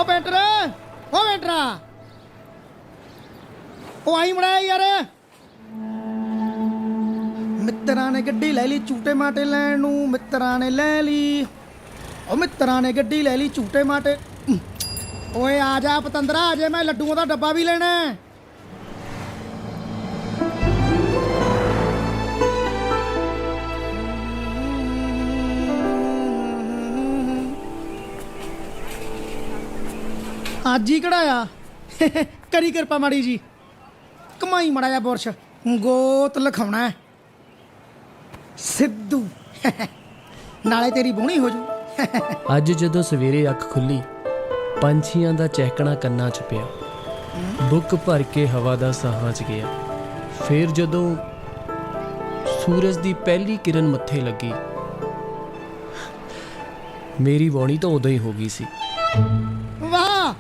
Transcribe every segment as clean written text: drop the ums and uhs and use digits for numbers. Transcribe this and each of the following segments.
ओ painter ओ पेंटरा ओ आई मड़ा यार मित्तरां ने गड्डी ले ली झूटे माटे लैण नूं मित्तरां ने ले ली ओ मित्तरां ने गड्डी ले ली झूटे माटे ओए आ जा पतंदरा अजे मैं लड्डूआं दा डब्बा भी लेना है। ਅੱਜ ਹੀ ਕਢਾਇਆ ਕਰੀ ਕਿਰਪਾ ਮਾੜੀ ਜੀ ਕਮਾਈ ਮੜਾ ਜਾ ਬੁਰਸ਼ ਗੋਤ ਲਿਖਾਉਣਾ ਸਿੱਧੂ ਨਾਲੇ ਤੇਰੀ ਬੋਣੀ ਹੋ ਜੂ। ਅੱਜ ਜਦੋਂ ਸਵੇਰੇ ਅੱਖ ਖੁੱਲੀ ਪੰਛੀਆਂ ਦਾ ਚਹਿਕਣਾ ਕੰਨਾਂ 'ਚ ਪਿਆ ਬੁੱਕ ਭਰ ਕੇ ਹਵਾ ਦਾ ਸਾਹਾਂ 'ਚ ਗਿਆ। ਫਿਰ ਜਦੋਂ ਸੂਰਜ ਦੀ ਪਹਿਲੀ ਕਿਰਨ ਮੱਥੇ ਲੱਗੀ ਮੇਰੀ ਬੋਣੀ ਤਾਂ ਉਦੋਂ ਹੀ ਹੋ ਗਈ ਸੀ। ਵਾਹ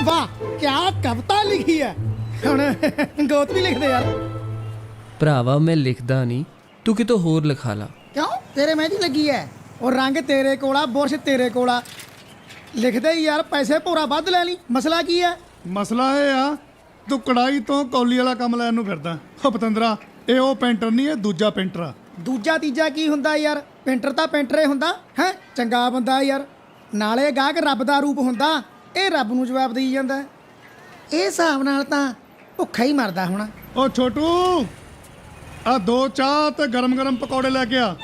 ਵਾਹ ਕਿਆ ਕਵਿਤਾ ਲਿਖੀ ਹੈ ਹੁਣ ਗੋਤ ਵੀ ਲਿਖਦੇ ਯਾਰ। ਭਰਾਵਾ ਮੈਂ ਲਿਖਦਾ ਨਹੀਂ ਤੂੰ ਕਿਤੋਂ ਹੋਰ ਲਿਖਾ ਲਾ। ਕਿਉਂ ਤੇਰੇ ਮਹਿੰਦੀ ਲੱਗੀ ਹੈ ਉਹ ਰੰਗ ਤੇਰੇ ਕੋਲ ਆ ਬੁਰਸ਼ ਤੇਰੇ ਕੋਲ ਆ ਲਿਖਦੇ ਹੀ ਯਾਰ ਪੈਸੇ ਭੋਰਾ ਵੱਧ ਲੈ ਲਈ ਮਸਲਾ ਕੀ ਹੈ? ਮਸਲਾ ਇਹ ਆ ਤੂੰ ਕੜਾਈ ਤੋਂ ਕੌਲੀ ਵਾਲਾ ਕੰਮ ਲੈਣ ਨੂੰ ਫਿਰਦਾ। ਉਹ ਪਤੰਦਰਾ ਇਹ ਉਹ ਪੇਂਟਰ ਨਹੀਂ ਇਹ ਦੂਜਾ ਪੇਂਟਰ ਆ। ਦੂਜਾ ਤੀਜਾ ਕੀ ਹੁੰਦਾ ਯਾਰ ਪੇਂਟਰ ਤਾਂ ਪੇਂਟਰੇ ਹੁੰਦਾ ਹੈ ਚੰਗਾ ਬੰਦਾ ਯਾਰ ਨਾਲੇ ਗਾਹਕ ਰੱਬ ਦਾ ਰੂਪ ਹੁੰਦਾ ਇਹ ਰੱਬ ਨੂੰ ਜਵਾਬ ਦੇਈ ਜਾਂਦਾ ਇਹ ਹਿਸਾਬ ਨਾਲ ਤਾਂ ਭੁੱਖਾ ਹੀ ਮਰਦਾ ਹੋਣਾ। ਉਹ ਛੋਟੂ ਆ 2 ਚਾਹ ਤੇ ਗਰਮ ਗਰਮ ਪਕੌੜੇ ਲੈ ਕੇ ਆ।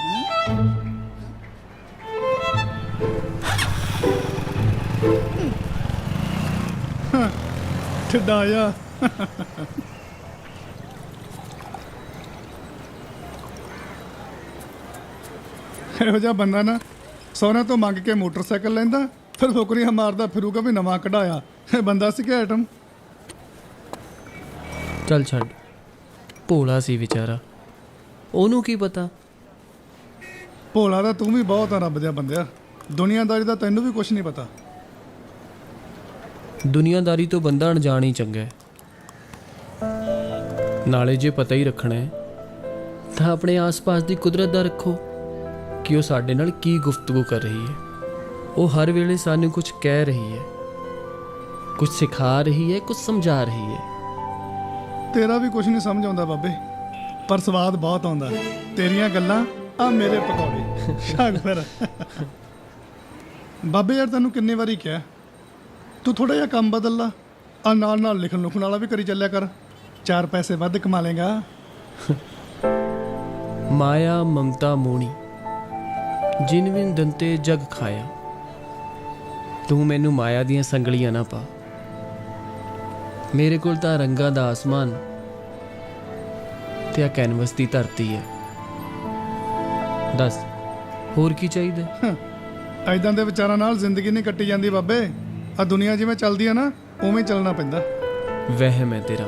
ਠਿੱਡਾਇਆ ਇਹੋ ਜਿਹਾ ਬੰਦਾ ਨਾ ਸੋਨੇ ਤੋਂ ਮੰਗ ਕੇ ਮੋਟਰਸਾਈਕਲ ਲੈਂਦਾ ਫਿਰ ਫੁਕਰੀਆਂ ਮਾਰਦਾ ਫਿਰੂਗਾ ਵੀ ਨਵਾਂ ਕਢਾਇਆ। ਇਹ ਬੰਦਾ ਸੀ ਕਿ ਆਈਟਮ। ਚੱਲ ਛੱਡ ਭੋਲਾ ਸੀ ਵਿਚਾਰਾ ਉਹਨੂੰ ਕੀ ਪਤਾ। ਭੋਲਾ ਦਾ ਤੂੰ ਵੀ ਬਹੁਤ ਆ ਰੱਬ ਦਿਆ ਬੰਦਿਆ ਦੁਨੀਆਦਾਰੀ ਦਾ ਤੈਨੂੰ ਵੀ ਕੁਝ ਨਹੀਂ ਪਤਾ। ਦੁਨੀਆਦਾਰੀ ਤੋਂ ਬੰਦਾ ਅਣਜਾਣ ਹੀ ਚੰਗਾ ਹੈ। ਨਾਲੇ ਜੇ ਪਤਾ ਹੀ ਰੱਖਣਾ ਹੈ ਤਾਂ ਆਪਣੇ ਆਸ-ਪਾਸ ਦੀ ਕੁਦਰਤ ਦਾ ਰੱਖੋ ਕਿ ਉਹ ਸਾਡੇ ਨਾਲ ਕੀ ਗੁਫ਼ਤਗੂ ਕਰ ਰਹੀ ਹੈ। ਉਹ ਹਰ ਵੇਲੇ ਸਾਨੂੰ ਕੁਝ ਕਹਿ ਰਹੀ ਹੈ ਕੁਝ ਸਿਖਾ ਰਹੀ ਹੈ ਕੁਝ ਸਮਝਾ ਰਹੀ ਹੈ। ਤੇਰਾ ਵੀ ਕੁਝ ਨਹੀਂ ਸਮਝ ਆਉਂਦਾ ਬਾਬੇ ਪਰ ਸਵਾਦ ਬਹੁਤ ਆਉਂਦਾ ਤੇਰੀਆਂ ਗੱਲਾਂ ਆ ਮੇਰੇ ਪਕੌੜੇ ਛੱਡ ਫਿਰ। ਬਾਬੇ ਯਾਰ ਤੈਨੂੰ ਕਿੰਨੀ ਵਾਰੀ ਕਿਹਾ ਤੂੰ ਥੋੜਾ ਜਿਹਾ ਕੰਮ ਬਦਲ ਲਾ ਆ ਨਾਲ ਨਾਲ ਲਿਖਣ ਲੁਖਣ ਵਾਲਾ ਵੀ ਕਰੀ ਚੱਲਿਆ ਕਰ 4 ਪੈਸੇ ਵੱਧ ਕਮਾ ਲੇਗਾ। ਮਾਇਆ ਮਮਤਾ ਮੋਣੀ ਜਿਨ ਵਿਨ ਦੰਤੇ ਜਗ ਖਾਇਆ। ਤੂੰ ਮੈਨੂੰ ਮਾਇਆ ਦੀਆਂ ਸੰਗਲੀਆਂ ਨਾ ਪਾ। ਮੇਰੇ ਕੋਲ ਤਾਂ ਰੰਗਾਂ ਦਾ ਆਸਮਾਨ ਤੇ ਆ ਕੈਨਵਸ ਦੀ ਧਰਤੀ ਹੈ। ਦੱਸ ਹੋਰ ਕੀ ਚਾਹੀਦਾ? ਐਦਾਂ ਦੇ ਵਿਚਾਰਾਂ ਨਾਲ ਜ਼ਿੰਦਗੀ ਨਹੀਂ ਕੱਟੀ ਜਾਂਦੀ ਬਾਬੇ ਆ ਦੁਨੀਆ ਜਿਵੇਂ ਚੱਲਦੀ ਆ ਨਾ ਉਵੇਂ ਚੱਲਣਾ ਪੈਂਦਾ। ਵਹਿਮ ਹੈ ਤੇਰਾ।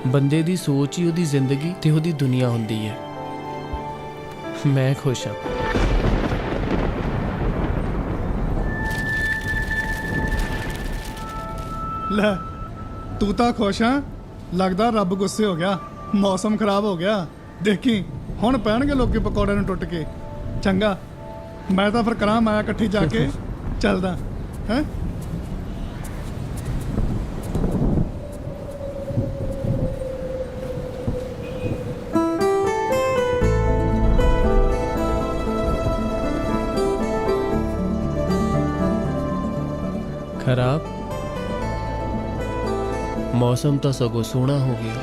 ਬੰਦੇ ਦੀ ਸੋਚ ਹੀ ਉਹਦੀ ਜ਼ਿੰਦਗੀ ਤੇ ਉਹਦੀ ਦੁਨੀਆ ਹੁੰਦੀ ਹੈ। ਮੈਂ ਖੁਸ਼ ਹਾਂ। ਲੈ ਤੂੰ ਤਾਂ ਖੁਸ਼ ਆ ਲੱਗਦਾ ਰੱਬ ਗੁੱਸੇ ਹੋ ਗਿਆ ਮੌਸਮ ਖਰਾਬ ਹੋ ਗਿਆ ਦੇਖੀ ਹੁਣ ਪੈਣਗੇ ਲੋਕੀ ਪਕੌੜਿਆਂ ਨੂੰ ਟੁੱਟ ਕੇ। ਚੰਗਾ ਮੈਂ ਤਾਂ ਫਿਰ ਕਰਾਂ ਮਾਇਆ ਇਕੱਠੀ ਜਾ ਕੇ ਚੱਲਦਾ ਹੈ। ਖਰਾਬ ਮੌਸਮ ਤਾਂ ਸਗੋਂ ਸੋਹਣਾ ਹੋ ਗਿਆ।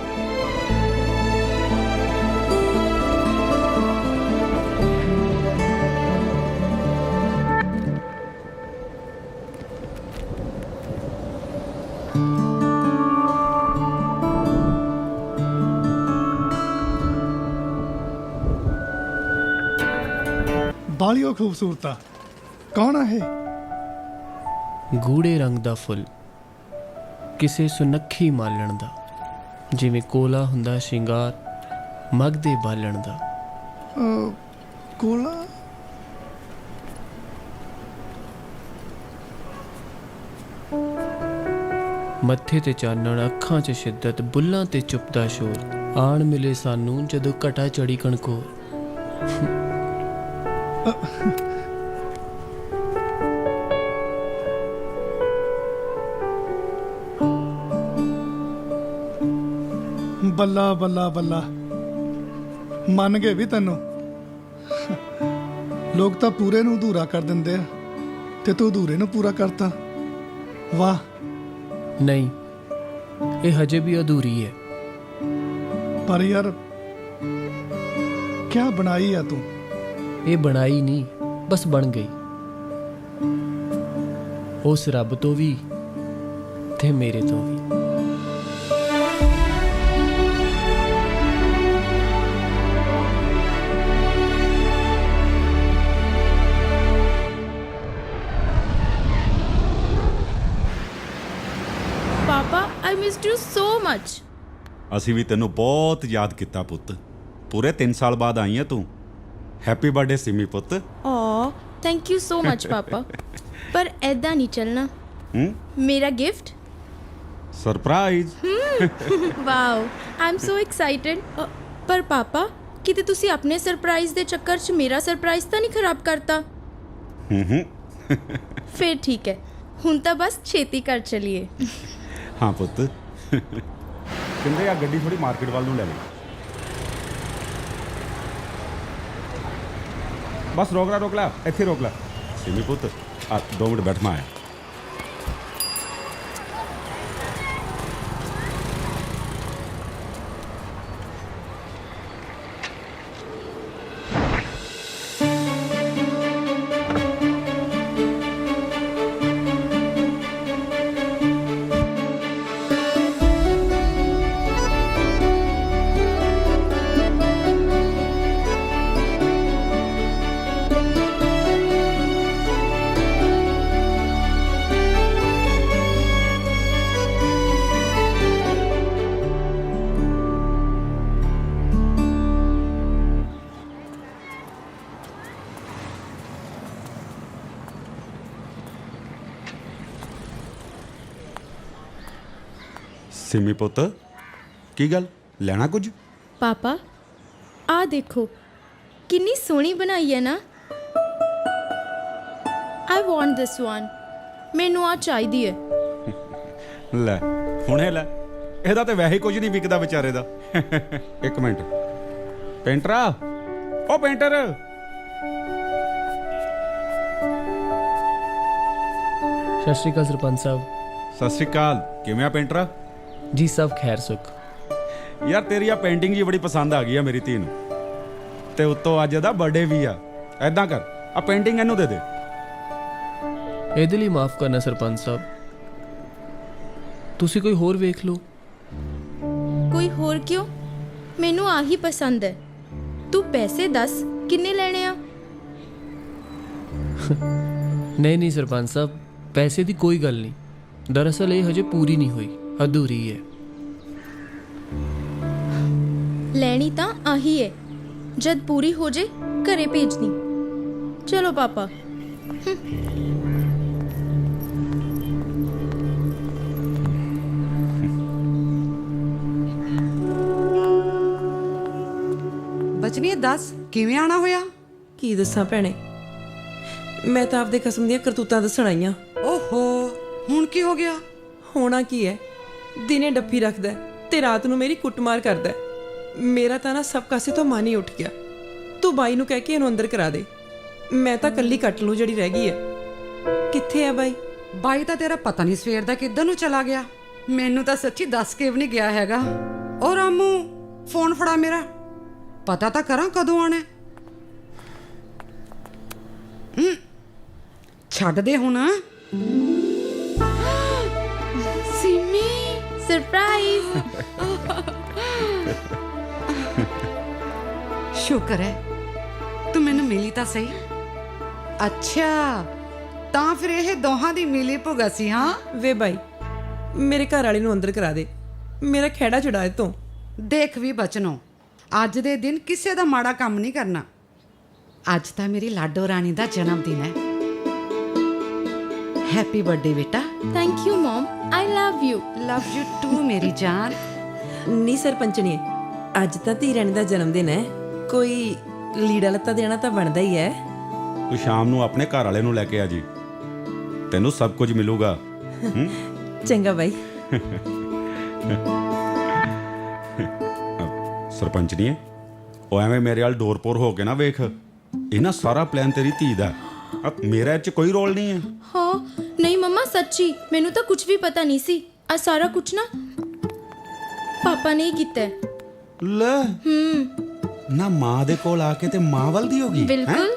ਬਾਲੀਓ ਖੂਬਸੂਰਤ ਆ ਕੌਣ ਆ ਇਹ? ਗੂੜੇ ਰੰਗ ਦਾ ਫੁੱਲ ਕਿਸੇ ਸੁਨੱਖੀ ਮਾਲਣ ਦਾ ਜਿਵੇਂ ਕੋਲਾ ਹੁੰਦਾ ਸ਼ਿੰਗਾਰ ਮਗ ਦੇ ਬਾਲਣ ਦਾ। ਕੋਲਾ ਮੱਥੇ ਤੇ ਚਾਨਣ ਅੱਖਾਂ 'ਚ ਸ਼ਿੱਦਤ ਬੁੱਲਾਂ ਤੇ ਚੁੱਪ ਦਾ ਸ਼ੋਰ ਆਣ ਮਿਲੇ ਸਾਨੂੰ ਜਦੋਂ ਘਟਾ ਚੜੀ ਕਣਕੋਰ। ਬੱਲਾ ਬੱਲਾ ਬੱਲਾ, ਮੰਨ ਗਏ ਵੀ ਤੈਨੂੰ। ਲੋਕ ਤਾਂ ਪੂਰੇ ਨੂੰ ਅਧੂਰਾ ਕਰ ਦਿੰਦੇ ਆ, ਤੇ ਤੂੰ ਅਧੂਰੇ ਨੂੰ ਪੂਰਾ ਕਰਤਾ। ਵਾਹ। ਨਹੀਂ, ਇਹ ਹਜੇ ਵੀ ਅਧੂਰੀ ਹੈ। ਪਰ ਯਾਰ ਕਿਆ ਬਣਾਈ ਆ ਤੂੰ? ਇਹ ਬਣਾਈ ਨਹੀਂ, ਬਸ ਬਣ ਗਈ। ਉਸ ਰੱਬ ਤੋਂ ਵੀ ਤੇ ਮੇਰੇ ਤੋਂ ਵੀ। ਪਾਪਾ I missed you so much. ਅਸੀਂ ਵੀ ਤੈਨੂੰ ਬਹੁਤ ਯਾਦ ਕੀਤਾ ਪੁੱਤ। ਪੂਰੇ 3 ਸਾਲ ਬਾਅਦ ਆਈ ਹੈ ਤੂੰ। ਹੈਪੀ ਬਰਥਡੇ ਸਿਮੀ ਪੁੱਤ। Aw, thank you so much ਪਾਪਾ। ਪਰ ਐਦਾਂ ਨਹੀਂ ਚੱਲਣਾ। ਮੇਰਾ gift? Surprise. Wow, I'm so excited. ਪਰ ਪਾਪਾ, ਕਿਤੇ ਤੁਸੀਂ ਆਪਣੇ ਸਰਪ੍ਰਾਈਜ਼ ਦੇ ਚੱਕਰ 'ਚ ਮੇਰਾ ਸਰਪ੍ਰਾਈਜ਼ ਤਾਂ ਨਹੀਂ ਖਰਾਬ ਕਰਤਾ? ਫਿਰ ਠੀਕ ਹੈ, ਹੁਣ ਤਾਂ ਬਸ ਛੇਤੀ ਕਰ ਚਲੀਏ। ਹਾਂ ਪੁੱਤ। ਕਹਿੰਦੇ ਆ ਗੱਡੀ ਥੋੜੀ ਮਾਰਕੀਟ ਵੱਲ ਨੂੰ ਲੈ ਲਈ। ਬਸ ਰੋਕ ਲੈ, ਇੱਥੇ ਰੋਕ ਲੈ। ਸਿਮੀ ਪੁੱਤ ਆ 2 ਮਿੰਟ ਬੈਠ, ਮੈਂ ਆਇਆ। ਸਿਮੀ ਪੁੱਤ, ਕੀ ਗੱਲ, ਲੈਣਾ ਕੁਝ? ਪਾਪਾ, ਆ ਦੇਖੋ ਕਿੰਨੀ ਸੋਹਣੀ ਬਣਾਈ ਹੈ ਨਾ। I want this one. ਮੈਨੂੰ ਆ ਚਾਹੀਦੀ ਹੈ। ਲੈ ਹੁਣੇ ਲੈ, ਇਹਦਾ ਤੇ ਵੈਸੇ ਕੁਝ ਨਹੀਂ ਵਿਕਦਾ ਵਿਚਾਰੇ ਦਾ। ਇੱਕ ਮਿੰਟ, ਪੇਂਟਰਾ, ਉਹ ਪੇਂਟਰ। ਸਤਿ ਸ਼੍ਰੀ ਅਕਾਲ ਸਰਪੰਚ ਸਾਹਿਬ। ਸਤਿ ਸ਼੍ਰੀ ਅਕਾਲ। ਕਿਵੇਂ ਆ ਪੇਂਟਰਾ? ਜੀ ਸਭ ਖੈਰ ਸੁੱਖ। ਯਾਰ ਤੇਰੀ ਆ ਪੇਂਟਿੰਗ ਜੀ ਬੜੀ ਪਸੰਦ ਆ ਗਈ ਆ ਮੇਰੀ ਧੀ ਨੂੰ, ਤੇ ਉੱਤੋਂ ਅੱਜ ਇਹਦਾ ਬਰਥਡੇ ਵੀ ਆ। ਐਦਾਂ ਕਰ, ਆ ਪੇਂਟਿੰਗ ਇਹਨੂੰ ਦੇ ਦੇ। ਇਹਦੇ ਲਈ ਮਾਫ ਕਰਨਾ ਸਰਪੰਚ ਸਾਹਿਬ, ਤੁਸੀਂ ਕੋਈ ਹੋਰ ਵੇਖ ਲਓ। ਕੋਈ ਹੋਰ ਕਿਉਂ? ਮੈਨੂੰ ਆਹੀ ਪਸੰਦ ਹੈ। ਤੂੰ ਪੈਸੇ ਦੱਸ, ਕਿੰਨੇ ਲੈਣੇ ਆ? ਨਹੀਂ ਸਰਪੰਚ ਸਾਹਿਬ, ਪੈਸੇ ਦੀ ਕੋਈ ਗੱਲ ਨਹੀਂ। ਦਰਅਸਲ ਇਹ ਹਜੇ ਪੂਰੀ ਨਹੀਂ ਹੋਈ, ਅਧੂਰੀ ਹੈ। ਲੈਣੀ ਤਾਂ ਆਹੀ ਹੈ, ਜਦ ਪੂਰੀ ਹੋ ਜੇ ਘਰੇ ਭੇਜਣੀ। ਚਲੋ ਪਾਪਾ। ਬਚਨੀਏ ਦੱਸ, ਕਿਵੇਂ ਆਣਾ ਹੋਇਆ? ਕੀ ਦੱਸਾਂ ਭੈਣੇ, ਮੈਂ ਤਾਂ ਆਪਦੇ ਕਿਸਮ ਦੀਆਂ ਕਰਤੂਤਾਂ ਦੱਸਣ ਆਈਆਂ। ਓਹੋ, ਹੁਣ ਕੀ ਹੋ ਗਿਆ? ਹੋਣਾ ਕੀ ਹੈ, ਦਿਨੇ ਡੱਫੀ ਰੱਖਦਾ ਹੈ ਤੇ ਰਾਤ ਨੂੰ ਮੇਰੀ ਕੁੱਟਮਾਰ ਕਰਦਾ ਹੈ। ਮੇਰਾ ਤਾਂ ਨਾ ਸਭ ਕਾਸੇ ਤੋਂ ਮਨ ਹੀ ਉੱਠ ਗਿਆ। ਤੂੰ ਬਾਈ ਨੂੰ ਕਹਿ ਕੇ ਇਹਨੂੰ ਅੰਦਰ ਕਰਾ ਦੇ, ਮੈਂ ਤਾਂ ਕੱਲੀ ਕੱਟ ਲੂ ਜਿਹੜੀ ਰਹਿ ਗਈ ਹੈ। ਕਿੱਥੇ ਹੈ ਬਾਈ? ਬਾਈ ਤਾਂ ਤੇਰਾ ਪਤਾ ਨਹੀਂ ਸਵੇਰ ਦਾ ਕਿੱਧਰ ਨੂੰ ਚਲਾ ਗਿਆ। ਮੈਨੂੰ ਤਾਂ ਸੱਚੀ ਦੱਸ ਕੇ ਵੀ ਨਹੀਂ ਗਿਆ ਹੈਗਾ। ਔਰ ਰਾਮੂ, ਫੋਨ ਫੜਾ ਮੇਰਾ, ਪਤਾ ਤਾਂ ਕਰਾਂ ਕਦੋਂ ਆਣਾ। ਛੱਡ ਦੇ ਹੁਣ। ਸਿਮੀ, ਸਰਪ੍ਰਾਈਜ਼। ਸ਼ੁਕਰ ਹੈ ਤੂੰ ਮੈਨੂੰ ਮਿਲੀ ਤਾਂ ਸਹੀ। ਅੱਛਾ, ਤਾਂ ਫਿਰ ਇਹ ਦੋਹਾਂ ਦੀ ਮਿਲੀ ਭੁਗਤ ਸੀ। ਹਾਂ ਵੇ ਬਾਈ, ਮੇਰੇ ਘਰ ਵਾਲੇ ਨੂੰ ਅੰਦਰ ਕਰਾ ਦੇ, ਮੇਰਾ ਖਹਿੜਾ ਛੁਡਾ ਇਹ ਤੋਂ। ਦੇਖ ਵੀ ਬਚਨੋ, ਅੱਜ ਦੇ ਦਿਨ ਕਿਸੇ ਦਾ ਮਾੜਾ ਕੰਮ ਨਹੀਂ ਕਰਨਾ। ਅੱਜ ਤਾਂ ਮੇਰੀ ਲਾਡੋ ਰਾਣੀ ਦਾ ਜਨਮ ਦਿਨ ਹੈ। ਹੈਪੀ ਬਰਥਡੇ ਬੇਟਾ। Thank you mum, I love you. Love you too ਮੇਰੀ ਜਾਨ। ਨੀ ਸਰਪੰਚਣੀ, ਅੱਜ ਤਾਂ ਧੀ ਰਾਣੀ ਦਾ ਜਨਮ ਦਿਨ ਹੈ, ਕੋਈ ਲੀੜਾ ਲੱਤਾ ਦੇਣਾ ਤਾਂ ਬਣਦਾ ਹੀ ਹੈ। ਤੂੰ ਸ਼ਾਮ ਨੂੰ ਆਪਣੇ ਘਰ ਵਾਲੇ ਨੂੰ ਲੈ ਕੇ ਆ ਜੀ, ਤੈਨੂੰ ਸਭ ਕੁਝ ਮਿਲੂਗਾ। ਚੰਗਾ ਬਾਈ। ਸਰਪੰਚ ਨਹੀਂ ਹੈ ਉਹ, ਐਵੇਂ ਮੇਰੇ ਵੱਲ ਡੋਰਪੋਰ ਹੋ ਕੇ ਨਾ ਵੇਖ। ਇਹ ਨਾ ਸਾਰਾ ਪਲਾਨ ਤੇਰੀ ਧੀ ਦਾ, ਮੇਰਾ ਇਹ 'ਚ ਕੋਈ ਰੋਲ ਨਹੀਂ ਹੈ। ਹਾਂ ਨਹੀਂ ਮੰਮਾ, ਸੱਚੀ ਮੈਨੂੰ ਤਾਂ ਕੁਝ ਵੀ ਪਤਾ ਨਹੀਂ ਸੀ। ਆ ਸਾਰਾ ਕੁਝ ਨਾ ਪਾਪਾ ਨੇ ਹੀ ਕੀਤਾ ਹੈ। ਲੈ ਨਾ ਮਾਂ ਦੇ ਕੋਲ ਆ ਕੇ ਤੇ ਮਾਂ ਵੱਲ ਦੀ ਹੋ ਗਈ। ਬਿਲਕੁਲ।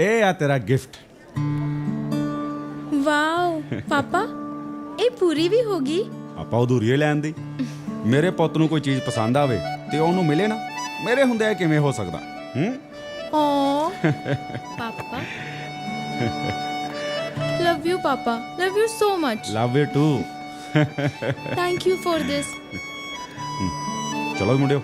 ਇਹ ਆ ਤੇਰਾ ਗਿਫਟ। ਵਾਓ ਪਾਪਾ, ਇਹ ਪੂਰੀ ਵੀ ਹੋ ਗਈ। ਆਪਾਂ ਅਧੂਰੀ ਲੈਣ ਦੀ। ਮੇਰੇ ਪੁੱਤ ਨੂੰ ਕੋਈ ਚੀਜ਼ ਪਸੰਦ ਆਵੇ ਤੇ ਉਹਨੂੰ ਮਿਲੇ ਨਾ, ਮੇਰੇ ਹੁੰਦੇ ਕਿਵੇਂ ਹੋ ਸਕਦਾ? ਓ ਪਾਪਾ, ਲਵ ਯੂ ਪਾਪਾ, love you so much. Love you too. Thank you for this. ਚਲੋ ਮੁੰਡਿਓ।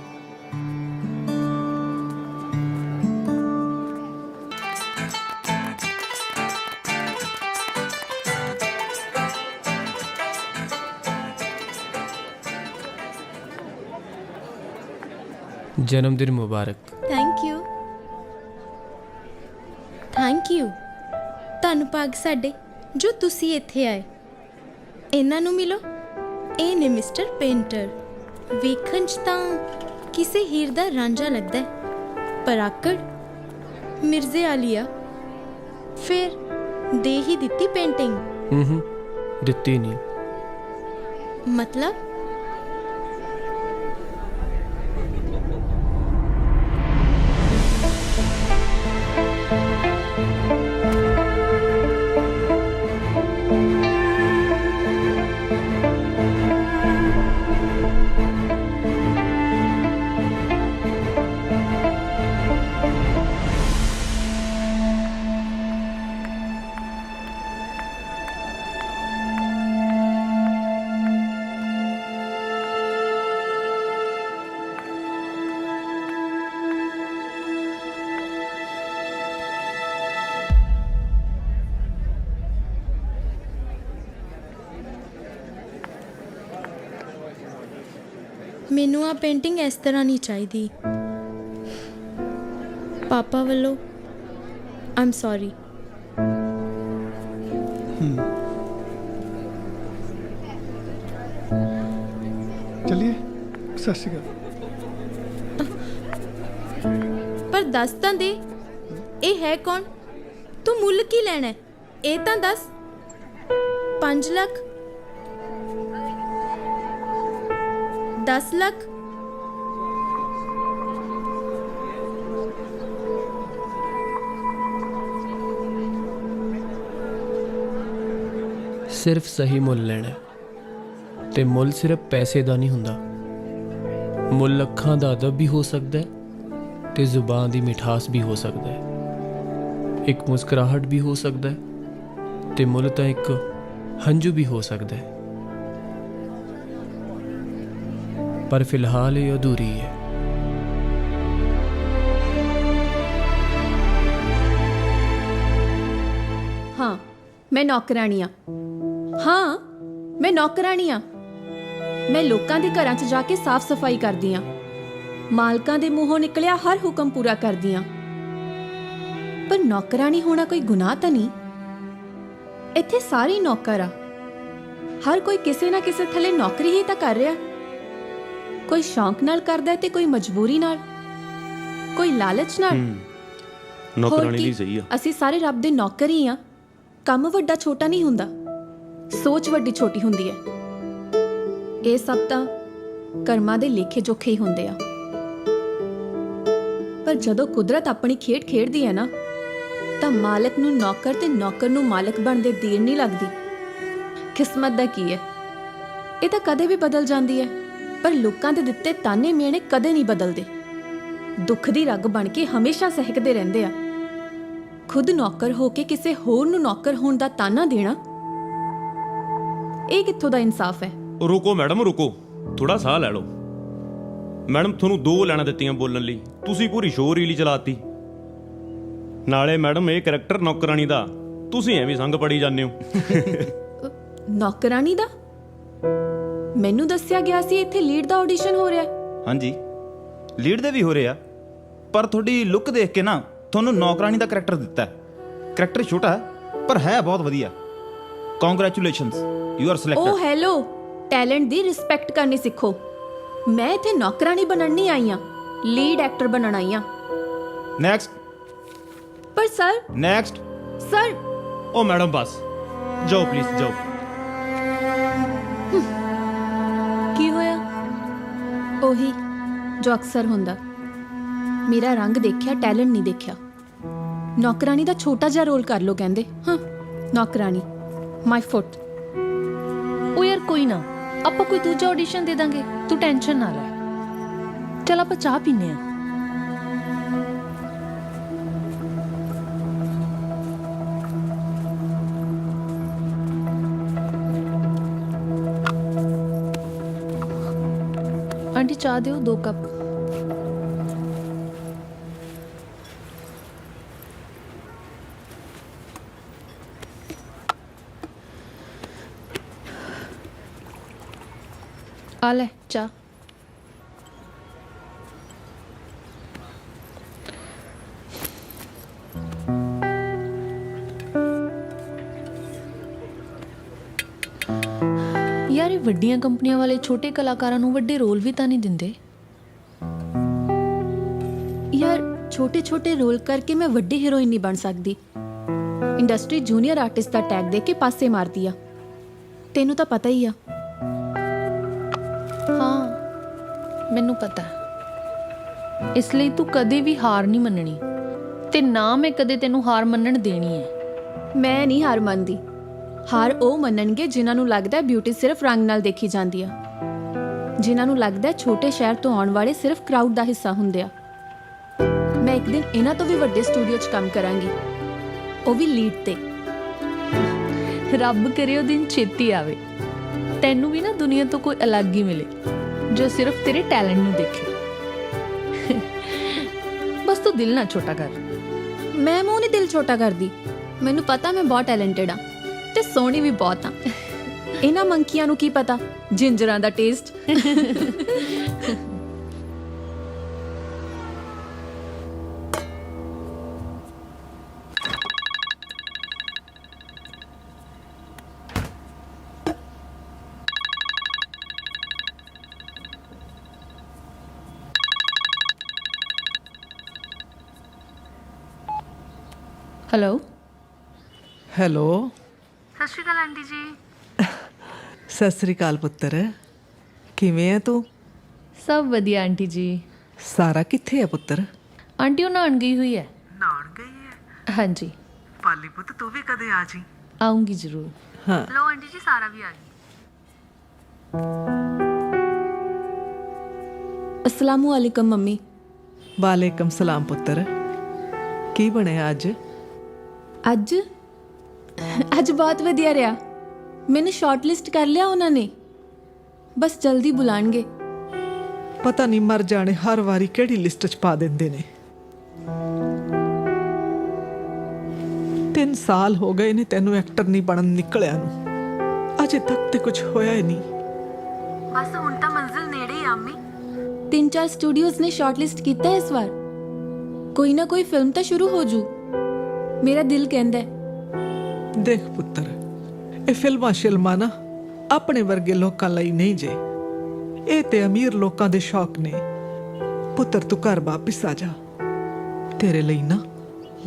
ਜਨਮ ਦਿਨ ਮੁਬਾਰਕ। Thank you, thank you. ਧੰਨ ਭਾਗ ਸਾਡੇ ਜੋ ਤੁਸੀਂ ਇੱਥੇ ਆਏ। ਇਹਨਾਂ ਨੂੰ ਮਿਲੋ, ਇਹ ਨੇ ਮਿਸਟਰ ਪੇਂਟਰ। ਵੇਖਣ 'ਚ ਤਾਂ ਕਿਸੇ ਹੀਰ ਦਾ ਰਾਂਝਾ ਲੱਗਦਾ ਹੈ, ਪਰ ਆਕੜ ਮਿਰਜ਼ੇ ਆਲੀਆ। ਫਿਰ ਦੇ ਹੀ ਦਿੱਤੀ ਪੇਂਟਿੰਗ? ਦਿੱਤੀ ਨਹੀਂ। ਮਤਲਬ? ਮੈਨੂੰ ਆ ਪੇਂਟਿੰਗ ਇਸ ਤਰ੍ਹਾਂ ਨਹੀਂ ਚਾਹੀਦੀ। ਪਾਪਾ ਵੱਲੋਂ ਆਮ ਸੌਰੀ। ਚਲਿਏ, ਸਤਿ ਸ਼੍ਰੀ ਅਕਾਲ। ਪਰ ਦੱਸ ਤਾਂ ਦੇ, ਇਹ ਹੈ ਕੌਣ? ਤੂੰ ਮੁੱਲ ਕੀ ਲੈਣਾ ਹੈ? ਇਹ ਤਾਂ ਦੱਸ। 5 ਲੱਖ, 10 ਲੱਖ? ਸਿਰਫ ਸਹੀ ਮੁੱਲ ਲੈਣਾ ਹੈ। ਤੇ ਮੁੱਲ ਸਿਰਫ ਪੈਸੇ ਦਾ ਨਹੀਂ ਹੁੰਦਾ। ਮੁੱਲ ਅੱਖਾਂ ਦਾ ਅਦਬ ਵੀ ਹੋ ਸਕਦਾ ਹੈ ਤੇ ਜ਼ੁਬਾਨ ਦੀ ਮਿਠਾਸ ਵੀ ਹੋ ਸਕਦਾ ਹੈ। ਇੱਕ ਮੁਸਕਰਾਹਟ ਵੀ ਹੋ ਸਕਦਾ ਹੈ ਤੇ ਮੁੱਲ ਤਾਂ ਇੱਕ ਹੰਝੂ ਵੀ ਹੋ ਸਕਦਾ ਹੈ। ਪਰ ਫਿਲਹਾਲ ਇਹ ਅਧੂਰੀ ਹੈ। ਹਾਂ, ਮੈਂ ਨੌਕਰਾਣੀ ਆ। ਹਾਂ, ਮੈਂ ਨੌਕਰਾਣੀ ਆ। ਮੈਂ ਲੋਕਾਂ ਦੇ ਘਰਾਂ 'ਚ ਜਾ ਕੇ ਸਾਫ਼ ਸਫਾਈ ਕਰਦੀ ਆ। ਮਾਲਕਾਂ ਦੇ ਮੂੰਹੋਂ ਨਿਕਲਿਆ ਹਰ ਹੁਕਮ ਪੂਰਾ ਕਰਦੀ ਆ। ਪਰ ਨੌਕਰਾਣੀ ਹੋਣਾ ਕੋਈ ਗੁਨਾਹ ਤਾਂ ਨਹੀਂ। ਇੱਥੇ ਸਾਰੇ ਨੌਕਰ ਆ। ਹਰ ਕੋਈ ਕਿਸੇ ਨਾ ਕਿਸੇ ਥੱਲੇ ਨੌਕਰੀ ਹੀ ਤਾਂ ਕਰ ਰਿਹਾ। ਕੋਈ ਸ਼ੌਂਕ ਨਾਲ ਕਰਦਾ ਤੇ ਕੋਈ ਮਜਬੂਰੀ ਨਾਲ, ਕੋਈ ਲਾਲਚ ਨਾਲ। ਨੌਕਰਾਣੀ ਲਈ ਸਹੀ ਆ। ਅਸੀਂ ਸਾਰੇ ਰੱਬ ਦੇ ਨੌਕਰ ਹੀ ਆ। ਕੰਮ ਵੱਡਾ ਛੋਟਾ ਨਹੀਂ ਹੁੰਦਾ, ਸੋਚ ਵੱਡੀ ਛੋਟੀ ਹੁੰਦੀ ਹੈ। ਇਹ ਸਭ ਤਾਂ ਕਰਮਾਂ ਦੇ ਲੇਖੇ ਜੋਖੇ ਹੀ ਹੁੰਦੇ ਆ। ਪਰ ਜਦੋਂ ਕੁਦਰਤ ਆਪਣੀ ਖੇਡ ਖੇਡਦੀ ਹੈ ਨਾ, ਤਾਂ ਮਾਲਕ ਨੂੰ ਨੌਕਰ ਤੇ ਨੌਕਰ ਨੂੰ ਮਾਲਕ ਬਣਦੇ ਦੇਰ ਨਹੀਂ ਲੱਗਦੀ। ਕਿਸਮਤ ਦਾ ਕੀ ਹੈ, ਇਹ ਤਾਂ ਕਦੇ ਵੀ ਬਦਲ ਜਾਂਦੀ ਹੈ। ਪਰ ਲੋਕਾਂ ਦੇ ਦਿੱਤੇ ਤਾਨੇ ਮਿਹਣੇ ਕਦੇ ਨਹੀਂ ਬਦਲਦੇ। ਦੁੱਖ ਦੀ ਰੱਗ ਬਣ ਕੇ ਹਮੇਸ਼ਾ ਸਹਿਕਦੇ ਰਹਿੰਦੇ ਆ। ਖੁਦ ਨੌਕਰ ਹੋ ਕੇ ਕਿਸੇ ਹੋਰ ਨੂੰ ਨੌਕਰ ਹੋਣ ਦਾ ਤਾਨਾ ਦੇਣਾ, ਇਹ ਕਿੱਥੋਂ ਦਾ ਇਨਸਾਫ ਹੈ? ਰੁਕੋ ਮੈਡਮ, ਰੁਕੋ, ਥੋੜਾ ਸਾਹ ਲੈ ਲਓ। ਮੈਡਮ ਤੁਹਾਨੂੰ 2 ਲੈਣਾ ਦਿੱਤੀਆਂ ਬੋਲਣ ਲਈ, ਤੁਸੀਂ ਪੂਰੀ ਸ਼ੋਅ ਰੀਲੀ ਚਲਾਤੀ। ਨਾਲੇ ਮੈਡਮ ਇਹ ਕਰੈਕਟਰ ਨੌਕਰਾਣੀ ਦਾ, ਤੁਸੀਂ ਐਵੇਂ ਸੰਗ ਪੜੀ ਜਾਂਦੇ ਹੋ। ਨੌਕਰਾਣੀ ਦਾ? ਮੈਨੂੰ ਦੱਸਿਆ ਗਿਆ ਸੀ ਇੱਥੇ ਲੀਡ ਦਾ ਆਡੀਸ਼ਨ ਹੋ ਰਿਹਾ। ਹਾਂਜੀ, ਲੀਡ ਦੇ ਵੀ ਹੋ ਰਹੇ ਆ, ਪਰ ਤੁਹਾਡੀ ਲੁੱਕ ਦੇਖ ਕੇ ਨਾ ਤੁਹਾਨੂੰ ਨੌਕਰਾਣੀ ਦਾ ਕਰੈਕਟਰ ਦਿੱਤਾ। ਕਰੈਕਟਰ ਛੋਟਾ ਹੈ ਪਰ ਹੈ ਬਹੁਤ ਵਧੀਆ। Congratulations, you are oh selected. Hello, talent ਦੀ ਰਿਸਪੈਕਟ ਕਰਨੀ ਸਿੱਖੋ। ਮੈਂ ਇੱਥੇ ਨੌਕਰਾਨੀ ਬਣਨ ਨਹੀਂ ਆਈ ਹਾਂ, ਲੀਡ ਐਕਟਰ ਬਣਨ ਆਈ ਹਾਂ। ਨੈਕਸਟ ਪਰ ਸਰ ਨੈਕਸਟ। ਸਰ ਓ ਮੈਡਮ ਬਸ ਜਾਓ ਪਲੀਜ਼ ਜਾਓ। ਕੀ ਹੋਇਆ? ਉਹੀ ਜੋ ਅਕਸਰ ਹੁੰਦਾ। ਮੇਰਾ ਰੰਗ ਦੇਖਿਆ, ਟੈਲੈਂਟ ਨਹੀਂ ਦੇਖਿਆ। ਨੌਕਰਾਨੀ ਦਾ ਛੋਟਾ ਜਿਹਾ ਰੋਲ ਕਰ ਲੋ ਕਹਿੰਦੇ। ਹਾਂ, ਨੌਕਰਾਨੀ ਮਾਈ ਫੁੱਟ। ਉਹ ਯਾਰ ਕੋਈ ਨਾ, ਆਪਾਂ ਕੋਈ ਦੂਜਾ ਆਡੀਸ਼ਨ ਦੇ ਦਾਂਗੇ, ਤੂੰ ਟੈਨਸ਼ਨ ਨਾ ਲੈ। ਚਲ ਆਪਾਂ ਚਾਹ ਪੀਨੇ ਆ। ਆਂਟੀ ਚਾਹ ਦਿਓ 2 ਕੱਪ। ਆ ਲੈ ਚਾਹ। ਯਾਰ ਇਹ ਵੱਡੀਆਂ ਕੰਪਨੀਆਂ ਵਾਲੇ ਛੋਟੇ ਕਲਾਕਾਰਾਂ ਨੂੰ ਵੱਡੇ ਰੋਲ ਵੀ ਤਾਂ ਨਹੀਂ ਦਿੰਦੇ। ਯਾਰ ਛੋਟੇ-ਛੋਟੇ ਰੋਲ ਕਰਕੇ ਮੈਂ ਵੱਡੀ ਹੀਰੋਇਨ ਨਹੀਂ ਬਣ ਸਕਦੀ। ਇੰਡਸਟਰੀ ਜੂਨੀਅਰ ਆਰਟਿਸਟ ਦਾ ਟੈਗ ਦੇ ਕੇ ਪਾਸੇ ਮਾਰਦੀ ਆ। ਤੈਨੂੰ ਤਾਂ ਪਤਾ ਹੀ ਆ। ਹਾਂ ਮੈਨੂੰ ਪਤਾ, ਇਸ ਲਈ ਤੂੰ ਕਦੇ ਵੀ ਹਾਰ ਨਹੀਂ ਮੰਨਣੀ ਤੇ ਨਾ ਮੈਂ ਕਦੇ ਤੈਨੂੰ ਹਾਰ ਮੰਨਣ ਦੇਣੀ ਹੈ। ਮੈਂ ਨਹੀਂ ਹਾਰ ਮੰਨਦੀ। ਹਾਰ ਉਹ ਮੰਨਣਗੇ ਜਿਨ੍ਹਾਂ ਨੂੰ ਲੱਗਦਾ ਬਿਊਟੀ ਸਿਰਫ ਰੰਗ ਨਾਲ ਦੇਖੀ ਜਾਂਦੀ ਆ, ਜਿਨ੍ਹਾਂ ਨੂੰ ਲੱਗਦਾ ਛੋਟੇ ਸ਼ਹਿਰ ਤੋਂ ਆਉਣ ਵਾਲੇ ਸਿਰਫ ਕਰਾਊਡ ਦਾ ਹਿੱਸਾ ਹੁੰਦੇ ਆ। ਮੈਂ ਇੱਕ ਦਿਨ ਇਹਨਾਂ ਤੋਂ ਵੀ ਵੱਡੇ ਸਟੂਡੀਓ 'ਚ ਕੰਮ ਕਰਾਂਗੀ, ਉਹ ਵੀ ਲੀਡ ਤੇ। ਰੱਬ ਕਰੇ ਉਹ ਦਿਨ ਛੇਤੀ ਆਵੇ, ਤੈਨੂੰ ਵੀ ਨਾ ਦੁਨੀਆ ਤੋਂ ਕੋਈ ਅਲੱਗ ਹੀ ਮਿਲੇ ਜੋ ਸਿਰਫ ਤੇਰੇ ਟੈਲੈਂਟ ਨੂੰ ਦੇਖੇ। ਬਸ ਤੂੰ ਦਿਲ ਨਾ ਛੋਟਾ ਕਰ। ਮੈਂ ਮੂੰਹ ਨਹੀਂ ਦਿਲ ਛੋਟਾ ਕਰਦੀ। ਮੈਨੂੰ ਪਤਾ ਮੈਂ ਬਹੁਤ ਟੈਲੈਂਟਡ ਆ ਤੇ ਸੋਹਣੀ ਵੀ ਬਹੁਤ ਆ। ਇਹਨਾਂ ਮੰਕੀਆਂ ਨੂੰ ਕੀ ਪਤਾ ਜਿੰਜਰਾਂ ਦਾ ਟੇਸਟ। Hello hello. ਸਤਿ ਸ਼੍ਰੀ ਅਕਾਲ ਆਂਟੀ ਜੀ। ਸਤਿ ਸ੍ਰੀ ਅਕਾਲ ਪੁੱਤਰ, ਕਿਵੇਂ ਹੈ ਤੂੰ? ਸਭ ਵਧੀਆ ਆਂਟੀ ਜੀ। ਸਾਰਾ ਕਿੱਥੇ ਹੈ ਪੁੱਤਰ? ਆਂਟੀ ਉਹ ਨਹਾਉਣ ਗਈ ਹੋਈ ਹੈ। ਨਹਾਉਣ ਗਈ ਹੈ? ਹਾਂਜੀ। ਪਾਲੀ ਪੁੱਤ ਤੂੰ ਵੀ ਕਦੇ ਆ ਜੀ। ਆਉਂਗੀ ਜ਼ਰੂਰ। ਹਾਂ ਲੋ ਆਂਟੀ ਜੀ ਸਾਰਾ ਵੀ ਆ ਗਈ। ਅਸਲਾਮੁ ਅਲੈਕਮ ਮੰਮੀ। ਵਾਲੇਕਮ ਸਲਾਮ ਪੁੱਤਰ, ਕੀ ਬਣਿਆ ਅੱਜ? ਅੱਜ ਬਹੁਤ ਵਧੀਆ ਰਿਹਾ। ਮੈਨੂੰ ਸ਼ਾਰਟ ਲਿਸਟ ਕਰ ਲਿਆ ਉਹਨਾਂ ਨੇ, ਬਸ ਜਲਦੀ ਬੁਲਾਣਗੇ। ਪਤਾ ਨਹੀਂ ਮਰ ਜਾਣੇ ਹਰ ਵਾਰੀ ਕਿਹੜੀ ਲਿਸਟ 'ਚ ਪਾ ਦਿੰਦੇ ਨੇ। 3 ਸਾਲ ਹੋ ਗਏ ਨੇ ਤੈਨੂੰ ਐਕਟਰ ਨਹੀਂ ਬਣਨ ਨਿਕਲਿਆ ਨੂੰ, ਅਜੇ ਤੱਕ ਤੇ ਕੁਝ ਹੋਇਆ ਹੀ ਨਹੀਂ। ਬਸ ਹੁਣ ਤਾਂ ਮੰਜ਼ਿਲ ਨੇੜੇ ਹੀ ਆ ਅੰਮੀ। 3-4 ਸਟੂਡੀਓਜ਼ ਨੇ ਸ਼ਾਰਟ ਲਿਸਟ ਕੀਤਾ ਇਸ ਵਾਰ। ਕੋਈ ਨਾ ਕੋਈ ਫਿਲਮ ਤਾਂ ਸ਼ੁਰੂ ਹੋ ਜੂ, ਮੇਰਾ ਦਿਲ ਕਹਿੰਦਾ ਹੈ। ਦੇਖ ਪੁੱਤਰ, ਇਹ ਫਿਲਮਾਂ ਸ਼ਿਲਮਾਂ ਨਾ ਆਪਣੇ ਵਰਗੇ ਲੋਕਾਂ ਲਈ ਨਹੀਂ ਜੇ, ਇਹ ਤੇ ਅਮੀਰ ਲੋਕਾਂ ਦੇ ਸ਼ੌਕ ਨੇ। ਪੁੱਤਰ ਤੂੰ ਘਰ ਵਾਪਿਸ ਆ ਜਾ, ਤੇਰੇ ਲਈ ਨਾ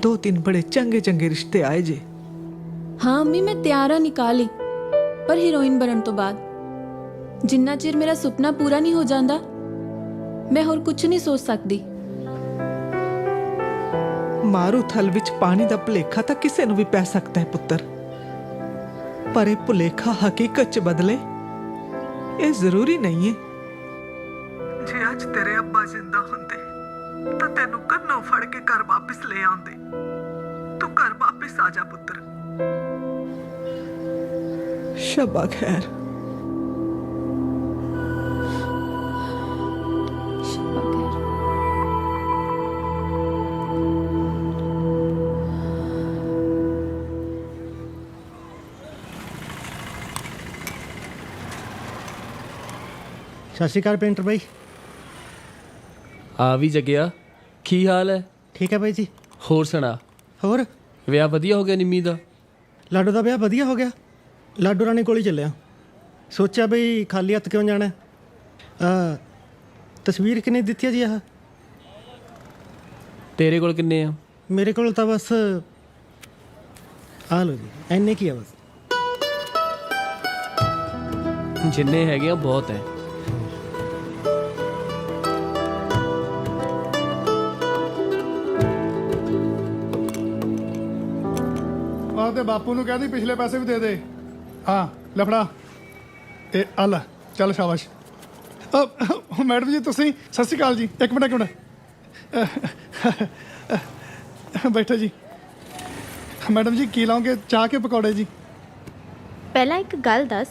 2-3 ਬੜੇ ਚੰਗੇ ਚੰਗੇ ਰਿਸ਼ਤੇ ਆਏ ਜੇ। ਹਾਂ ਅੰਮੀ, ਮੈਂ ਤਿਆਰ ਆ ਨਿਕਾਲ ਲਈ, ਪਰ ਹੀਰੋਇਨ ਬਣਨ ਤੋਂ ਬਾਅਦ। ਜਿੰਨਾ ਚਿਰ ਮੇਰਾ ਸੁਪਨਾ ਪੂਰਾ ਨਹੀਂ ਹੋ ਜਾਂਦਾ, ਮੈਂ ਹੋਰ ਕੁਝ ਨਹੀਂ ਸੋਚ ਸਕਦੀ। ਮਾਰੂ ਥਲ ਵਿੱਚ ਪਾਣੀ ਦਾ ਭੁਲੇਖਾ ਤਾਂ ਕਿਸੇ ਨੂੰ ਵੀ ਪੈ ਸਕਦਾ ਹੈ ਪੁੱਤਰ, ਪਰ ਇਹ ਭੁਲੇਖਾ ਹਕੀਕਤ 'ਚ ਬਦਲੇ ਇਹ ਜ਼ਰੂਰੀ ਨਹੀਂ ਹੈ। ਜੇ ਅੱਜ ਤੇਰੇ ਅੱਬਾ ਜ਼ਿੰਦਾ ਹੁੰਦੇ ਤਾਂ ਤੈਨੂੰ ਕੰਨੋਂ ਫੜ ਕੇ ਘਰ ਵਾਪਿਸ ਲੈ ਆਉਂਦੇ। ਤੂੰ ਘਰ ਵਾਪਿਸ ਆ ਜਾ ਪੁੱਤਰ। ਸ਼ਬਾ ਖੈਰ। ਸਤਿ ਸ਼੍ਰੀ ਅਕਾਲ ਪੇਂਟਰ ਬਾਈ। ਆ ਵੀ ਜਗਿਆ, ਕੀ ਹਾਲ ਹੈ? ਠੀਕ ਹੈ ਬਾਈ ਜੀ। ਹੋਰ ਸੁਣਾ। ਹੋਰ ਵਿਆਹ ਵਧੀਆ ਹੋ ਗਿਆ ਨਿੰਮੀ ਦਾ? ਲਾਡੋ ਦਾ ਵਿਆਹ ਵਧੀਆ ਹੋ ਗਿਆ। ਲਾਡੋ ਰਾਣੀ ਕੋਲ ਹੀ ਚੱਲਿਆ। ਸੋਚਿਆ ਬਈ ਖਾਲੀ ਹੱਥ ਕਿਉਂ ਜਾਣਾ। ਤਸਵੀਰ ਕਿੰਨੀ ਦਿੱਤੀ ਹੈ ਜੀ? ਆਹ ਤੇਰੇ ਕੋਲ ਕਿੰਨੇ ਆ? ਮੇਰੇ ਕੋਲ ਤਾਂ ਬਸ ਆ ਲਓ ਜੀ, ਐਨੇ ਕੀ ਆ ਬਸ। ਜਿੰਨੇ ਹੈਗੇ ਆ ਬਹੁਤ ਹੈ। ਆਪਦੇ ਬਾਪੂ ਨੂੰ ਕਹਿ ਦੀ ਪਿਛਲੇ ਪੈਸੇ ਵੀ ਦੇ ਦੇ। ਹਾਂ ਲੈ ਫੜਾ, ਇਹ ਆ ਲੈ, ਚੱਲ ਸ਼ਾਬਾਸ਼। ਮੈਡਮ ਜੀ ਤੁਸੀਂ, ਸਤਿ ਸ਼੍ਰੀ ਅਕਾਲ ਜੀ। ਇੱਕ ਮਿੰਟ ਬੈਠੋ ਜੀ। ਮੈਡਮ ਜੀ ਕੀ ਲਾਓਗੇ, ਚਾਹ ਕੇ ਪਕੌੜੇ ਜੀ? ਪਹਿਲਾਂ ਇੱਕ ਗੱਲ ਦੱਸ,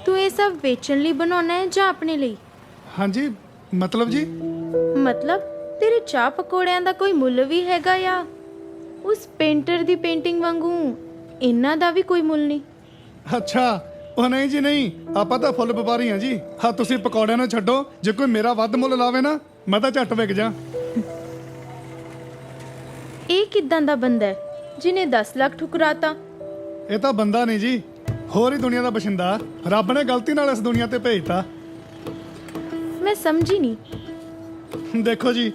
ਤੂੰ ਇਹ ਸਭ ਵੇਚਣ ਲਈ ਬਣਾਉਣਾ ਹੈ ਜਾਂ ਆਪਣੇ ਲਈ? ਹਾਂਜੀ ਮਤਲਬ ਜੀ? ਮਤਲਬ ਤੇਰੇ ਚਾਹ ਪਕੌੜਿਆਂ ਦਾ ਕੋਈ ਮੁੱਲ ਵੀ ਹੈਗਾ ਜਾਂ ਉਸ ਪੇਂਟਰ ਦੀ ਪੇਂਟਿੰਗ ਵਾਂਗੂ ਇਹਨਾਂ ਦਾ ਵੀ ਕੋਈ ਮੁੱਲ ਨਹੀਂ? ਅੱਛਾ, ਉਹ ਨਹੀਂ ਜੀ ਨਹੀਂ, ਆਪਾਂ ਤਾਂ ਫੁੱਲ ਵਪਾਰੀ ਹਾਂ ਜੀ। ਹਾਂ ਤੁਸੀਂ ਪਕੌੜਿਆਂ ਨੂੰ ਛੱਡੋ, ਜੇ ਕੋਈ ਮੇਰਾ ਵੱਧ ਮੁੱਲ ਲਾਵੇ ਨਾ ਮੈਂ ਤਾਂ ਝੱਟ ਵਿਕ ਜਾ। ਇਹ ਕਿੱਦਾਂ ਦਾ ਬੰਦਾ ਹੈ ਜਿਹਨੇ 10 ਲੱਖ ਠੁਕਰਾਤਾ? ਇਹ ਤਾਂ ਬੰਦਾ ਨਹੀਂ ਜੀ, ਹੋਰ ਹੀ ਦੁਨੀਆ ਦਾ ਬਸ਼ਿੰਦਾ। ਰੱਬ ਨੇ ਗਲਤੀ ਨਾਲ ਇਸ ਦੁਨੀਆ ਤੇ ਭੇਜਤਾ। ਮੈਂ ਸਮਝੀ ਨਹੀਂ। ਦੇਖੋ ਜੀ,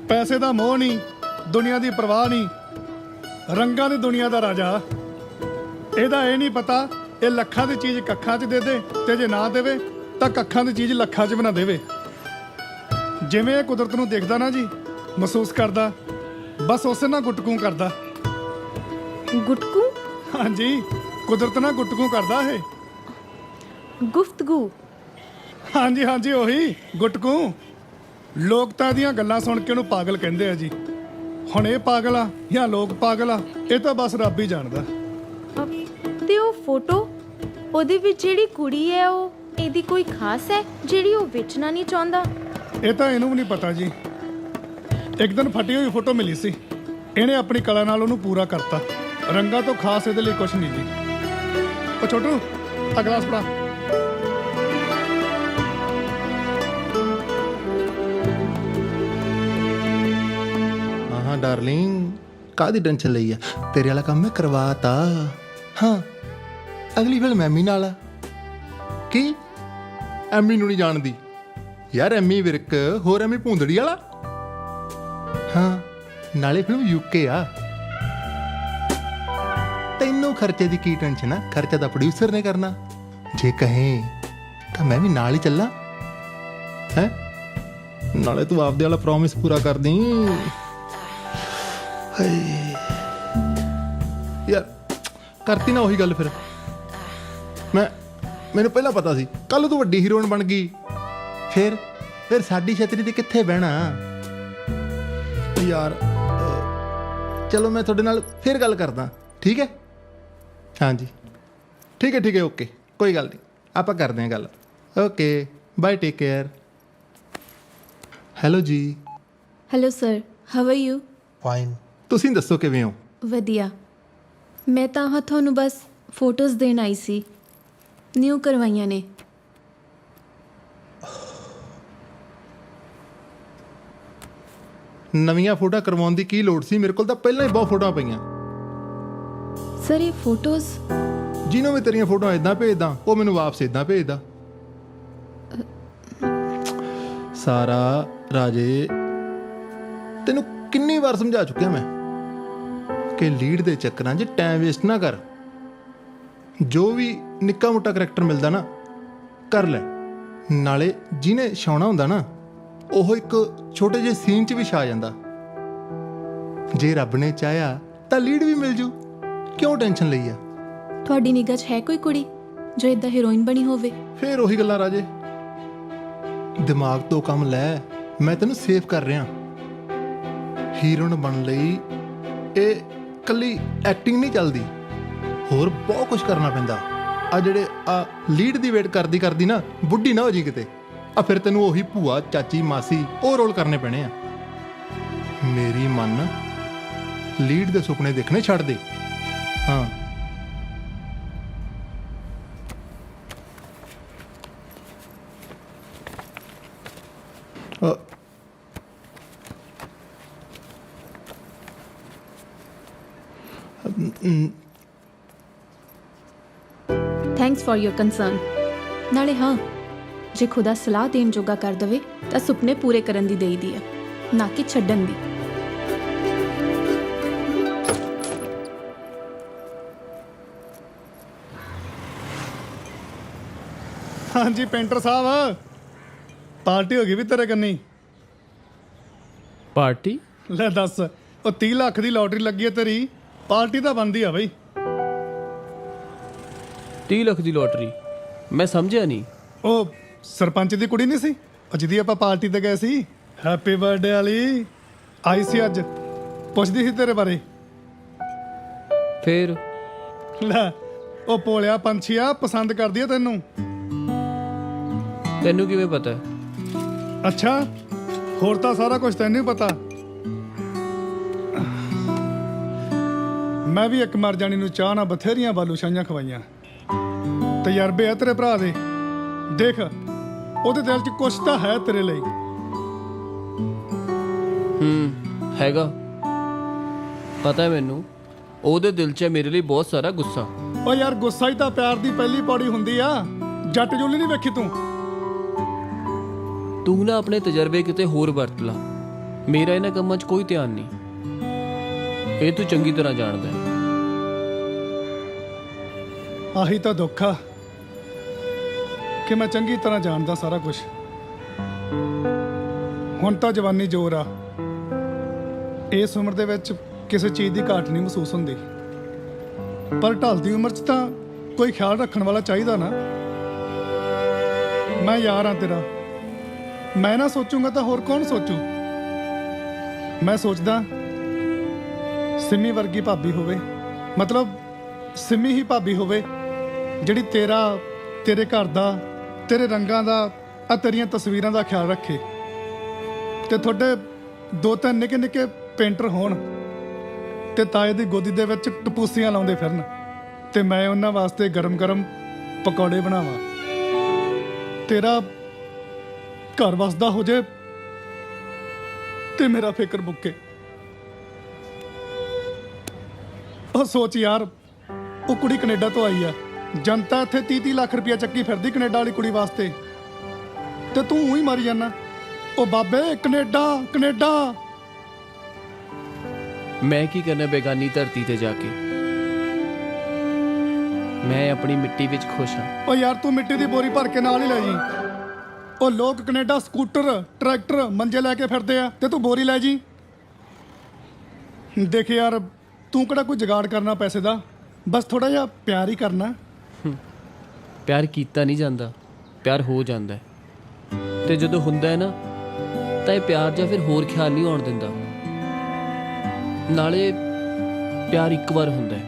ਪੈਸੇ ਦਾ ਮੋਹ ਨਹੀਂ, ਦੁਨੀਆ ਦੀ ਪਰਵਾਹ ਨਹੀਂ, ਰੰਗਾਂ ਦੀ ਦੁਨੀਆ ਦਾ ਰਾਜਾ। ਇਹਦਾ ਇਹ ਨਹੀਂ ਪਤਾ ਇਹ ਲੱਖਾਂ ਦੀ ਚੀਜ਼ ਕੱਖਾਂ 'ਚ ਦੇ ਦੇ ਤੇ ਜੇ ਨਾ ਦੇਵੇ ਤਾਂ ਕੱਖਾਂ ਦੀ ਚੀਜ਼ ਲੱਖਾਂ 'ਚ ਬਣਾ ਦੇਵੇ। ਜਿਵੇਂ ਇਹ ਕੁਦਰਤ ਨੂੰ ਦੇਖਦਾ ਨਾ ਜੀ, ਮਹਿਸੂਸ ਕਰਦਾ, ਬਸ ਉਸੇ ਨਾਲ ਗੁੱਟਕੂ ਕਰਦਾ। ਗੁਟਕੂ? ਹਾਂਜੀ, ਕੁਦਰਤ ਨਾਲ ਗੁੱਟਕੂ ਕਰਦਾ ਇਹ। ਗੁਫ਼ਤਗੂ? ਹਾਂਜੀ ਹਾਂਜੀ, ਉਹੀ ਗੁੱਟਕੂ। ਲੋਕ ਤਾਂ ਇਹਦੀਆਂ ਗੱਲਾਂ ਸੁਣ ਕੇ ਉਹਨੂੰ ਪਾਗਲ ਕਹਿੰਦੇ ਆ ਜੀ। ਹੁਣ ਇਹ ਪਾਗਲ ਆ ਜਾਂ ਲੋਕ ਪਾਗਲ ਆ, ਇਹ ਤਾਂ ਬਸ ਰੱਬ ਹੀ ਜਾਣਦਾ। ਤੇ ਉਹ ਫੋਟੋ, ਉਹਦੇ ਵਿੱਚ ਜਿਹੜੀ ਕੁੜੀ ਹੈ, ਉਹ ਇਹਦੀ ਕੋਈ ਖਾਸ ਹੈ ਜਿਹੜੀ ਉਹ ਵੇਚਣਾ ਨਹੀਂ ਚਾਹੁੰਦਾ? ਇਹ ਤਾਂ ਇਹਨੂੰ ਵੀ ਨਹੀਂ ਪਤਾ ਜੀ। ਇੱਕ ਦਿਨ ਫਟੀ ਹੋਈ ਫੋਟੋ ਮਿਲੀ ਸੀ, ਇਹਨੇ ਆਪਣੀ ਕਲਾ ਨਾਲ ਉਹਨੂੰ ਪੂਰਾ ਕਰਤਾ। ਰੰਗਾਂ ਤੋਂ ਖਾਸ ਇਹਦੇ ਲਈ ਕੁਝ ਨਹੀਂ ਜੀ। ਉਹ ਛੋਟੂ, ਆ ਗਲਾਸ ਫੜਾ। ਹਾਂ ਡਾਰਲਿੰਗ, ਕਾਹਦੀ ਟੈਨਸ਼ਨ ਲਈ ਆ? ਤੇਰੇ ਵਾਲਾ ਕੰਮ ਮੈਂ ਕਰਵਾਤਾ। ਹਾਂ, ਅਗਲੀ ਫਿਲਮ ਐਮੀ ਨਾਲ ਆ। ਕੀ ਐਮੀ ਨੂੰ ਨਹੀਂ ਜਾਣਦੀ ਯਾਰ? ਐਮੀ ਵਿਰਕ ਹੋਰ ਐਮੀ ਭੂੰਦੜੀ ਵਾਲਾ। ਹਾਂ, ਨਾਲੇ ਫਿਲਮ ਯੂਕੇ ਆ। ਤੈਨੂੰ ਖਰਚੇ ਦੀ ਕੀ ਟੈਨਸ਼ਨ ਆ? ਖਰਚਾ ਤਾਂ ਪ੍ਰੋਡਿਊਸਰ ਨੇ ਕਰਨਾ। ਜੇ ਕਹੇ ਤਾਂ ਮੈਂ ਵੀ ਨਾਲ ਹੀ ਚੱਲਾਂ। ਹੈ, ਨਾਲੇ ਤੂੰ ਆਪਦੇ ਵਾਲਾ ਪ੍ਰੋਮਿਸ ਪੂਰਾ ਕਰ ਦੀ। ਯਾਰ ਕਰਤੀ ਨਾ ਉਹੀ ਗੱਲ। ਫਿਰ ਮੈਨੂੰ ਪਹਿਲਾਂ ਪਤਾ ਸੀ ਕੱਲ ਤੂੰ ਵੱਡੀ ਹੀਰੋਇਨ ਬਣ ਗਈ। ਫਿਰ ਸਾਡੀ ਛਤਰੀ ਤੇ ਕਿੱਥੇ ਬਹਿਣਾ ਯਾਰ। ਚਲੋ ਮੈਂ ਤੁਹਾਡੇ ਨਾਲ ਫਿਰ ਗੱਲ ਕਰਦਾ, ਠੀਕ ਹੈ? ਹਾਂਜੀ ਠੀਕ ਹੈ ਓਕੇ, ਕੋਈ ਗੱਲ ਨਹੀਂ, ਆਪਾਂ ਕਰਦੇ ਹਾਂ ਗੱਲ। Okay bye, take care. Hello ਜੀ। Hello sir, how are you? Fine. ਤੁਸੀਂ ਦੱਸੋ ਕਿਵੇਂ ਹੋ? ਵਧੀਆ। ਮੈਂ ਤਾਂ ਤੁਹਾਨੂੰ ਬਸ ਫੋਟੋਜ਼ ਦੇਣ ਆਈ ਸੀ, ਨਿਊ ਕਰਵਾਈਆਂ ਨੇ। ਨਵੀਆਂ ਫੋਟੋਆਂ ਕਰਵਾਉਣ ਦੀ ਕੀ ਲੋੜ ਸੀ? ਮੇਰੇ ਕੋਲ ਤਾਂ ਪਹਿਲਾਂ ਹੀ ਬਹੁਤ ਫੋਟੋਆਂ ਪਈਆਂ। ਸਰ ਇਹ ਫੋਟੋਜ਼, ਜਿਹਨੂੰ ਵੀ ਤੇਰੀਆਂ ਫੋਟੋਆਂ ਇਦਾਂ ਭੇਜਦਾ ਉਹ ਮੈਨੂੰ ਵਾਪਸ ਇਦਾਂ ਭੇਜਦਾ। ਸਾਰਾ ਰਾਜੇ, ਤੈਨੂੰ ਕਿੰਨੀ ਵਾਰ ਸਮਝਾ ਚੁੱਕਿਆ ਮੈਂ ਕਿ ਲੀਡ ਦੇ ਚੱਕਰਾਂ 'ਚ ਟਾਈਮ ਵੇਸਟ ਨਾ ਕਰ। ਜੋ ਵੀ ਨਿੱਕਾ ਮੋਟਾ ਕਰੈਕਟਰ ਮਿਲਦਾ ਨਾ ਕਰ ਲੈ। ਨਾਲੇ ਜਿਹਨੇ ਛਾਉਣਾ ਹੁੰਦਾ ਨਾ ਉਹ ਇੱਕ ਛੋਟੇ ਜਿਹੇ ਸੀਨ 'ਚ ਵੀ ਛਾ ਜਾਂਦਾ। ਜੇ ਰੱਬ ਨੇ ਚਾਹਿਆ ਤਾਂ ਲੀਡ ਵੀ ਮਿਲ ਜੂ। ਕਿਉਂ ਟੈਨਸ਼ਨ ਲਈ ਆ? ਤੁਹਾਡੀ ਨਿਗਾਹ 'ਚ ਹੈ ਕੋਈ ਕੁੜੀ ਜੋ ਇਦਾਂ ਹੀਰੋਇਨ ਬਣੀ ਹੋਵੇ? ਫੇਰ ਉਹੀ ਗੱਲਾਂ ਰਾਜੇ, ਦਿਮਾਗ ਤੋਂ ਕੰਮ ਲੈ। ਮੈਂ ਤੈਨੂੰ ਸੇਵ ਕਰ ਰਿਹਾ। ਹੀਰੋਇਨ ਬਣਨ ਲਈ ਇਹ ਕੱਲੀ ਐਕਟਿੰਗ ਨਹੀਂ ਚੱਲਦੀ, ਹੋਰ ਬਹੁਤ ਕੁਝ ਕਰਨਾ ਪੈਂਦਾ। ਆ ਜਿਹੜੇ ਆ ਲੀਡ ਦੀ ਵੇਟ ਕਰਦੀ ਨਾ ਬੁੱਢੀ ਨਾ ਹੋ ਜੀ ਕਿਤੇ, ਆ ਫਿਰ ਤੈਨੂੰ ਉਹੀ ਭੂਆ, ਚਾਚੀ, ਮਾਸੀ ਉਹ ਰੋਲ ਕਰਨੇ ਪੈਣੇ ਆ। ਮੇਰੀ ਮੰਨ, ਲੀਡ ਦੇ ਸੁਪਨੇ ਦੇਖਣੇ ਛੱਡ ਦੇ। ਹਾਂ ਥੈਂਕਸ ਫॉर योर ਕੰਸਰਨ। ਨਾਲੇ ਹਾਂ, ਜੇ ਖੁਦਾ ਸਲਾਹ ਦੇਣ ਜੋਗਾ ਕਰ ਦਵੇ ਤਾਂ ਸੁਪਨੇ ਪੂਰੇ ਕਰਨ ਦੀ ਦੇਈਦੀ ਆ, ਨਾ ਕਿ ਛੱਡਣ ਦੀ। ਹਾਂਜੀ ਪੇਂਟਰ ਸਾਹਿਬ, ਪਾਰਟੀ ਹੋ ਗਈ ਵੀ ਤੇਰੇ ਕੰਨੀ। ਪਾਰਟੀ? ਲੈ ਦੱਸ, ਉਹ 30 ਲੱਖ ਦੀ ਲੋਟਰੀ ਲੱਗੀ ਹੈ ਤੇਰੀ, ਪਾਰਟੀ ਤਾਂ ਬਣਦੀ ਆ ਬਈ। 30 ਲੱਖ ਦੀ ਲੋਟਰੀ? ਮੈਂ ਸਮਝਿਆ ਨਹੀਂ। ਉਹ ਸਰਪੰਚ ਦੀ ਕੁੜੀ ਨਹੀਂ ਸੀ, ਉਹ ਜਿਹਦੀ ਆਪਾਂ ਪਾਰਟੀ ਤੇ ਗਏ ਸੀ, ਹੈਪੀ ਬਰਥਡੇ ਵਾਲੀ ਆਈ ਸੀ ਅੱਜ, ਪੁੱਛਦੀ ਸੀ ਤੇਰੇ ਬਾਰੇ। ਫਿਰ? ਲੈ ਉਹ ਭੋਲਿਆ ਪੰਛੀ ਆ, ਪਸੰਦ ਕਰਦੀ ਆ ਤੈਨੂੰ। ਤੈਨੂੰ ਕਿਵੇਂ ਪਤਾ? ਅੱਛਾ, ਹੋਰ ਤਾਂ ਸਾਰਾ ਕੁਝ ਤੈਨੂੰ ਹੀ ਪਤਾ। ਮੈਂ ਵੀ ਇੱਕ ਮਰ ਜਾਣੀ ਨੂੰ ਚਾਹ ਨਾਲ ਬਥੇਰੀਆਂ ਬਾਲੂਸ਼ਾਹੀਆਂ ਖਵਾਈਆਂ, ਤਜਰਬੇ ਆ ਤੇਰੇ ਭਰਾ ਦੇ। ਦੇਖ, ਉਹਦੇ ਦਿਲ 'ਚ ਕੁਛ ਤਾਂ ਹੈ ਤੇਰੇ ਲਈ। ਹੈਗਾ, ਪਤਾ ਹੈ ਮੈਨੂੰ। ਉਹਦੇ ਦਿਲ 'ਚ ਮੇਰੇ ਲਈ ਬਹੁਤ ਸਾਰਾ ਗੁੱਸਾ। ਓ ਯਾਰ, ਗੁੱਸਾ ਹੀ ਤਾਂ ਪਿਆਰ ਦੀ ਪਹਿਲੀ ਪੌੜੀ ਹੁੰਦੀ ਆ। ਜੱਟ ਜੁੱਲੀ ਨਹੀਂ ਵੇਖੀ ਤੂੰ। ਤੂੰ ਨਾ ਆਪਣੇ ਤਜਰਬੇ ਕਿਤੇ ਹੋਰ ਵਰਤ ਲਾ, ਮੇਰਾ ਇਹਨਾਂ ਕੰਮਾਂ 'ਚ ਕੋਈ ਧਿਆਨ ਨਹੀਂ। ਇਹ ਤੂੰ ਚੰਗੀ ਤਰ੍ਹਾਂ ਜਾਣਦਾ ਹੈ। ਆਹੀ ਤਾਂ ਦੁੱਖ ਆ ਕਿ ਮੈਂ ਚੰਗੀ ਤਰ੍ਹਾਂ ਜਾਣਦਾ ਸਾਰਾ ਕੁਝ। ਹੁਣ ਤਾਂ ਜਵਾਨੀ ਜ਼ੋਰ ਆ, ਇਸ ਉਮਰ ਦੇ ਵਿੱਚ ਕਿਸੇ ਚੀਜ਼ ਦੀ ਘਾਟ ਨਹੀਂ ਮਹਿਸੂਸ ਹੁੰਦੀ, ਪਰ ਢਲਦੀ ਉਮਰ 'ਚ ਤਾਂ ਕੋਈ ਖਿਆਲ ਰੱਖਣ ਵਾਲਾ ਚਾਹੀਦਾ ਨਾ। ਮੈਂ ਯਾਰ ਆ ਤੇਰਾ, ਮੈਂ ਨਾ ਸੋਚੂੰਗਾ ਤਾਂ ਹੋਰ ਕੌਣ ਸੋਚੂ। ਮੈਂ ਸੋਚਦਾ ਸਿੰਮੀ ਵਰਗੀ ਭਾਬੀ ਹੋਵੇ, ਮਤਲਬ ਸਿੰਮੀ ਹੀ ਭਾਬੀ ਹੋਵੇ ਜਿਹੜੀ ਤੇਰਾ, ਤੇਰੇ ਘਰ ਦਾ, ਤੇਰੇ ਰੰਗਾਂ ਦਾ, ਆ ਤੇਰੀਆਂ ਤਸਵੀਰਾਂ ਦਾ ਖਿਆਲ ਰੱਖੇ, ਤੇ ਤੁਹਾਡੇ 2-3 ਨਿੱਕੇ ਨਿੱਕੇ ਪੇਂਟਰ ਹੋਣ ਤੇ ਤਾਏ ਦੀ ਗੋਦੀ ਦੇ ਵਿੱਚ ਟਪੂਸੀਆਂ ਲਾਉਂਦੇ ਫਿਰਨ, ਤੇ ਮੈਂ ਉਹਨਾਂ ਵਾਸਤੇ ਗਰਮ ਗਰਮ ਪਕੌੜੇ ਬਣਾਵਾਂ। ਤੇਰਾ ਘਰ ਵਸਦਾ ਹੋ ਜੇ ਤੇ ਮੇਰਾ ਫਿਕਰ ਮੁੱਕੇ। ਉਹ ਸੋਚ ਯਾਰ, ਉਹ ਕੁੜੀ ਕੈਨੇਡਾ ਤੋਂ ਆਈ ਆ, ਜਨਤਾ ਇੱਥੇ 30-30 ਲੱਖ ਰੁਪਇਆ ਚੱਕੀ ਫਿਰਦੀ ਕੈਨੇਡਾ ਵਾਲੀ ਕੁੜੀ ਵਾਸਤੇ, ਤੇ ਤੂੰ ਹੀ ਮਰੀ ਜਾਣਾ। ਉਹ ਬਾਬੇ, ਕੈਨੇਡਾ ਕੈਨੇਡਾ। ਮੈਂ ਕੀ ਕਰਨਾ ਬੇਗਾਨੀ ਧਰਤੀ ਤੇ ਜਾ ਕੇ? ਮੈਂ ਆਪਣੀ ਮਿੱਟੀ ਵਿੱਚ ਖੁਸ਼ ਹਾਂ। ਉਹ ਯਾਰ, ਤੂੰ ਮਿੱਟੀ ਦੀ ਬੋਰੀ ਭਰ ਕੇ ਨਾਲ ਹੀ ਲੈ ਜੀ। ਉਹ ਲੋਕ ਕੈਨੇਡਾ ਸਕੂਟਰ, ਟਰੈਕਟਰ, ਮੰਜੇ ਲੈ ਕੇ ਫਿਰਦੇ ਆ, ਤੇ ਤੂੰ ਬੋਰੀ ਲੈ ਜੀ। ਦੇਖ ਯਾਰ, ਤੂੰ ਕਿਹੜਾ ਕੋਈ ਜੁਗਾੜ ਕਰਨਾ ਪੈਸੇ ਦਾ, ਬਸ ਥੋੜਾ ਜਿਹਾ ਪਿਆਰ ਹੀ ਕਰਨਾ। ਪਿਆਰ ਕੀਤਾ ਨਹੀਂ ਜਾਂਦਾ, ਪਿਆਰ ਹੋ ਜਾਂਦਾ ਹੈ। ਤੇ ਜਦੋਂ ਹੁੰਦਾ ਹੈ ਨਾ, ਤਾਂ ਇਹ ਪਿਆਰ ਜਾਂ ਫਿਰ ਹੋਰ ਖਿਆਲ ਨਹੀਂ ਆਉਣ ਦਿੰਦਾ। ਨਾਲੇ ਪਿਆਰ ਇੱਕ ਵਾਰ ਹੁੰਦਾ ਹੈ,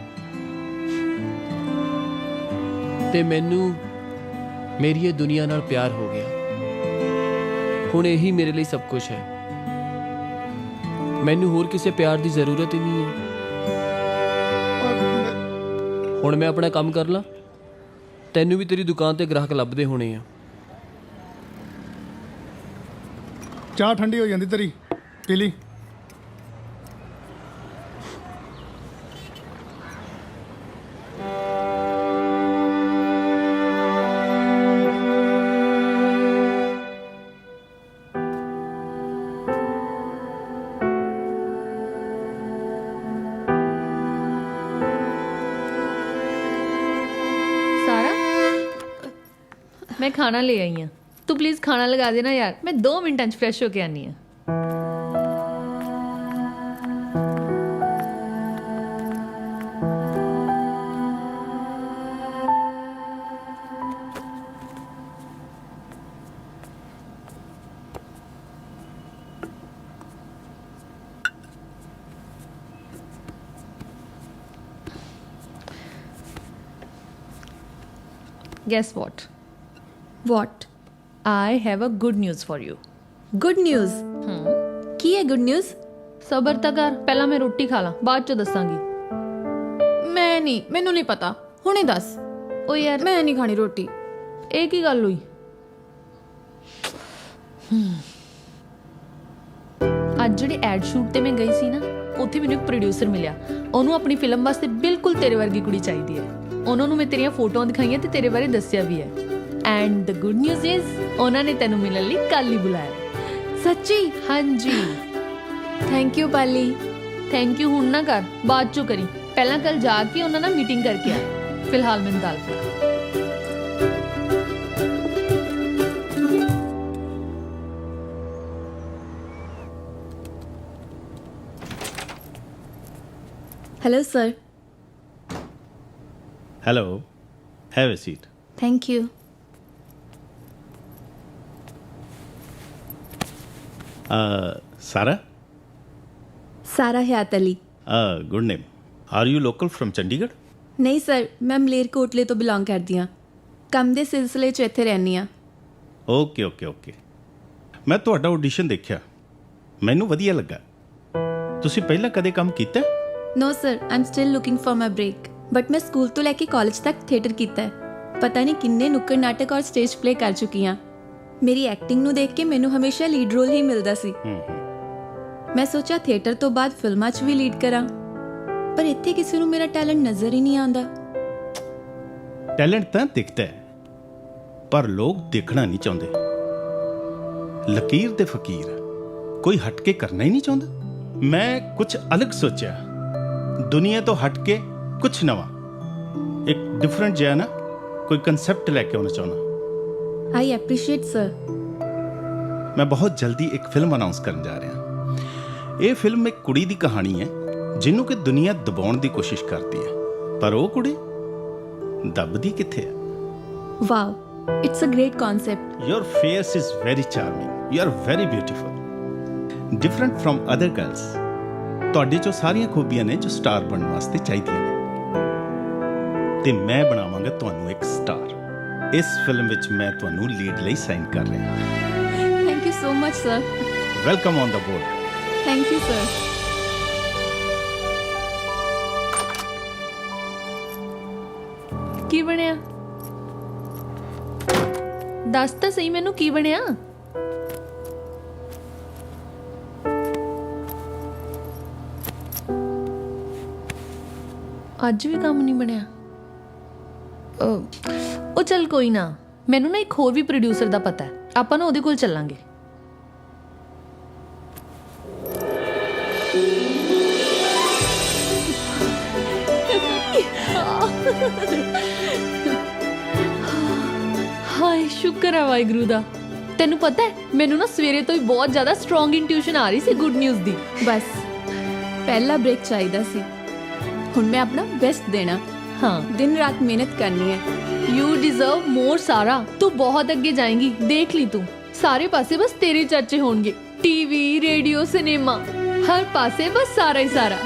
ਤੇ ਮੈਨੂੰ ਮੇਰੀ ਇਹ ਦੁਨੀਆ ਨਾਲ ਪਿਆਰ ਹੋ ਗਿਆ। ਹੁਣ ਇਹੀ ਮੇਰੇ ਲਈ ਸਭ ਕੁਝ ਹੈ। ਮੈਨੂੰ ਹੋਰ ਕਿਸੇ ਪਿਆਰ ਦੀ ਜ਼ਰੂਰਤ ਹੀ ਨਹੀਂ ਹੈ। ਹੁਣ ਮੈਂ ਆਪਣਾ ਕੰਮ ਕਰ ਲਾਂ, ਤੈਨੂੰ ਵੀ ਤੇਰੀ ਦੁਕਾਨ ਤੇ ਗ੍ਰਾਹਕ ਲੱਭਦੇ ਹੋਣੇ ਆ। ਚਾਹ ਠੰਡੀ ਹੋ ਜਾਂਦੀ ਤੇਰੀ, ਪੀ ਲਈ। मैं खाना ले आई हूँ, तू प्लीज़ खाना लगा देना यार, मैं 2 मिनट फ्रेश होके आनी है। Guess what? What? I have a good news for you. Good news? ਕੀ ਹੈ good news? ਸਬਰ ਤਾਂ ਕਰ, ਪਹਿਲਾਂ ਮੈਂ ਰੋਟੀ ਖਾ ਲਾਂ, ਬਾਅਦ ਚ ਦੱਸਾਂਗੀ। ਮੈਂ ਨਹੀਂ, ਮੈਨੂੰ ਨਹੀਂ ਪਤਾ, ਹੁਣੇ ਦੱਸ। ਓ ਯਾਰ, ਮੈਂ ਨਹੀਂ ਖਾਣੀ ਰੋਟੀ। ਇਹ ਕੀ ਗੱਲ ਹੋਈ? ਅੱਜ ਜਿਹੜੇ ਐਡ ਸ਼ੂਟ ਤੇ ਮੈਂ ਗਈ ਸੀ ਨਾ, ਉੱਥੇ ਮੈਨੂੰ ਇੱਕ ਪ੍ਰੋਡਿਊਸਰ ਮਿਲਿਆ। ਉਹਨੂੰ ਆਪਣੀ ਫਿਲਮ ਵਾਸਤੇ ਬਿਲਕੁਲ ਤੇਰੇ ਵਰਗੀ ਕੁੜੀ ਚਾਹੀਦੀ ਹੈ। ਉਹਨਾਂ ਨੂੰ ਮੈਂ ਤੇਰੀਆਂ ਫੋਟੋਆਂ ਦਿਖਾਈਆਂ ਤੇ ਤੇਰੇ ਬਾਰੇ ਦੱਸਿਆ ਵੀ ਹੈ। And the good news is ਉਹਨਾਂ ਨੇ ਤੈਨੂੰ ਮਿਲਣ ਲਈ ਕੱਲ ਹੀ ਬੁਲਾਇਆ। ਸੱਚੀ? ਹਾਂਜੀ। Thank you Pali. Thank you ਹੁਣ ਨਾ ਕਰ, ਬਾਅਦ ਚੋਂ ਕਰੀ। ਪਹਿਲਾਂ ਕੱਲ ਜਾ ਕੇ ਉਹਨਾਂ ਨਾਲ ਮੀਟਿੰਗ ਕਰਕੇ ਆ। ਫਿਲਹਾਲ ਮੈਨੂੰ ਦਾਲ ਫੁਲਕਾ। Hello sir. Hello, have a seat. Thank you. Sara? Sara Hayat Ali. Good name. Are you local from Chandigarh? नहीं सर, मैं मलेरकोटले तो बिलोंग करती हाँ। ਕੰਮ ਦੇ ਸਿਲਸਿਲੇ 'ਚ ਇੱਥੇ ਰਹਿੰਦੀ ਆ। Okay okay okay. ਮੈਂ ਤੁਹਾਡਾ ਆਡੀਸ਼ਨ ਦੇਖਿਆ, ਮੈਨੂੰ ਵਧੀਆ ਲੱਗਾ। ਤੁਸੀਂ ਪਹਿਲਾਂ ਕਦੇ ਕੰਮ ਕੀਤਾ? No sir, I am still looking for my break. But मैं स्कूल तो लैके कॉलेज तक थिएटर किया है। पता नहीं किन्ने नुक्कड़ नाटक और स्टेज प्ले कर चुकी हाँ। मेरी एक्टिंग नू देख के मैनू हमेशा लीड रोल ही मिलता सी। मैं सोचा थिएटर तो बाद फिल्मां 'च भी लीड करा, पर इत्थे किसी नू मेरा टैलेंट नज़र ही नहीं आंदा। टैलेंट तो दिखता है, पर लोग देखना नहीं चाहते। लकीर ते फकीर कोई हट के करना ही नहीं चाहता। मैं कुछ अलग सोचा, दुनिया तो हट के कुछ नवा, एक डिफरेंट जो है ना, कोई कंसेप्ट लेके आना चाहना। आई एप्रीशिएट सर। मैं बहुत जल्दी एक फिल्म अनाउंस करने जा रहा। ये फिल्म एक कुड़ी दी कहानी है जिन्हों कि दुनिया दबाउण दी कोशिश करती है, पर वो कुड़ी दबदी किथे है। Wow, it's a great concept. Your face is very charming, you are very beautiful, different from other girls. ਤੁਹਾਡੇ ਚੋਂ ਸਾਰੀਆਂ ਖੂਬੀਆਂ ਨੇ ਜੋ ਸਟਾਰ ਬਣਨ ਵਾਸਤੇ ਚਾਹੀਦੀਆਂ ਨੇ, ਤੇ ਮੈਂ ਬਣਾਵਾਂਗਾ ਤੁਹਾਨੂੰ ਇੱਕ ਸਟਾਰ। ਇਸ ਫਿਲਮ ਵਿੱਚ ਮੈਂ ਤੁਹਾਨੂੰ ਲੀਡ ਲਈ ਸਾਈਨ ਕਰ ਰਿਹਾ। Thank you so much sir. Welcome on the board. Thank you sir. ਕੀ ਬਣਿਆ? ਦੱਸ ਤਾਂ ਸਹੀ ਮੈਨੂੰ ਕੀ ਬਣਿਆ? ਅੱਜ ਵੀ ਕੰਮ ਨਹੀਂ ਬਣਿਆ। ਉਹ ਚੱਲ ਕੋਈ ਨਾ, ਮੈਨੂੰ ਨਾ ਇੱਕ ਹੋਰ ਵੀ ਪ੍ਰੋਡਿਊਸਰ ਦਾ ਪਤਾ ਹੈ, ਆਪਾਂ ਨਾ ਉਹਦੇ ਕੋਲ ਚੱਲਾਂਗੇ। ਹਾਏ ਸ਼ੁਕਰ ਹੈ ਵਾਹਿਗੁਰੂ ਦਾ। ਤੈਨੂੰ ਪਤਾ ਹੈ ਮੈਨੂੰ ਨਾ ਸਵੇਰੇ ਤੋਂ ਹੀ ਬਹੁਤ ਜ਼ਿਆਦਾ ਸਟਰੋਂਗ ਇੰਟਿਊਸ਼ਨ ਆ ਰਹੀ ਸੀ ਗੁੱਡ ਨਿਊਜ਼ ਦੀ। बस पहला ब्रेक चाहिए सी। हुण मैं अपना बेस्ट देना। हाँ, दिन रात मेहनत करनी है। यू डिजर्व मोर सारा। तू बहुत अगे जाएंगी, देख ली तू। सारे पासे बस तेरे चर्चे होंगे, टीवी, रेडियो, सिनेमा, हर पासे बस सारा ही सारा।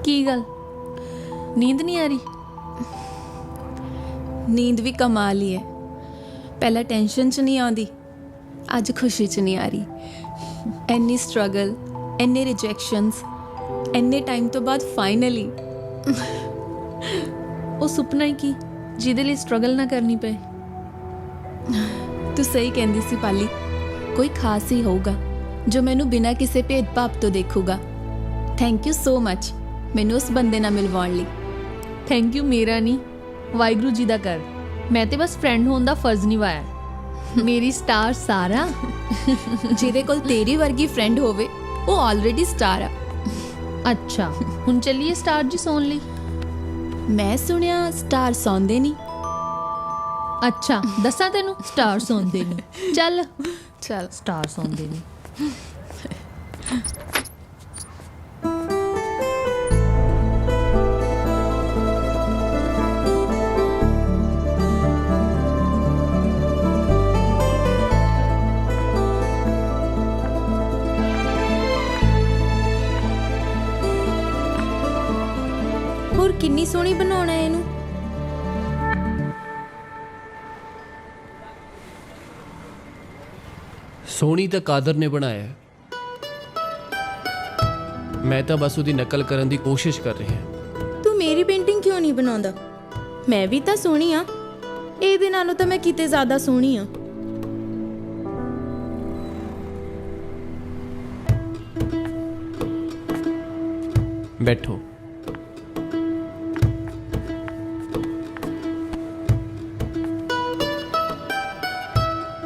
की गल, नींद नहीं आ रही? नींद भी कमाल ही है। पहला टेंशन च नहीं आती, अज खुशी च नहीं आ रही। इन्नी स्ट्रगल, इन्ने रिजेक्शंस, इन्ने टाइम तो बाद फाइनली वो सुपना ही की जिहदे लई स्ट्रगल ना करनी पे। तू सही कहंदी सी पाली, कोई खास ही होगा जो मैनू बिना किसी भेदभाव तो देखूगा। थैंक यू सो मच मैनू उस बंदे नाल मिलवाउण लई। थैंक यू मेरा नहीं, वाहिगुरू जी दा कर। मैं ते बस फ्रेंड होने दा फर्ज निभाया। मेरी स्टार सारा जिहदे कोल तेरी वर्गी फ्रेंड होवे वो ऑलरेडी स्टार आ। अच्छा हुण चलिए स्टार जी सौन लई। मैं सुनिया स्टार सौंदे नहीं। अच्छा दसा तेनू, स्टार सौंदे नहीं। चल चल, स्टार सौंदे नहीं। ਹੋਰ ਕਿੰਨੀ ਸੋਹਣੀ ਬਣਾਉਣਾ ਹੈ ਇਹਨੂੰ। सोनी तो कादर ने बनाया है। ਮੈਂ ਤਾਂ ਬਸ ਉਹਦੀ ਨਕਲ ਕਰਨ ਦੀ ਕੋਸ਼ਿਸ਼ ਕਰ ਰਿਹਾ। ਤੂੰ ਮੇਰੀ ਪੇਂਟਿੰਗ ਕਿਉਂ ਨਹੀਂ ਬਣਾਉਂਦਾ? ਮੈਂ ਵੀ ਤਾਂ ਸੋਹਣੀ ਆ, ਇਹਦੇ ਨਾਲੋਂ ਤਾਂ ਮੈਂ ਕਿਤੇ ਜ਼ਿਆਦਾ ਸੋਹਣੀ ਆ। ਬੈਠੋ।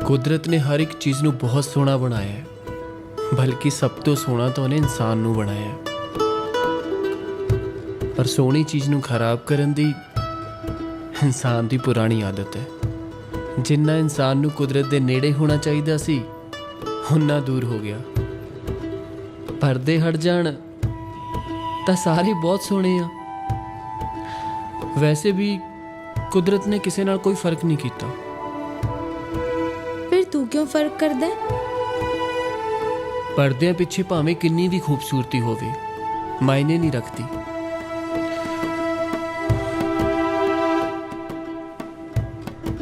ਕੁਦਰਤ ਨੇ ਹਰ ਇੱਕ ਚੀਜ਼ ਨੂੰ ਬਹੁਤ ਸੋਹਣਾ ਬਣਾਇਆ ਹੈ, ਬਲਕਿ ਸਭ ਤੋਂ ਸੋਹਣਾ ਤਾਂ ਉਹਨੇ ਇਨਸਾਨ ਨੂੰ ਬਣਾਇਆ ਹੈ। ਪਰ ਸੋਹਣੀ ਚੀਜ਼ ਨੂੰ ਖਰਾਬ ਕਰਨ ਦੀ ਇਨਸਾਨ ਦੀ ਪੁਰਾਣੀ ਆਦਤ ਹੈ। ਜਿੰਨਾ ਇਨਸਾਨ ਨੂੰ ਕੁਦਰਤ ਦੇ ਨੇੜੇ ਹੋਣਾ ਚਾਹੀਦਾ ਸੀ, ਉਨਾ ਦੂਰ ਹੋ ਗਿਆ। ਪਰਦੇ ਹਟ ਜਾਣ ਤਾਂ ਸਾਰੇ ਬਹੁਤ ਸੋਹਣੇ ਆ। ਵੈਸੇ ਵੀ ਕੁਦਰਤ ਨੇ ਕਿਸੇ ਨਾਲ ਕੋਈ ਫਰਕ ਨਹੀਂ ਕੀਤਾ। ਫਿਰ ਤੂੰ ਕਿਉਂ ਫਰਕ ਕਰਦਾ ਹੈ? ਪਰਦਿਆਂ ਪਿੱਛੇ ਭਾਵੇਂ ਕਿੰਨੀ ਵੀ ਖੂਬਸੂਰਤੀ ਹੋਵੇ, ਮਾਇਨੇ ਨਹੀਂ ਰੱਖਦੀ।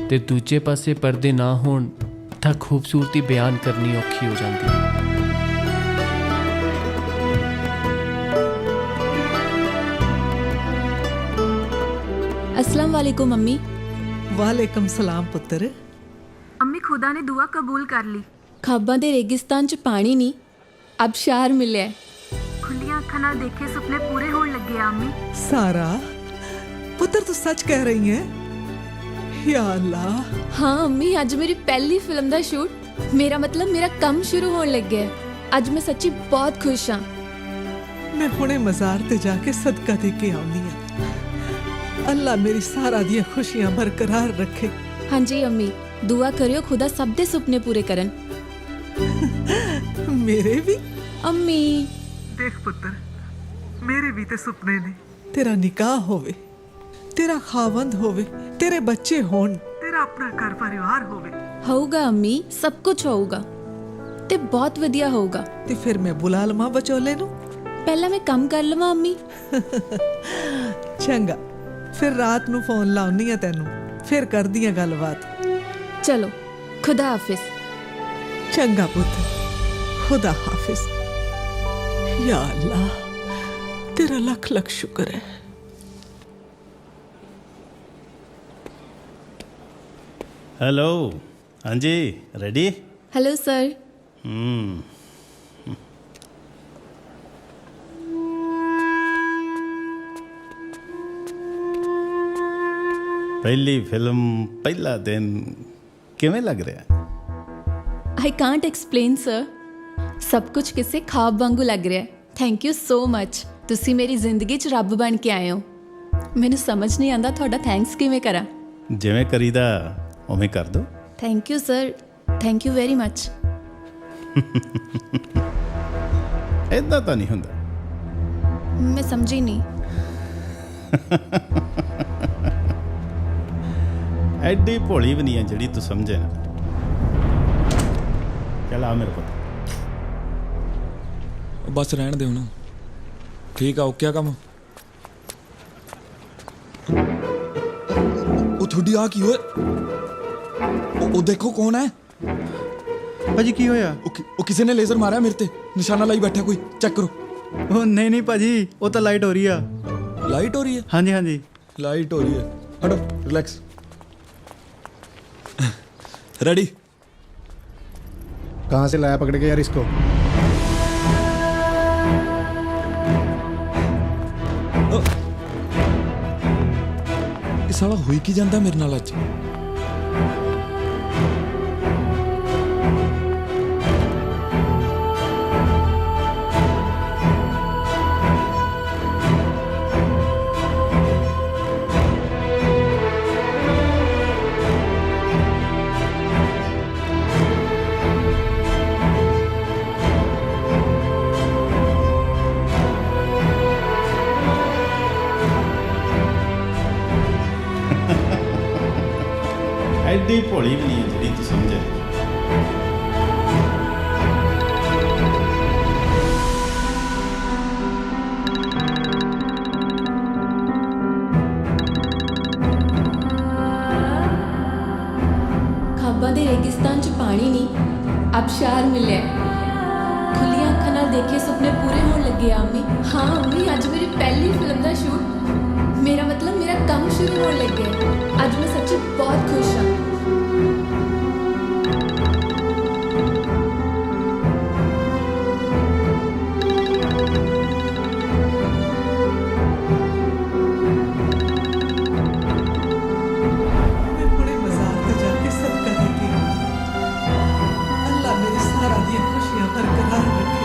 ਤੇ ਦੂਜੇ ਪਾਸੇ ਪਰਦੇ ਨਾ ਹੋਣ ਤਾਂ ਖੂਬਸੂਰਤੀ ਬਿਆਨ ਕਰਨੀ ਔਖੀ ਹੋ ਜਾਂਦੀ ਹੈ। अस्सलाम वालेकुम अम्मी। वालेकुम सलाम पुत्र। अम्मी खुदा ने दुआ कबूल कर ली। खाबां दे रेगिस्तान च पानी नहीं, अबशार मिले। खुलियां अखां नाल देखे सुपने पूरे होण लगे आ अम्मी। सारा पुत्र तू सच कह रही है? या अल्लाह। हाँ अम्मी, अज मेरी पहली फिल्म दा शूट, मेरा मतलब मेरा काम शुरू होण लग गया है। अज मैं सच्ची बहुत खुश हाँ। मैं हुणे मज़ार ते जाके सदका दे के आउंदी हां। अल्लाह मेरी सारा दियां खुशियां बरकरार रखे। हाँ जी अम्मी, दुआ करियो खुदा सब दे सुपने पूरे करन। मेरे भी? अम्मी देख पुत्र, मेरे भी ते सुपने ने। तेरा निकाह होवे, तेरा खावंद होवे, तेरे बच्चे होण, तेरा अपना घर परिवार होवे। होगा अम्मी, सब कुछ होगा ते बहुत वधिया होगा। ते फिर मैं बुला लवां बचोले नू? पहला मैं काम कर लवां अम्मी। चंगा, फिर रात नू फोन लाउनी आ तैनू, फिर करदी आ गलबात। चलो, खुदा हाफिज। चंगा पुत्र, खुदा हाफिज। या अल्लाह, तेरा लख लख शुक्र है। हेलो, हाँ जी, रेडी? Hello sir. पहली फिल्म, पहला दिन किवें लग रहा? आई कांट एक्सप्लेन सर, सब कुछ किसी खाब वांगू लग रहा है। Thank you so much. तुसी मेरी जिंदगी च रब बन के आए हो। मैनू समझ नहीं आंदा तुहाडा थैंक्स किवें करा। जिवें करीदा उवें कर दो। Thank you sir, thank you very much. इदां तां नहीं हुंदा। मैं समझी नहीं। ਐਡੀ ਭੋਲੀ ਵੀ ਨਹੀਂ ਹੈ ਜਿਹੜੀ ਤੂੰ ਸਮਝੇ ਨਾ। ਚੱਲ ਆ ਮੇਰੇ ਕੋਲ। ਬਸ ਰਹਿਣ ਦੇ ਹੁਣ। ਠੀਕ ਆ, ਓਕੇ ਆ ਕੰਮ। ਉਹ ਤੁਹਾਡੀ ਆ ਕੀ ਓਏ? ਉਹ ਦੇਖੋ ਕੌਣ ਹੈ ਭਾਜੀ। ਕੀ ਹੋਇਆ? ਉਹ ਕਿਸੇ ਨੇ ਲੇਜ਼ਰ ਮਾਰਿਆ ਮੇਰੇ ਤੇ, ਨਿਸ਼ਾਨਾ ਲਾਈ ਬੈਠਾ ਕੋਈ, ਚੈੱਕ ਕਰੋ। ਉਹ ਨਹੀਂ ਨਹੀਂ ਭਾਜੀ, ਉਹ ਤਾਂ ਲਾਈਟ ਹੋ ਰਹੀ ਆ। ਲਾਈਟ ਹੋ ਰਹੀ ਹੈ? ਹਾਂਜੀ ਹਾਂਜੀ, ਲਾਈਟ हो रही है। हटो, रिलैक्स। रेडी? कहाँ से लाया पकड़ के यार इसको? ये साला होई की जांदा मेरे नाल अज? ਐਡੀ ਭੋਲੀ ਵੀ ਨਹੀਂ ਹੈ ਜਿਹੜੀ ਤੂੰ ਸਮਝੇ। खाबां दे रेगिस्तान च पानी नहीं, अबशार मिले। खुलियां अखां नाल ਦੇਖੇ ਸੁਪਨੇ ਪੂਰੇ ਹੋਣ ਲੱਗੇ ਆ ਅੰਮੀ। ਹਾਂ ਅੰਮੀ, ਅੱਜ ਮੇਰੀ ਪਹਿਲੀ ਫਿਲਮ ਦਾ ਸ਼ੂਟ, ਮੇਰਾ ਮਤਲਬ ਮੇਰਾ ਕੰਮ ਸ਼ੁਰੂ ਹੋਣ ਲੱਗਿਆ। ਅੱਜ ਮੈਂ ਸੱਚੀ ਬਹੁਤ ਖੁਸ਼ ਹਾਂ। मैं थोड़े बाजार पे जाके सदका देके अल्लाह मेरी सारा दिन खुशियां बरकरार रखे।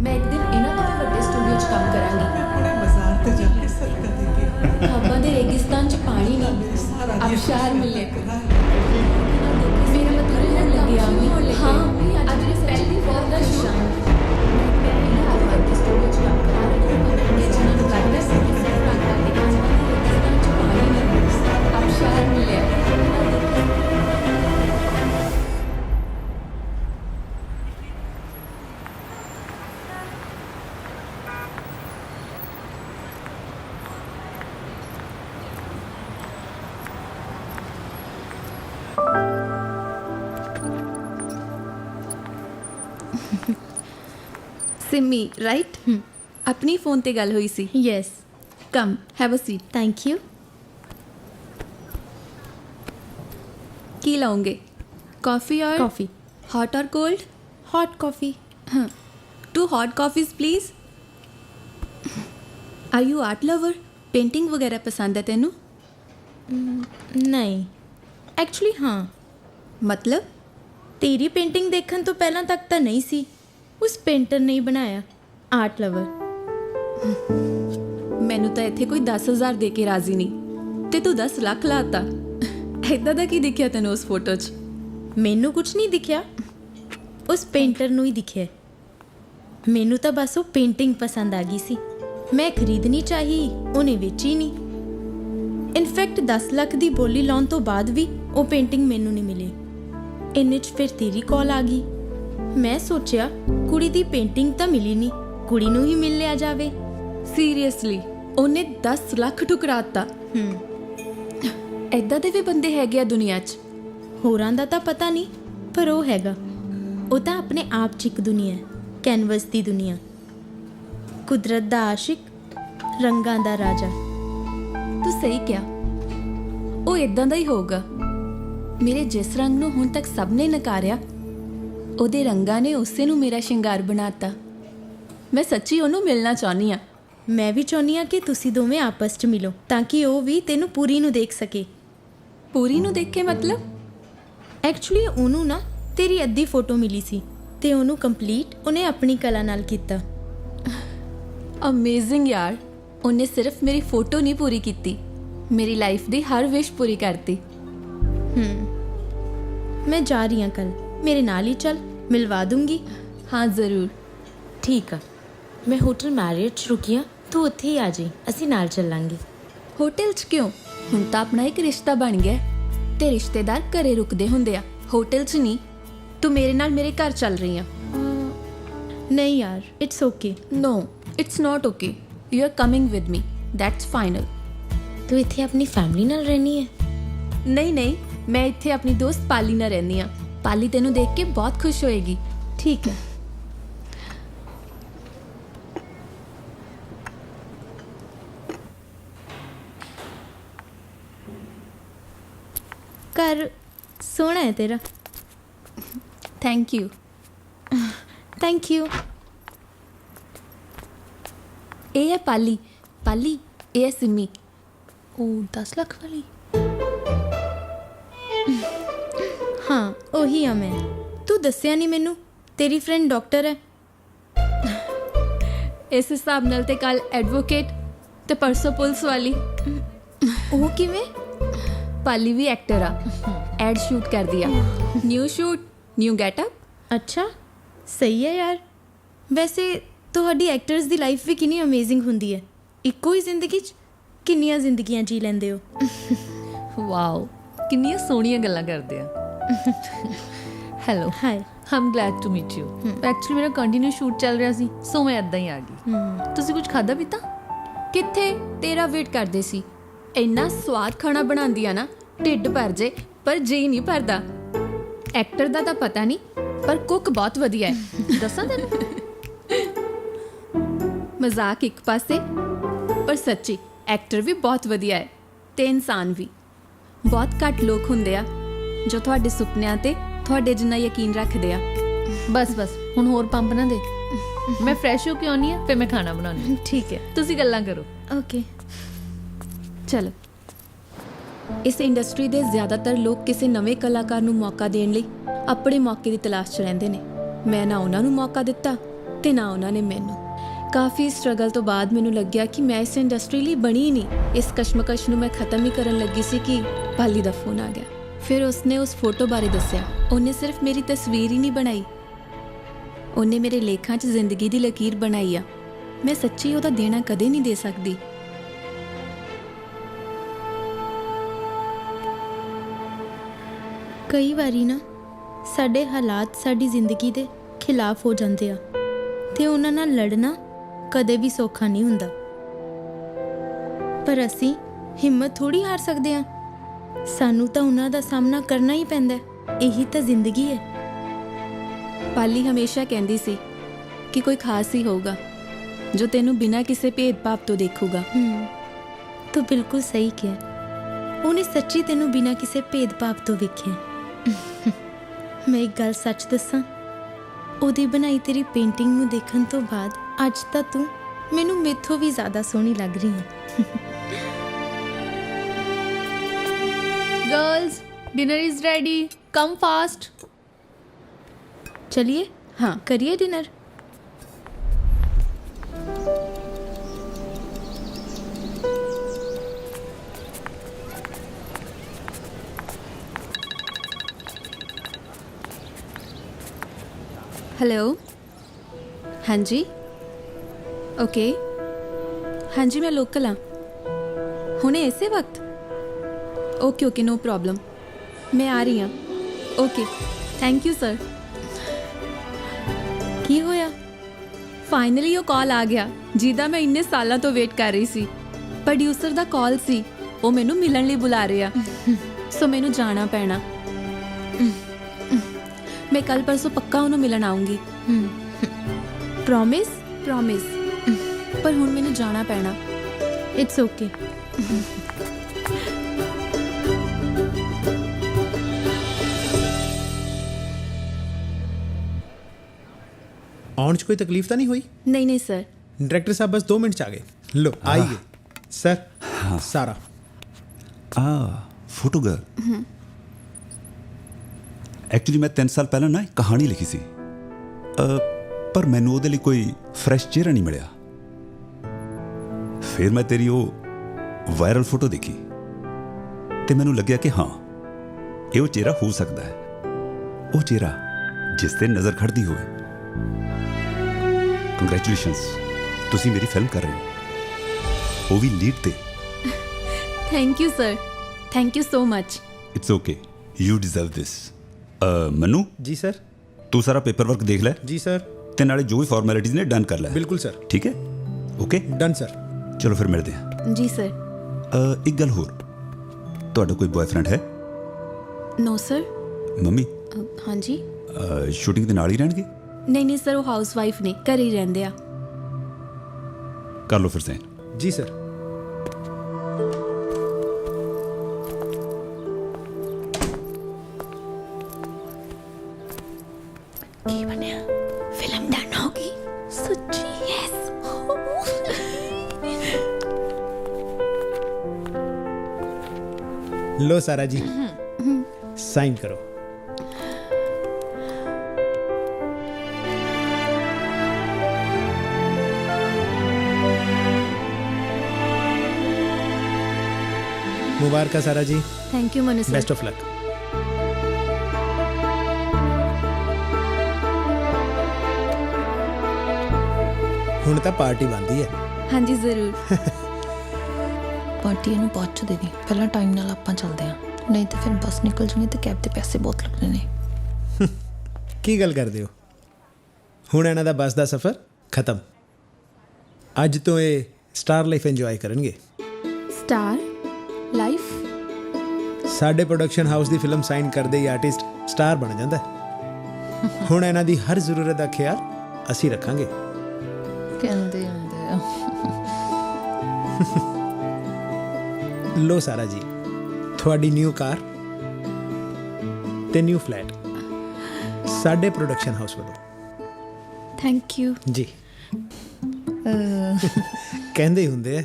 ਮੈਂ ਇੱਕ ਦਿਨ ਇਹਨਾਂ ਤੋਂ ਵੀ ਵੱਡੇ ਸਟੂਡੀਓ 'ਚ ਕੰਮ ਕਰਾਂਗੀ। मैं थोड़े बाजार पे जाके सदका देके ਖਾਬਾਂ ਦੇ ਰੇਗਿਸਤਾਨ 'ਚ ਪਾਣੀ ਨਹੀਂ, ਅਬਸ਼ਾਰ ਮਿਲੇ। ਮੇਰਾ ਮਤਲਬ ਹੋਣ ਲੱਗਿਆ ਅੰਮੀ। ਹਾਂ ਅੱਜ ਮੇਰੀ ਪਹਿਲੀ ਫਿਲਮ ਦਾ ਸ਼ੂਟ। ਮੈਂ ਵੱਡੇ ਸਟੂਡੀਓ 'ਚ ਕੰਮ ਕਰਾਂਗੀ। ਜਿਹਨਾਂ ਨੂੰ ਲੱਗਦਾ ਸੀ ਕਿ ਸਿਰਫ ਖਾਬਾਂ ਦੇ ਰੇਗਿਸਤਾਨ 'ਚ ਪਾਣੀ ਨਹੀਂ, ਅਬਸ਼ਾਰ ਮਿਲੇ। सिमी राइट ਆਪਣੀ ਫੋਨ ਤੇ ਗੱਲ ਹੋਈ ਸੀ। Yes come have a seat. Thank you ਕੀ ਲਾਉਂਗੇ? कॉफी और कॉफ़ी हॉट और cold? Hot coffee 2 hot coffees please. Are you art lover? Painting वगैरह पसंद है तेनू? नहीं एक्चुअली हाँ मतलब तेरी पेंटिंग देखने तो पहला तक तो नहीं सी, उस पेंटर ने ही बनाया। आर्ट लवर मैनू तो इत्थे कोई 10,000 दे के राजी नहीं ते तू 10 लाख लाता। इदां दा की दिखिया तेनू उस फोटो च? मैनू कुछ नहीं दिखया, उस पेंटर नू ही दिखया। मैनू तो बस वो पेंटिंग पसंद आ गई सी, मैं खरीदनी चाही, उन्हें वेची नहीं। इनफैक्ट 10 लाख दी बोली लाउन तो बाद भी वो पेंटिंग मैनू नहीं मिली। इन्ने च फिर तेरी कॉल आ गई। मैं सोचा कुड़ी दी पेंटिंग तो मिली नहीं, कुड़ी नू ही मिल लिया जावे। सीरियसली ਉਹਨੇ 10 ਲੱਖ ਠੁਕਰਾਤਾ। ਐਦਾਂ ਦੇ ਵੀ ਬੰਦੇ ਹੈਗੇ ਆ ਦੁਨੀਆ 'ਚ। ਹੋਰਾਂ ਦਾ ਤਾਂ ਪਤਾ ਨਹੀਂ, ਪਰ ਉਹ ਹੈਗਾ। ਉਹ ਤਾਂ ਆਪਣੇ ਆਪ 'ਚ ਇੱਕ ਦੁਨੀਆ ਹੈ, ਕੈਨਵਸ ਦੀ ਦੁਨੀਆ। ਕੁਦਰਤ ਦਾ ਆਸ਼ਿਕ, ਰੰਗਾਂ ਦਾ ਰਾਜਾ। ਤੂੰ ਸਹੀ ਕਿਹਾ, ਉਹ ਇਦਾਂ ਦਾ ਹੀ ਹੋਊਗਾ। ਮੇਰੇ ਜਿਸ ਰੰਗ ਨੂੰ ਹੁਣ ਤੱਕ ਸਭ ਨੇ ਨਕਾਰਿਆ, ਉਹਦੇ ਰੰਗਾਂ ਨੇ ਉਸੇ ਨੂੰ ਮੇਰਾ ਸ਼ਿੰਗਾਰ ਬਣਾਤਾ। ਮੈਂ ਸੱਚੀ ਉਹਨੂੰ ਮਿਲਣਾ ਚਾਹੁੰਦੀ ਆ। ਮੈਂ ਵੀ ਚਾਹੁੰਦੀ ਆ ਕਿ ਤੁਸੀਂ ਦੋਵੇਂ ਆਪਸ 'ਚ ਮਿਲੋ, ਤਾਂ ਕਿ ਉਹ ਵੀ ਤੈਨੂੰ ਪੂਰੀ ਨੂੰ ਦੇਖ ਸਕੇ। ਪੂਰੀ ਨੂੰ ਦੇਖ ਕੇ ਮਤਲਬ? ਐਕਚੁਅਲੀ ਉਹਨੂੰ ਨਾ ਤੇਰੀ ਅੱਧੀ ਫੋਟੋ ਮਿਲੀ ਸੀ ਤੇ ਉਹਨੂੰ ਕੰਪਲੀਟ ਉਹਨੇ ਆਪਣੀ ਕਲਾ ਨਾਲ ਕੀਤਾ। ਅਮੇਜ਼ਿੰਗ ਯਾਰ, ਉਹਨੇ ਸਿਰਫ ਮੇਰੀ ਫੋਟੋ ਨਹੀਂ ਪੂਰੀ ਕੀਤੀ, ਮੇਰੀ ਲਾਈਫ ਦੀ ਹਰ ਵਿਸ਼ ਪੂਰੀ ਕਰਤੀ। ਮੈਂ ਜਾ ਰਹੀ ਹਾਂ ਕੱਲ, ਮੇਰੇ ਨਾਲ ਹੀ ਚੱਲ, ਮਿਲਵਾ ਦੂੰਗੀ। ਹਾਂ ਜ਼ਰੂਰ। ਠੀਕ ਆ, ਮੈਂ ਹੋਟਲ ਮੈਰੀਅਟ 'ਚ ਰੁਕੀ ਹਾਂ, ਤੂੰ ਉੱਥੇ ਹੀ ਆ ਜਾਈਂ, ਅਸੀਂ ਨਾਲ ਚੱਲਾਂਗੇ। ਹੋਟਲ 'ਚ ਕਿਉਂ? ਹੁਣ ਤਾਂ ਆਪਣਾ ਇੱਕ ਰਿਸ਼ਤਾ ਬਣ ਗਿਆ ਤੇ ਰਿਸ਼ਤੇਦਾਰ ਘਰੇ ਰੁਕਦੇ ਹੁੰਦੇ ਆ, ਹੋਟਲ 'ਚ ਨਹੀਂ। ਤੂੰ ਮੇਰੇ ਨਾਲ ਮੇਰੇ ਘਰ ਚੱਲ ਰਹੀ ਆ। ਨਹੀਂ ਯਾਰ, it's okay. No it's not okay, you are coming with me, that's final. ਤੂੰ ਇੱਥੇ ਆਪਣੀ ਫੈਮਿਲੀ ਨਾਲ ਰਹਿਣੀ ਹੈ? ਨਹੀਂ ਨਹੀਂ, ਮੈਂ ਇੱਥੇ ਆਪਣੀ ਦੋਸਤ ਪਾਲੀ ਨਾਲ ਰਹਿੰਦੀ ਆ। ਪਾਲੀ ਤੈਨੂੰ ਦੇਖ ਕੇ ਬਹੁਤ ਖੁਸ਼ ਹੋਏਗੀ। ਠੀਕ ਹੈ। ਘਰ ਸੋਹਣਾ ਹੈ ਤੇਰਾ। Thank you. Thank you. ਇਹ ਹੈ ਪਾਲੀ। ਪਾਲੀ, ਇਹ ਹੈ ਸਿੰਮੀ। ਉਹ 10 ਲੱਖ ਵਾਲੀ। ਹਾਂ ਉਹੀ ਆ ਮੈਂ। ਤੂੰ ਦੱਸਿਆ ਨਹੀਂ ਮੈਨੂੰ, ਤੇਰੀ ਫਰੈਂਡ ਡਾਕਟਰ ਹੈ। ਇਸ ਹਿਸਾਬ ਨਾਲ ਤੇ ਕੱਲ ਐਡਵੋਕੇਟ ਤੇ ਪਰਸੋਂ ਪੁਲਿਸ ਵਾਲੀ। ਉਹ ਕਿਵੇਂ? ਪਾਲੀ ਵੀ ਐਕਟਰ ਆ, ਐਡ ਸ਼ੂਟ ਕਰਦੀ ਆ। New shoot, new getup. ਅੱਛਾ, ਸਹੀ ਹੈ ਯਾਰ। ਵੈਸੇ ਤੁਹਾਡੀ ਐਕਟਰਸ ਦੀ ਲਾਈਫ ਵੀ ਕਿੰਨੀ ਅਮੇਜ਼ਿੰਗ ਹੁੰਦੀ ਹੈ। ਇੱਕੋ ਹੀ ਜ਼ਿੰਦਗੀ 'ਚ ਕਿੰਨੀਆਂ ਜ਼ਿੰਦਗੀਆਂ ਜੀ ਲੈਂਦੇ ਹੋ। ਵਾਓ, ਕਿੰਨੀਆਂ ਸੋਹਣੀਆਂ ਗੱਲਾਂ ਕਰਦੇ ਆ। Hello hi I'm glad to meet you actually ਮੇਰਾ ਕੰਟੀਨਿਊ ਸ਼ੂਟ ਚੱਲ ਰਿਹਾ ਸੀ ਸੋ ਮੈਂ ਇੱਦਾਂ ਹੀ ਆ ਗਈ ਤੁਸੀਂ ਕੁਝ ਖਾਦਾ ਪੀਤਾ? ਕਿੱਥੇ, ਤੇਰਾ ਵੇਟ ਕਰਦੇ ਸੀ। ਇੰਨਾ ਸਵਾਦ ਖਾਣਾ ਬਣਾਉਂਦੀ ਆ ਨਾ, ਢਿੱਡ ਭਰ ਜੇ ਪਰ ਜੀ ਨਹੀਂ ਭਰਦਾ। ਐਕਟਰ ਦਾ ਤਾਂ ਪਤਾ ਨਹੀਂ, ਪਰ ਕੁੱਕ ਬਹੁਤ ਵਧੀਆ ਹੈ। ਦੱਸਾਂ ਤੈਨੂੰ, ਮਜ਼ਾਕ ਇੱਕ ਪਾਸੇ, ਪਰ ਸੱਚੀ ਐਕਟਰ ਵੀ ਬਹੁਤ ਵਧੀਆ ਹੈ ਤੇ ਇਨਸਾਨ ਵੀ। ਬਹੁਤ ਘੱਟ ਲੋਕ ਹੁੰਦੇ ਆ ਜੋ ਤੁਹਾਡੇ ਸੁਪਨਿਆਂ ਤੇ ਤੁਹਾਡੇ ਜਿੰਨਾ ਯਕੀਨ ਰੱਖਦੇ ਆ। ਬਸ ਹੁਣ ਹੋਰ ਪੰਪ ਨਾ ਦੇ। ਮੈਂ ਫਰੈਸ਼ ਹੋ ਕੇ ਆਉਣੀ ਆ, ਫਿਰ ਮੈਂ ਖਾਣਾ ਬਣਾਉਣੀ। ਠੀਕ ਹੈ, ਤੁਸੀਂ ਗੱਲਾਂ ਕਰੋ। ਓਕੇ ਚਲੋ। ਇਸ ਇੰਡਸਟਰੀ ਦੇ ਜ਼ਿਆਦਾਤਰ ਲੋਕ ਕਿਸੇ ਨਵੇਂ ਕਲਾਕਾਰ ਨੂੰ ਮੌਕਾ ਦੇਣ ਲਈ ਆਪਣੇ ਮੌਕੇ ਦੀ ਤਲਾਸ਼ 'ਚ ਰਹਿੰਦੇ ਨੇ। ਮੈਂ ਨਾ ਉਹਨਾਂ ਨੂੰ ਮੌਕਾ ਦਿੱਤਾ ਤੇ ਨਾ ਉਹਨਾਂ ਨੇ ਮੈਨੂੰ। ਕਾਫੀ ਸਟਰਗਲ ਤੋਂ ਬਾਅਦ ਮੈਨੂੰ ਲੱਗਿਆ ਕਿ ਮੈਂ ਇਸ ਇੰਡਸਟਰੀ ਲਈ ਬਣੀ ਨਹੀਂ। ਇਸ ਕਸ਼ਮਕਸ਼ ਨੂੰ ਮੈਂ ਖਤਮ ਹੀ ਕਰਨ ਲੱਗੀ ਸੀ ਕਿ ਪਾਲੀ ਦਾ ਫੋਨ ਆ ਗਿਆ। ਫਿਰ ਉਸਨੇ ਉਸ ਫੋਟੋ ਬਾਰੇ ਦੱਸਿਆ। ਉਹਨੇ ਸਿਰਫ ਮੇਰੀ ਤਸਵੀਰ ਹੀ ਨਹੀਂ ਬਣਾਈ, ਉਹਨੇ ਮੇਰੇ ਲੇਖਾਂ 'ਚ ਜ਼ਿੰਦਗੀ ਦੀ ਲਕੀਰ ਬਣਾਈ ਆ। ਮੈਂ ਸੱਚੀ ਉਹਦਾ ਦੇਣਾ ਕਦੇ ਨਹੀਂ ਦੇ ਸਕਦੀ। ਕਈ ਵਾਰੀ ਨਾ ਸਾਡੇ ਹਾਲਾਤ ਸਾਡੀ ਜ਼ਿੰਦਗੀ ਦੇ ਖਿਲਾਫ ਹੋ ਜਾਂਦੇ ਆ ਤੇ ਉਹਨਾਂ ਨਾਲ ਲੜਨਾ ਕਦੇ ਵੀ ਸੌਖਾ ਨਹੀਂ ਹੁੰਦਾ, ਪਰ ਅਸੀਂ ਹਿੰਮਤ ਥੋੜੀ ਹਾਰ ਸਕਦੇ ਆ। ਸਾਨੂੰ ਤਾਂ ਉਹਨਾਂ ਦਾ ਸਾਹਮਣਾ ਕਰਨਾ ਹੀ ਪੈਂਦਾ। ਇਹੀ ਤਾਂ ਜ਼ਿੰਦਗੀ ਹੈ। ਪਾਲੀ ਹਮੇਸ਼ਾ ਕਹਿੰਦੀ ਸੀ ਕਿ ਕੋਈ ਖਾਸ ਹੀ ਹੋਊਗਾ ਜੋ ਤੈਨੂੰ ਬਿਨਾਂ ਕਿਸੇ ਭੇਦਭਾਵ ਤੋਂ ਦੇਖੂਗਾ। ਤੂੰ ਬਿਲਕੁਲ ਸਹੀ ਕਿਹਾ। ਉਹਨੇ ਸੱਚੀ ਤੈਨੂੰ ਬਿਨਾਂ ਕਿਸੇ ਭੇਦਭਾਵ ਤੋਂ ਵੇਖਿਆ। ਮੈਂ ਇੱਕ ਗੱਲ ਸੱਚ ਦੱਸਾਂ, ਉਹਦੀ ਬਣਾਈ ਤੇਰੀ ਪੇਂਟਿੰਗ ਨੂੰ ਦੇਖਣ ਤੋਂ ਬਾਅਦ ਅੱਜ ਤਾਂ ਤੂੰ ਮੈਨੂੰ ਮੇਥੋਂ ਵੀ ਜ਼ਿਆਦਾ ਸੋਹਣੀ ਲੱਗ ਰਹੀ ਹੈ। Girls dinner is ready, come fast. चलिए, हाँ करिए डिनर। हेलो, हाँ जी, ओके, हाँ जी मैं लोकल हाँ, हुणे इसे वक्त। ओके ओके नो प्रॉब्लम, मैं आ रही हाँ। Okay thank you sir. ਕੀ ਹੋਇਆ? ਫਾਈਨਲੀ ਉਹ ਕਾਲ ਆ ਗਿਆ ਜਿਹਦਾ ਮੈਂ ਇੰਨੇ ਸਾਲਾਂ ਤੋਂ ਵੇਟ ਕਰ ਰਹੀ ਸੀ। ਪ੍ਰੋਡਿਊਸਰ ਦਾ ਕਾਲ ਸੀ, ਉਹ ਮੈਨੂੰ ਮਿਲਣ ਲਈ ਬੁਲਾ ਰਿਹਾ, ਸੋ ਮੈਨੂੰ ਜਾਣਾ ਪੈਣਾ। ਮੈਂ ਕੱਲ ਪਰਸੋਂ ਪੱਕਾ ਉਹਨੂੰ ਮਿਲਣ ਆਉਂਗੀ। Promise promise. ਪਰ ਹੁਣ ਮੈਨੂੰ ਜਾਣਾ ਪੈਣਾ। It's okay. ਆਉਣ 'ਚ ਕੋਈ ਤਕਲੀਫ ਤਾਂ ਨਹੀਂ ਹੋਈ? ਨਹੀਂ ਨਹੀਂ ਸਰ। ਡਾਇਰੈਕਟਰ ਸਾਹਿਬ ਬਸ 2 ਮਿੰਟ 'ਚ ਆ ਗਏ। ਲੋ ਆਈਏ ਸਰ। ਸਾਰਾ ਫੋਟੋ ਗਰਲ। ਐਕਚੁਅਲੀ ਮੈਂ 3 ਸਾਲ ਪਹਿਲਾਂ ਨਾ ਇੱਕ ਕਹਾਣੀ ਲਿਖੀ ਸੀ, ਪਰ ਮੈਨੂੰ ਉਹਦੇ ਲਈ ਕੋਈ ਫਰੈਸ਼ ਚਿਹਰਾ ਨਹੀਂ ਮਿਲਿਆ। ਫਿਰ ਮੈਂ ਤੇਰੀ ਉਹ ਵਾਇਰਲ ਫੋਟੋ ਦੇਖੀ ਤੇ ਮੈਨੂੰ ਲੱਗਿਆ ਕਿ ਹਾਂ, ਇਹ ਉਹ ਚਿਹਰਾ ਹੋ ਸਕਦਾ ਹੈ, ਉਹ ਚਿਹਰਾ ਜਿਸ ਤੇ ਨਜ਼ਰ ਖੜਦੀ ਹੋਵੇ। ਕੰਗ੍ਰੈਚੁਲੇਸ਼ਨਸ, ਤੁਸੀਂ ਮੇਰੀ ਫਿਲਮ ਕਰ ਰਹੇ ਹੋ, ਉਹ ਵੀ ਲੀਡ ਤੇ। Thank you sir, thank you so much. It's okay, you deserve this. Manu ji sir. ਤੂੰ ਸਾਰਾ ਪੇਪਰ ਵਰਕ ਦੇਖ ਲੈ। ਜੀ ਸਰ। ਤੇ ਨਾਲੇ ਜੋ ਵੀ ਫਾਰਮੈਲਿਟੀਜ਼ ਨੇ ਡਨ ਕਰ ਲੈ। ਬਿਲਕੁਲ ਸਰ। ਠੀਕ ਹੈ, ਓਕੇ ਡਨ ਸਰ। ਚਲੋ ਫਿਰ ਮਿਲਦੇ ਹਾਂ। ਜੀ ਸਰ। ਇੱਕ ਗੱਲ ਹੋਰ, ਤੁਹਾਡਾ ਕੋਈ ਬॉयਫ੍ਰੈਂਡ ਹੈ? No sir. ਮੰਮੀ ਹਾਂਜੀ। ਸ਼ੂਟਿੰਗ ਦੇ ਨਾਲ ਹੀ ਰਹਿਣਗੇ? ਨਹੀਂ ਨਹੀਂ ਸਰ, ਉਹ ਹਾਊਸ ਵਾਈਫ ਨੇ, ਘਰੇ ਹੀ ਰਹਿੰਦੇ ਆ। ਕਰ ਲਓ ਫਿਰ ਸੈਨ। ਜੀ ਸਰ। ਕੀ ਬਣਿਆ? ਫਿਲਮ ਡਨ ਹੋ ਗਈ ਸੱਚੀ? ਯੈਸ। लो सारा जी, साइन करो। मुबारक Sara ji. Thank you Manu sir. Best of luck. ਹੁਣ ਤਾਂ ਪਾਰਟੀ ਬਣਦੀ ਹੈ। ਹਾਂਜੀ ਜ਼ਰੂਰ। ਪਾਰਟੀ ਨੂੰ ਪੁੱਛ ਦੇ ਦੀ, ਪਹਿਲਾਂ ਟਾਈਮ ਨਾਲ ਆਪਾਂ ਚੱਲਦੇ ਆਂ। ਨਹੀਂ ਤਾਂ ਫਿਰ ਬੱਸ ਨਿਕਲ ਜੂਗੀ ਤੇ ਕੈਬ ਦੇ ਪੈਸੇ ਬਹੁਤ ਲੱਗਣੇ ਨੇ। ਕੀ ਗੱਲ ਕਰਦੇ ਹੋ? ਹੁਣ ਇਹਨਾਂ ਦਾ ਬੱਸ ਦਾ ਸਫ਼ਰ ਖਤਮ। ਅੱਜ ਤੋਂ ਇਹ ਸਟਾਰ ਲਾਈਫ ਇੰਜੋਏ ਕਰਨਗੇ। Star life? ਸਾਡੇ ਪ੍ਰੋਡਕਸ਼ਨ ਹਾਊਸ ਦੀ ਫਿਲਮ ਸਾਈਨ ਕਰਦੇ ਹੀ ਆਰਟਿਸਟ ਸਟਾਰ ਬਣ ਜਾਂਦਾ ਹੈ। ਹੁਣ ਇਹਨਾਂ ਦੀ ਹਰ ਜ਼ਰੂਰਤ ਦਾ ਖਿਆਲ ਅਸੀਂ ਰੱਖਾਂਗੇ। ਕਹਿੰਦੇ ਹੁੰਦੇ ਆ। ਲੋ ਸਾਰਾ ਜੀ, ਤੁਹਾਡੀ ਨਿਊ ਕਾਰ ਤੇ ਨਿਊ ਫਲੈਟ ਸਾਡੇ ਪ੍ਰੋਡਕਸ਼ਨ ਹਾਊਸ ਵੱਲੋਂ। ਥੈਂਕ ਯੂ ਜੀ। ਕਹਿੰਦੇ ਹੁੰਦੇ ਆ।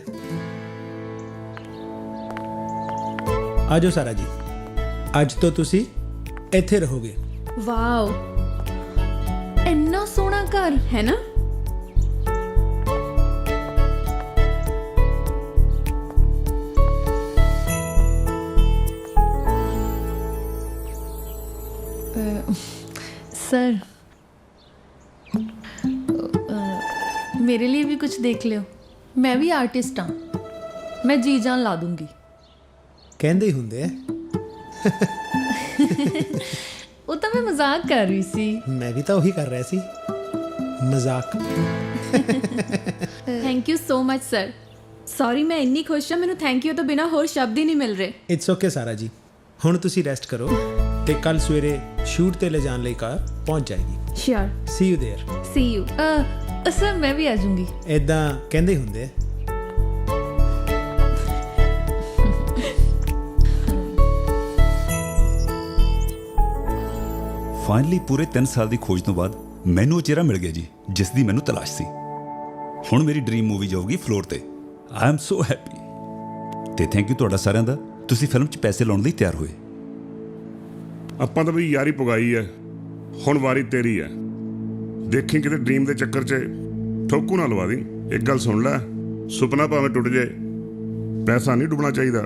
ਆਜੋ ਸਾਰਾ ਜੀ, ਅੱਜ ਤੋਂ ਤੁਸੀਂ ਇੱਥੇ ਰਹੋਗੇ। ਵਾਓ, ਇੰਨਾ ਸੋਹਣਾ ਘਰ ਹੈ ਨਾ। सर मेरे लिए भी कुछ देख लियो, मैं भी आर्टिस्ट हाँ, मैं जी जान ला दूंगी। ਕਹਿੰਦੇ ਹੁੰਦੇ ਆ। वो तो मैं मजाक कर रही सी। ਮੈਂ ਵੀ ਤਾਂ ਉਹੀ ਕਰ ਰਿਹਾ ਸੀ, ਮਜ਼ਾਕ। Thank you so much sir. Sorry, ਮੈਂ ਇੰਨੀ ਖੁਸ਼ ਹਾਂ, ਮੈਨੂੰ ਥੈਂਕ ਯੂ ਤੋਂ ਬਿਨਾ ਹੋਰ ਸ਼ਬਦ ਹੀ ਨਹੀਂ ਮਿਲ ਰਹੇ। ਇਟਸ ਓਕੇ ਸਾਰਾ ਜੀ, ਹੁਣ ਤੁਸੀਂ ਰੈਸਟ ਕਰੋ ਤੇ ਕੱਲ ਸਵੇਰੇ ਸ਼ੂਟ ਤੇ ਲੈ ਜਾਣ ਲਈ ਕਾਰ ਪਹੁੰਚ ਜਾਏਗੀ। Sure. See you there. See you. Sir मैं भी आ जाऊंगी। ਇਦਾਂ ਕਹਿੰਦੇ ਹੁੰਦੇ ਆ। ਫਾਈਨਲੀ ਪੂਰੇ 3 ਸਾਲ ਦੀ ਖੋਜ ਤੋਂ ਬਾਅਦ ਮੈਨੂੰ ਉਹ ਚਿਹਰਾ ਮਿਲ ਗਿਆ ਜੀ, ਜਿਸ ਦੀ ਮੈਨੂੰ ਤਲਾਸ਼ ਸੀ। ਹੁਣ ਮੇਰੀ ਡ੍ਰੀਮ ਮੂਵੀ ਜਾਊਗੀ ਫਲੋਰ ਤੇ। I am so happy. ਤੇ ਥੈਂਕ ਯੂ ਤੁਹਾਡਾ ਸਾਰਿਆਂ ਦਾ, ਤੁਸੀਂ ਫਿਲਮ 'ਚ ਪੈਸੇ ਲਾਉਣ ਲਈ ਤਿਆਰ ਹੋਏ। ਆਪਾਂ ਤਾਂ ਵੀ ਯਾਰੀ ਪੁਗਾਈ ਹੈ, ਹੁਣ ਵਾਰੀ ਤੇਰੀ ਹੈ। ਦੇਖੀ ਕਿਤੇ ਡ੍ਰੀਮ ਦੇ ਚੱਕਰ 'ਚ ਠੋਕੂ ਨਾ ਲਵਾ ਦੀ। ਇੱਕ ਗੱਲ ਸੁਣ ਲੈ, ਸੁਪਨਾ ਭਾਵੇਂ ਟੁੱਟ ਜਾਏ, ਪੈਸਾ ਨਹੀਂ ਡੁੱਬਣਾ ਚਾਹੀਦਾ।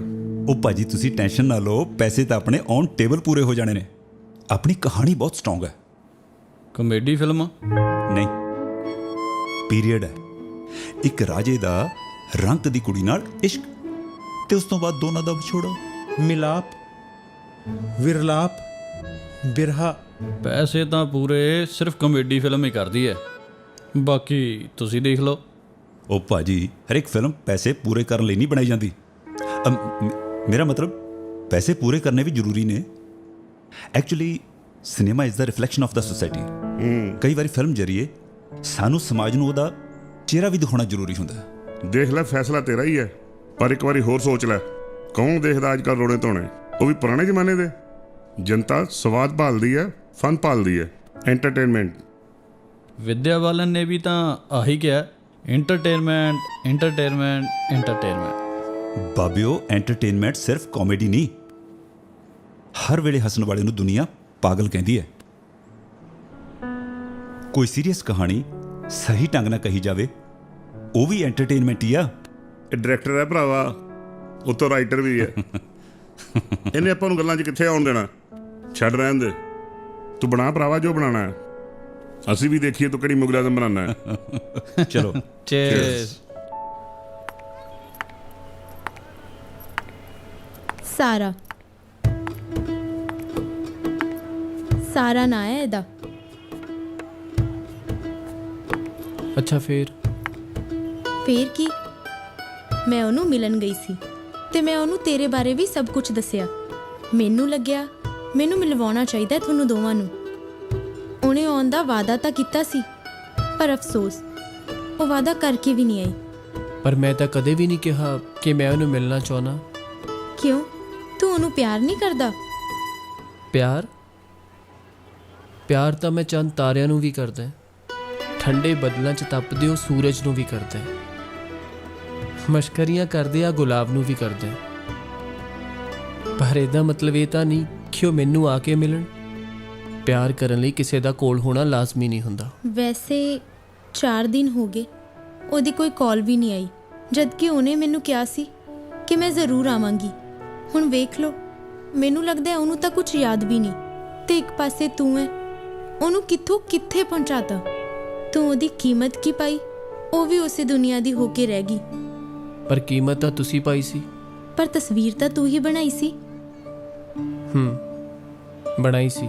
ਉਹ ਭਾਜੀ ਤੁਸੀਂ ਟੈਨਸ਼ਨ ਨਾ ਲਓ, ਪੈਸੇ ਤਾਂ ਆਪਣੇ ਔਨ ਟੇਬਲ ਪੂਰੇ ਹੋ ਜਾਣੇ ਨੇ। ਆਪਣੀ ਕਹਾਣੀ ਬਹੁਤ ਸਟਰੋਂਗ ਹੈ। ਕਮੇਡੀ ਫਿਲਮ ਨਹੀਂ, ਪੀਰੀਅਡ ਹੈ। ਇੱਕ ਰਾਜੇ ਦਾ ਰੰਕ ਦੀ ਕੁੜੀ ਨਾਲ ਇਸ਼ਕ ਤੇ ਉਸ ਤੋਂ ਬਾਅਦ ਦੋਨਾਂ ਦਾ ਵਿਛੋੜਾ, ਮਿਲਾਪ, ਵਿਰਲਾਪ, ਬਿਰਹਾ। ਪੈਸੇ ਤਾਂ ਪੂਰੇ ਸਿਰਫ ਕਮੇਡੀ ਫਿਲਮ ਹੀ ਕਰਦੀ ਹੈ, ਬਾਕੀ ਤੁਸੀਂ ਦੇਖ ਲਓ। ਉਹ ਭਾਜੀ ਹਰ ਇੱਕ ਫਿਲਮ ਪੈਸੇ ਪੂਰੇ ਕਰਨ ਲਈ ਨਹੀਂ ਬਣਾਈ ਜਾਂਦੀ। ਮੇਰਾ ਮਤਲਬ ਪੈਸੇ ਪੂਰੇ ਕਰਨੇ ਵੀ ਜ਼ਰੂਰੀ ਨੇ। Actually cinema is the reflection of the society. ਕਈ ਵਾਰੀ ਫਿਲਮ ਜਰੀਏ ਸਾਨੂੰ ਸਮਾਜ ਨੂੰ ਉਹਦਾ ਚਿਹਰਾ ਵੀ ਦਿਖਾਉਣਾ ਜ਼ਰੂਰੀ ਹੁੰਦਾ। ਦੇਖ ਲੈ, ਫੈਸਲਾ ਤੇਰਾ ਹੀ ਹੈ, ਪਰ ਇੱਕ ਵਾਰੀ ਹੋਰ ਸੋਚ ਲੈ, ਕੌਣ ਦੇਖਦਾ ਅੱਜ ਕੱਲ੍ਹ ਰੋਣੇ ਧੋਣੇ, ਉਹ ਵੀ ਪੁਰਾਣੇ ਜ਼ਮਾਨੇ ਦੇ। ਜਨਤਾ ਸਵਾਦ ਭਾਲਦੀ ਹੈ, ਫਨ ਭਾਲਦੀ ਹੈ, ਐਂਟਰਟੇਨਮੈਂਟ। ਵਿਦਿਆ ਬਾਲਨ ਨੇ ਵੀ ਤਾਂ ਆਹੀ ਕਿਹਾ, ਐਂਟਰਟੇਨਮੈਂਟ ਐਂਟਰਟੇਨਮੈਂਟ ਐਂਟਰਟੇਨਮੈਂਟ। ਬਾਬਿਓ, ਐਂਟਰਟੇਨਮੈਂਟ ਸਿਰਫ ਕਾਮੇਡੀ ਨਹੀਂ। ਹਰ ਵੇਲੇ ਹੱਸਣ ਵਾਲੇ ਨੂੰ ਦੁਨੀਆ ਪਾਗਲ ਕਹਿੰਦੀ ਹੈ। ਕੋਈ ਸੀਰੀਅਸ ਕਹਾਣੀ ਸਹੀ ਢੰਗ ਨਾਲ ਕਹੀ ਜਾਵੇ, ਉਹ ਵੀ ਐਂਟਰਟੇਨਮੈਂਟ ਹੀ ਆ। ਇਹ ਡਾਇਰੈਕਟਰ ਹੈ ਭਰਾਵਾ, ਉੱਤੋਂ ਰਾਈਟਰ ਵੀ ਹੈ। ਇਹਨੇ ਆਪਾਂ ਨੂੰ ਗੱਲਾਂ 'ਚ ਕਿੱਥੇ ਆਉਣ ਦੇਣਾ। ਛੱਡ ਰਹਿਣ ਦੇ, ਤੂੰ ਬਣਾ ਭਰਾਵਾ ਜੋ ਬਣਾਉਣਾ ਹੈ। ਅਸੀਂ ਵੀ ਦੇਖੀਏ ਤੂੰ ਕਿਹੜੀ ਮੁਗਲਾਜ਼ਮ ਬਣਾਉਣਾ ਹੈ। ਚਲੋ ਚੀਅਰਸ। ਸਾਰਾ, ਸਾਰਾ ਨਾਂ ਹੈ ਇਹਦਾ। ਅੱਛਾ, ਫੇਰ ਕੀ? ਮੈਂ ਉਹਨੂੰ ਮਿਲਣ ਗਈ ਸੀ ਤੇ ਮੈਂ ਉਹਨੂੰ ਤੇਰੇ ਬਾਰੇ ਵੀ ਸਭ ਕੁਝ ਦੱਸਿਆ। ਮੈਨੂੰ ਲੱਗਿਆ ਮੈਨੂੰ ਮਿਲਵਾਉਣਾ ਚਾਹੀਦਾ ਤੁਹਾਨੂੰ ਦੋਵਾਂ ਨੂੰ। ਉਹਨੇ ਆਉਣ ਦਾ ਵਾਅਦਾ ਤਾਂ ਕੀਤਾ ਸੀ, ਪਰ ਅਫਸੋਸ ਉਹ ਵਾਅਦਾ ਕਰਕੇ ਵੀ ਨਹੀਂ ਆਈ। ਪਰ ਮੈਂ ਤਾਂ ਕਦੇ ਵੀ ਨਹੀਂ ਕਿਹਾ ਕਿ ਮੈਂ ਉਹਨੂੰ ਮਿਲਣਾ ਚਾਹੁੰਦਾ। ਕਿਉਂ? ਤੂੰ ਉਹਨੂੰ ਪਿਆਰ ਨਹੀਂ ਕਰਦਾ? ਪਿਆਰ ਤਾਂ ਮੈਂ ਚੰਦ ਤਾਰਿਆਂ ਨੂੰ ਵੀ ਕਰਦਾ, ਠੰਡੇ ਬੱਦਲਾਂ 'ਚ ਤਪਦੇ ਉਹ ਸੂਰਜ ਨੂੰ ਵੀ ਕਰਦਾ, ਮਸ਼ਕਰੀਆਂ ਕਰਦੇ ਆ ਗੁਲਾਬ ਨੂੰ ਵੀ ਕਰਦਾ। ਪਰ ਇਹਦਾ ਮਤਲਬ ਇਹ ਤਾਂ ਨਹੀਂ ਕਿ ਉਹ ਮੈਨੂੰ ਆ ਕੇ ਮਿਲਣ। ਪਿਆਰ ਕਰਨ ਲਈ ਕਿਸੇ ਦਾ ਕੋਲ ਹੋਣਾ ਲਾਜ਼ਮੀ ਨਹੀਂ ਹੁੰਦਾ। ਵੈਸੇ 4 ਦਿਨ ਹੋ ਗਏ ਉਹਦੀ ਕੋਈ ਕਾਲ ਵੀ ਨਹੀਂ ਆਈ, ਜਦਕਿ ਉਹਨੇ ਮੈਨੂੰ ਕਿਹਾ ਸੀ ਕਿ ਮੈਂ ਜ਼ਰੂਰ ਆਵਾਂਗੀ। ਹੁਣ ਵੇਖ ਲਓ, ਮੈਨੂੰ ਲੱਗਦਾ ਉਹਨੂੰ ਤਾਂ ਕੁਝ ਯਾਦ ਵੀ ਨਹੀਂ। ਤੇ ਇੱਕ ਪਾਸੇ ਤੂੰ ਹੈ, ਉਹਨੂੰ ਕਿੱਥੋਂ ਕਿੱਥੇ ਪਹੁੰਚਾਤਾ। ਤੂੰ ਉਹਦੀ ਕੀਮਤ ਕੀ ਪਾਈ, ਉਹ ਵੀ ਉਸੇ ਦੁਨੀਆ ਦੀ ਹੋ ਕੇ ਰਹਿ ਗਈ। ਪਰ ਕੀਮਤ ਤਾਂ ਤੁਸੀਂ ਪਾਈ ਸੀ। ਪਰ ਤਸਵੀਰ ਤਾਂ ਤੂੰ ਹੀ ਬਣਾਈ ਸੀ। ਬਣਾਈ ਸੀ,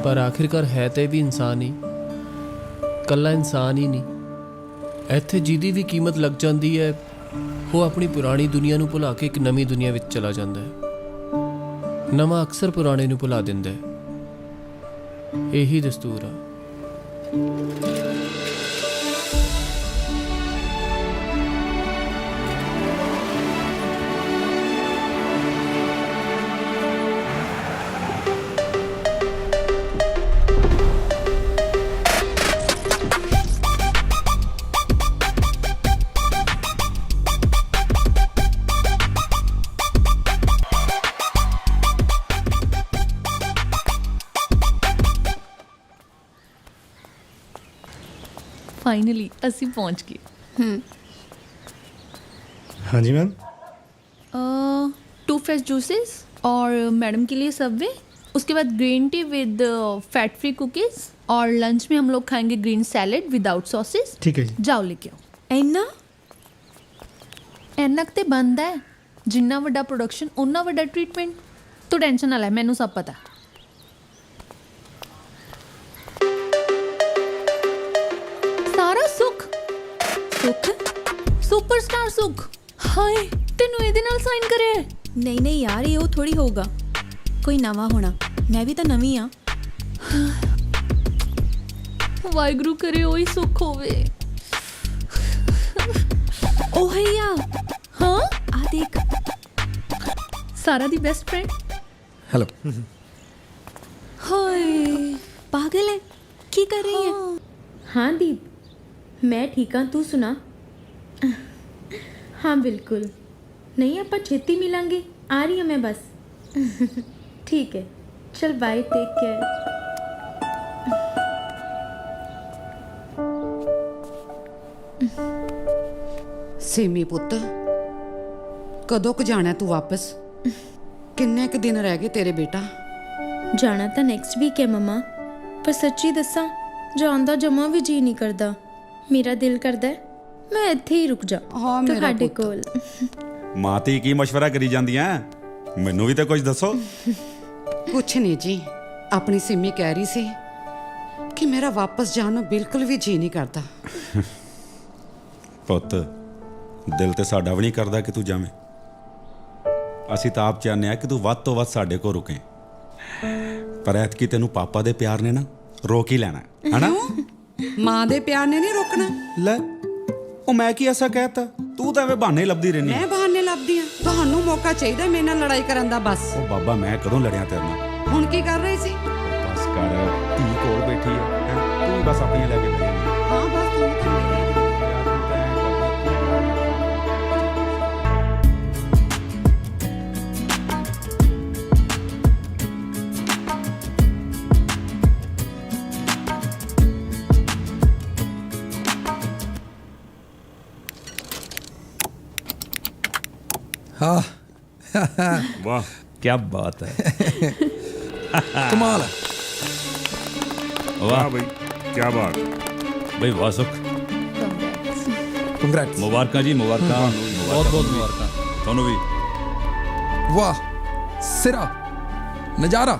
ਪਰ ਆਖਿਰਕਾਰ ਹੈ ਤੇ ਵੀ ਇਨਸਾਨ ਹੀ, ਕੱਲਾ ਇਨਸਾਨ ਹੀ ਨਹੀਂ। ਇੱਥੇ ਜਿਹਦੀ ਵੀ ਕੀਮਤ ਲੱਗ ਜਾਂਦੀ ਹੈ ਉਹ ਆਪਣੀ ਪੁਰਾਣੀ ਦੁਨੀਆ ਨੂੰ ਭੁਲਾ ਕੇ ਇੱਕ ਨਵੀਂ ਦੁਨੀਆ ਵਿੱਚ ਚਲਾ ਜਾਂਦਾ ਹੈ। ਨਵਾਂ ਅਕਸਰ ਪੁਰਾਣੇ ਨੂੰ ਭੁਲਾ ਦਿੰਦਾ ਹੈ। ਇਹੀ ਦਸਤੂਰ ਆ। फाइनली ਅਸੀਂ पहुंच गए। हाँ जी मैम। 2 फ्रेश जूसेस और मैडम के लिए सबवे, उसके बाद green tea with fat free cookies, और लंच में हम लोग खाएंगे ग्रीन सैलेड विदाउट सॉसेस। ठीक है जी। जाओ लेके आओ। ਇੰਨਾ ਇੰਨਾ ਕੁ ਤੇ ਬੰਦ ਹੈ, ਜਿੰਨਾ ਵੱਡਾ ਪ੍ਰੋਡਕਸ਼ਨ ਉਨਾ ਵੱਡਾ ਟ੍ਰੀਟਮੈਂਟ। ਤੂੰ ਟੈਨਸ਼ਨ ਨਾ ਲੈ, ਮੈਨੂੰ ਸਭ ਪਤਾ। ਸਾਰਾ ਸੁੱਖ ਸੁਪਰਸਟਾਰ ਸੁੱਖ, ਹਾਏ ਤੈਨੂੰ ਇਹਦੇ ਨਾਲ ਸਾਈਨ ਕਰਿਆ? ਨਹੀਂ ਨਹੀਂ ਯਾਰ, ਇਹ ਉਹ ਥੋੜੀ ਹੋਊਗਾ, ਕੋਈ ਨਵਾਂ ਹੋਣਾ। ਮੈਂ ਵੀ ਤਾਂ ਨਵੀਂ ਆ। ਵਾਹਿਗੁਰੂ ਕਰੇ ਉਹੀ ਸੁੱਖ ਹੋਵੇ। ਉਹ ਹੈਆ, ਹਾਂ ਆ ਦੇਖ, ਸਾਰਾ ਦੀ ਬੈਸਟ ਫਰੈਂਡ। हेलो। ਹਾਏ ਪਾਗਲ ਹੈ, ਕੀ ਕਰ ਰਹੀ ਹੈ? ਹਾਂ ਦੀਪ, ਮੈਂ ਠੀਕ ਹਾਂ, ਤੂੰ ਸੁਣਾ? ਹਾਂ ਬਿਲਕੁਲ, ਨਹੀਂ ਆਪਾਂ ਛੇਤੀ ਮਿਲਾਂਗੇ। ਆ ਰਹੀ ਹਾਂ ਮੈਂ ਬਸ। ਠੀਕ ਹੈ, ਚਲ ਬਾਏ, ਟੇਕ ਕੇਅਰ। ਸੇਮੀ ਪੁੱਤ, ਕਦੋਂ ਕੁ ਜਾਣਾ ਤੂੰ ਵਾਪਸ? ਕਿੰਨੇ ਕੁ ਦਿਨ ਰਹਿ ਗਏ ਤੇਰੇ ਬੇਟਾ? ਜਾਣਾ ਤਾਂ ਨੈਕਸਟ ਵੀਕ ਹੈ ਮਮਾ, ਪਰ ਸੱਚੀ ਦੱਸਾਂ ਜਾਣ ਦਾ ਜਮਾ ਵੀ ਜੀ ਨਹੀਂ ਕਰਦਾ। ਮੇਰਾ ਦਿਲ ਕਰਦਾ ਹੈ ਮੈਂ ਇੱਥੇ ਹੀ ਰੁਕ ਜਾ, ਤੁਹਾਡੇ ਕੋਲ। ਮਾਂ ਤੇ ਕੀ ਮਸ਼ਵਰਾ ਕਰੀ ਜਾਂਦੀਆਂ? ਮੈਨੂੰ ਵੀ ਤਾਂ ਕੁਝ ਦੱਸੋ। ਕੁਛ ਨਹੀਂ ਜੀ, ਆਪਣੀ ਸਿੰਮੀ ਕਹਿ ਰਹੀ ਸੀ ਕਿ ਮੇਰਾ ਵਾਪਸ ਜਾਣ ਨੂੰ ਬਿਲਕੁਲ ਵੀ ਜੀ ਨਹੀਂ ਕਰਦਾ। ਪੁੱਤ, ਦਿਲ ਤੇ ਸਾਡਾ ਵੀ ਨਹੀਂ ਕਰਦਾ ਕਿ ਤੂੰ ਜਾਵੇਂ। ਅਸੀਂ ਤਾਂ ਆਪ ਚਾਹੁੰਦੇ ਆ ਕਿ ਤੂੰ ਵੱਧ ਤੋਂ ਵੱਧ ਸਾਡੇ ਕੋਲ ਰੁਕੇ, ਪਰ ਐਤਕੀ ਤੈਨੂੰ ਪਾਪਾ ਦੇ ਪਿਆਰ ਨੇ ਨਾ ਰੋਕ ਹੀ ਲੈਣਾ, ਹਨਾ? ਮਾਂ ਦੇ ਪਿਆਰ ਨੇ ਨਹੀਂ ਰੋਕਣਾ। ਲੈ, ਉਹ ਮੈਂ ਕੀ ਐਸਾ ਕਹਿਤਾ? ਤੂੰ ਤਾਂ ਐਵੇਂ ਬਹਾਨੇ ਲੱਭਦੀ ਰਹਿੰਦੀ। ਮੈਂ ਬਹਾਨੇ ਲੱਭਦੀ ਆ? ਤੁਹਾਨੂੰ ਮੌਕਾ ਚਾਹੀਦਾ ਮੇਰੇ ਨਾਲ ਲੜਾਈ ਕਰਨ ਦਾ ਬਸ। ਉਹ ਬਾਬਾ, ਮੈਂ ਕਦੋਂ ਲੜਿਆ ਤੇਰੇ ਨਾਲ? ਹੁਣ ਕੀ ਕਰ ਰਹੀ ਸੀ? ਬਸ ਕਰ, ਧੀ ਕੋਲ ਬੈਠੀ ਹੈ, ਤੂੰ ਵੀ ਬਸ ਆਪਣੀਆਂ ਲੈ ਕੇ ਬਹਿ ਜਾਂਦੀ। ਹਾਂ ਬਸ ਤੂੰ ਤਾਂ ਮੇਰੇ वाह, क्या बात है। कमाल है। वाह भाई, क्या बात। भाई वाह सुख, कंग्रेट्स। मुबारक जी, मुबारक, बहुत बहुत मुबारक ਤੁਹਾਨੂੰ ਵੀ। वाह, सिरा नजारा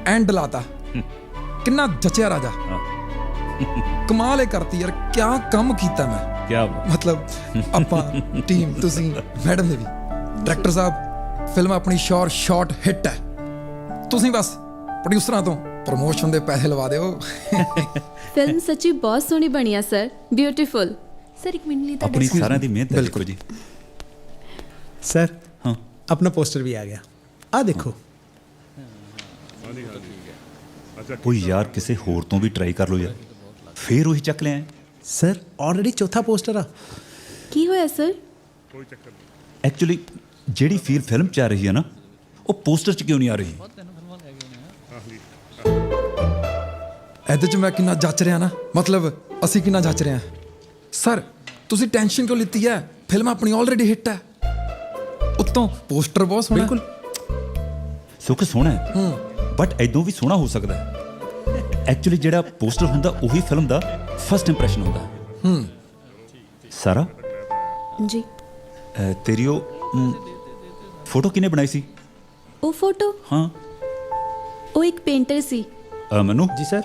एंड लाता, किन्ना जचिया राजा। कमाल है करती यार, क्या कम कीता मैं। क्या मतलब ਆਪਾਂ ਟੀਮ, ਤੁਸੀਂ, ਮੈਡਮ ਨੇ ਵੀ। ਡਾਇਰੈਕਟਰ ਸਾਹਿਬ, ਫਿਲਮ ਆਪਣੀ ਸ਼ਾਰਟ ਹਿੱਟ ਹੈ। ਤੁਸੀਂ ਬਸ ਪ੍ਰੋਡਿਊਸਰਾਂ ਤੋਂ ਪ੍ਰਮੋਸ਼ਨ ਦੇ ਪੈਸੇ ਲਵਾ ਦਿਓ। ਫਿਲਮ ਸੱਚੀ ਬਹੁਤ ਸੋਹਣੀ ਬਣੀ ਆ ਸਰ, ਬਿਊਟੀਫੁਲ। ਸਰ ਇੱਕ ਮਿੰਟ ਲਈ ਆਪਣੀ ਸਾਰਿਆਂ ਦੀ ਮਿਹਨਤ ਹੈ। ਦੇਖੋ ਜੀ सर, हाँ अपना पोस्टर भी आ गया, आ देखो। ਕੋਈ ਯਾਰ ਕਿਸੇ ਹੋਰ ਤੋਂ ਵੀ ਟਰਾਈ ਕਰ ਲਓ ਯਾਰ, ਫੇਰ ਉਹੀ ਚੱਕ ਲਿਆ। सर ऑलरेडी चौथा पोस्टर आ। ਕੀ ਹੋਇਆ ਸਰ? ਐਕਚੁਅਲੀ ਜਿਹੜੀ ਫੀਲ ਫਿਲਮ ਚ ਆ ਰਹੀ ਹੈ ਨਾ, ਉਹ ਪੋਸਟਰ ਚ ਕਿਉਂ ਨਹੀਂ ਆ ਰਹੀ? ਇਹਦੇ ਚ ਮੈਂ ਕਿੰਨਾ ਜੱਚ ਰਿਹਾ ਨਾ, ਮਤਲਬ ਅਸੀਂ ਕਿੰਨਾ ਜੱਚ ਰਹੇ ਹਾਂ। ਸਰ ਤੁਸੀਂ ਟੈਨਸ਼ਨ ਕਿਉਂ ਲਿੱਤੀ ਹੈ? ਫਿਲਮ ਆਪਣੀ ਆਲਰੇਡੀ ਹਿੱਟ ਹੈ, ਉੱਤੋਂ ਪੋਸਟਰ ਬਹੁਤ ਸੋਹਣਾ। ਬਿਲਕੁਲ ਸੁੱਖ ਸੋਹਣਾ ਹੈ, ਬਟ ਐਦੋਂ ਵੀ ਸੋਹਣਾ ਹੋ ਸਕਦਾ ਹੈ। ਐਕਚੁਅਲੀ ਜਿਹੜਾ ਪੋਸਟਰ ਹੁੰਦਾ ਉਹੀ ਫਿਲਮ ਦਾ ਫਸਟ ਇੰਪ੍ਰੈਸ਼ਨ ਹੁੰਦਾ। ਸਾਰਾ ਜੀ, ਤੇਰੀ ਉਹ ਫੋਟੋ ਕਿਹਨੇ ਬਣਾਈ ਸੀ? ਉਹ ਫੋਟੋ ਹਾਂ ਉਹ ਇੱਕ ਪੇਂਟਰ ਸੀ। ਮਨੂ ਜੀ ਸਰ।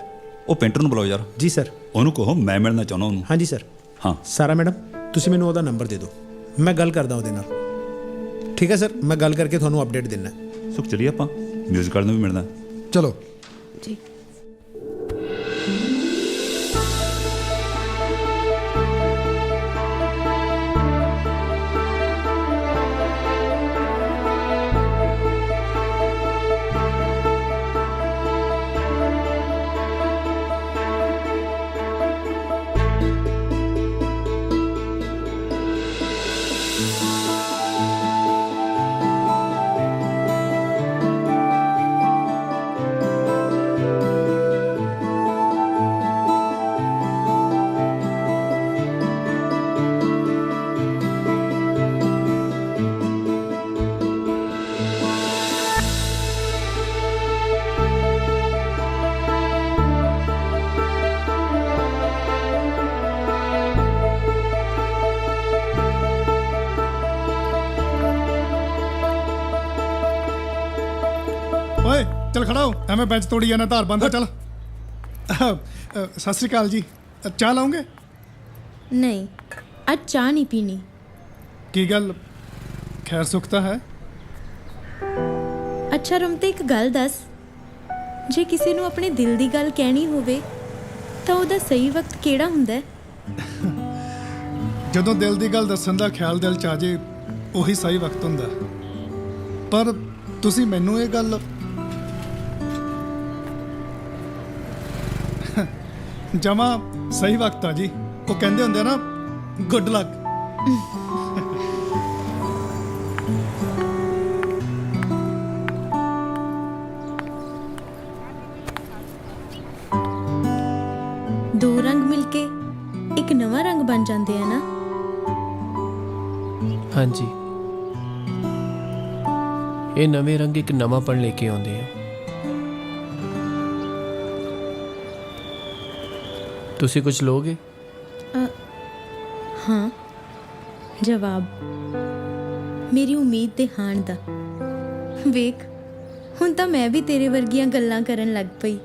ਉਹ ਪੇਂਟਰ ਨੂੰ ਬੁਲਾਓ ਯਾਰ। ਜੀ ਸਰ। ਉਹਨੂੰ ਕਹੋ ਮੈਂ ਮਿਲਣਾ ਚਾਹੁੰਦਾ ਉਹਨੂੰ। ਹਾਂਜੀ ਸਰ। ਹਾਂ ਸਾਰਾ ਮੈਡਮ ਤੁਸੀਂ ਮੈਨੂੰ ਉਹਦਾ ਨੰਬਰ ਦੇ ਦਿਓ, ਮੈਂ ਗੱਲ ਕਰਦਾ ਉਹਦੇ ਨਾਲ। ਠੀਕ ਹੈ ਸਰ, ਮੈਂ ਗੱਲ ਕਰਕੇ ਤੁਹਾਨੂੰ ਅਪਡੇਟ ਦਿੰਦਾ। ਸੁਖ ਚਲੀਏ ਆਪਾਂ ਮਿਊਜ਼ਿਕ ਵਾਲੇ ਨੂੰ ਵੀ ਮਿਲਣਾ। ਚਲੋ ਜੀ। ਓਏ ਚੱਲ ਖੜਾ ਹੋ, ਐਵੇਂ ਬੈਂਚ ਤੋੜੀ ਜਾਣਾ, ਧਾਰ ਬੰਦਾ। ਚੱਲ ਸਤਿ ਸ਼੍ਰੀ ਅਕਾਲ ਜੀ। ਚਾਹ ਲਾਉਂਗੇ? ਨਹੀਂ, ਅੱਜ ਚਾਹ ਨਹੀਂ ਪੀਣੀ। ਕੀ ਗੱਲ, ਖੈਰ ਸੁੱਖ ਤਾਂ ਹੈ? ਅੱਛਾ ਰਮਤੇ, ਇੱਕ ਗੱਲ ਦੱਸ, ਜੇ ਕਿਸੇ ਨੂੰ ਆਪਣੇ ਦਿਲ ਦੀ ਗੱਲ ਕਹਿਣੀ ਹੋਵੇ ਤਾਂ ਉਹਦਾ ਸਹੀ ਵਕਤ ਕਿਹੜਾ ਹੁੰਦਾ ਹੈ? ਜਦੋਂ ਦਿਲ ਦੀ ਗੱਲ ਦੱਸਣ ਦਾ ਖਿਆਲ ਦਿਲ ਚ ਆ ਜੇ, ਉਹੀ ਸਹੀ ਵਕਤ ਹੁੰਦਾ। ਪਰ ਤੁਸੀਂ ਮੈਨੂੰ ਇਹ ਗੱਲ ਜਮਾ ਸਹੀ ਵਕਤ ਆ ਜੀ। ਉਹ ਕਹਿੰਦੇ ਹੁੰਦੇ ਆ ਨਾ, ਗੁੱਡ ਲੱਕ। ਦੋ ਰੰਗ ਮਿਲ ਕੇ ਇੱਕ ਨਵਾਂ ਰੰਗ ਬਣ ਜਾਂਦੇ ਆ ਨਾ। ਹਾਂਜੀ, ਇਹ ਨਵੇਂ ਰੰਗ ਇੱਕ ਨਵਾਂਪਣ ਲੈ ਕੇ ਆਉਂਦੇ ਆ। ਤੁਸੀਂ ਕੁਝ ਲੋਗੇ? ਹਾਂ, ਜਵਾਬ ਮੇਰੀ ਉਮੀਦ ਤੇ ਹਾਣ ਦਾ। ਵੇਖ, ਹੁਣ ਤਾਂ ਮੈਂ ਵੀ ਤੇਰੇ ਵਰਗੀਆਂ ਗੱਲਾਂ ਕਰਨ ਲੱਗ ਪਈ।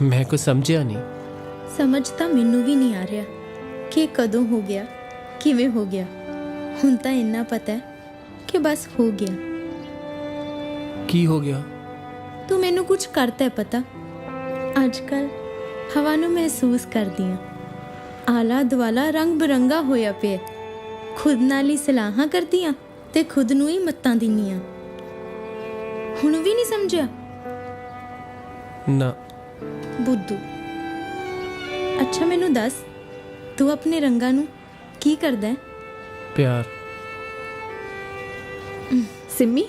ਮੈਂ ਕੁਝ ਸਮਝਿਆ ਨਹੀਂ। ਸਮਝ ਤਾਂ ਮੈਨੂੰ ਵੀ ਨਹੀਂ ਆ ਰਿਹਾ ਕਿ ਇਹ ਕਦੋਂ ਹੋ ਗਿਆ, ਕਿਵੇਂ ਹੋ ਗਿਆ। ਹੁਣ ਤਾਂ ਇੰਨਾ ਪਤਾ ਹੈ ਕਿ ਬਸ ਹੋ ਗਿਆ। ਕੀ ਹੋ ਗਿਆ? ਤੂੰ ਮੈਨੂੰ ਕੁਝ ਕਰਤਾ ਹੈ ਪਤਾ। ਅੱਜ ਕੱਲ ਹਵਾ ਨੂੰ ਮਹਿਸੂਸ ਕਰਦੀ ਹਾਂ। ਆਲਾ ਦੁਆਲਾ ਰੰਗ ਬਰੰਗਾ ਹੋਇਆ ਪਿਆ। ਖੁਦ ਨਾਲ ਹੀ ਸਲਾਹਾਂ ਕਰਦੀ ਹਾਂ ਤੇ ਖੁਦ ਨੂੰ ਹੀ ਮੱਤਾਂ ਦਿੰਦੀ ਹਾਂ। ਹੁਣ ਵੀ ਨਹੀਂ ਸਮਝਿਆ? ਨਾ। ਬੁੱਧੂ। ਅੱਛਾ ਮੈਨੂੰ ਦੱਸ, ਤੂੰ ਆਪਣੇ ਰੰਗਾਂ ਨੂੰ ਕੀ ਕਰਦਾ ਹੈ? ਪਿਆਰ। ਸਿੰਮੀ,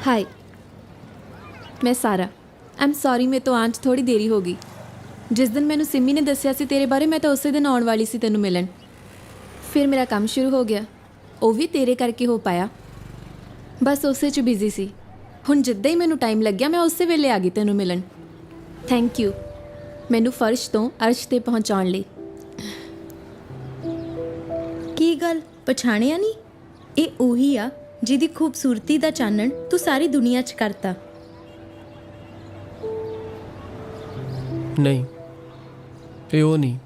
ਹਾਈ, ਮੈਂ ਸਾਰਾ। ਆਮ ਸੌਰੀ, ਮੇਰੇ ਤੋਂ ਆਉਣ 'ਚ ਥੋੜੀ ਦੇਰੀ ਹੋ ਗਈ। ਜਿਸ ਦਿਨ ਮੈਨੂੰ ਸਿੰਮੀ ਨੇ ਦੱਸਿਆ ਸੀ ਤੇਰੇ ਬਾਰੇ, ਮੈਂ ਤਾਂ ਉਸੇ ਦਿਨ ਆਉਣ ਵਾਲੀ ਸੀ ਤੈਨੂੰ ਮਿਲਣ। ਫਿਰ ਮੇਰਾ ਕੰਮ ਸ਼ੁਰੂ ਹੋ ਗਿਆ, ਉਹ ਵੀ ਤੇਰੇ ਕਰਕੇ ਹੋ ਪਾਇਆ। ਬਸ ਉਸੇ 'ਚ ਬਿਜ਼ੀ ਸੀ। ਹੁਣ ਜਿੱਦਾਂ ਹੀ ਮੈਨੂੰ ਟਾਈਮ ਲੱਗਿਆ, ਮੈਂ ਉਸੇ ਵੇਲੇ ਆ ਗਈ ਤੈਨੂੰ ਮਿਲਣ। ਥੈਂਕ ਯੂ ਮੈਨੂੰ ਫਰਸ਼ ਤੋਂ ਅਰਸ਼ ਤੇ ਪਹੁੰਚਾਉਣ ਲਈ। ਕੀ ਗੱਲ, ਪਛਾਣਿਆ ਨਹੀਂ? ਇਹ ਉਹੀ ਆ ਜਿਹਦੀ ਖੂਬਸੂਰਤੀ ਦਾ ਚਾਨਣ ਤੂੰ ਸਾਰੀ ਦੁਨੀਆ 'ਚ ਕਰਤਾ। ਨਹੀਂ, ਇਹ ਉਹ ਨਹੀਂ।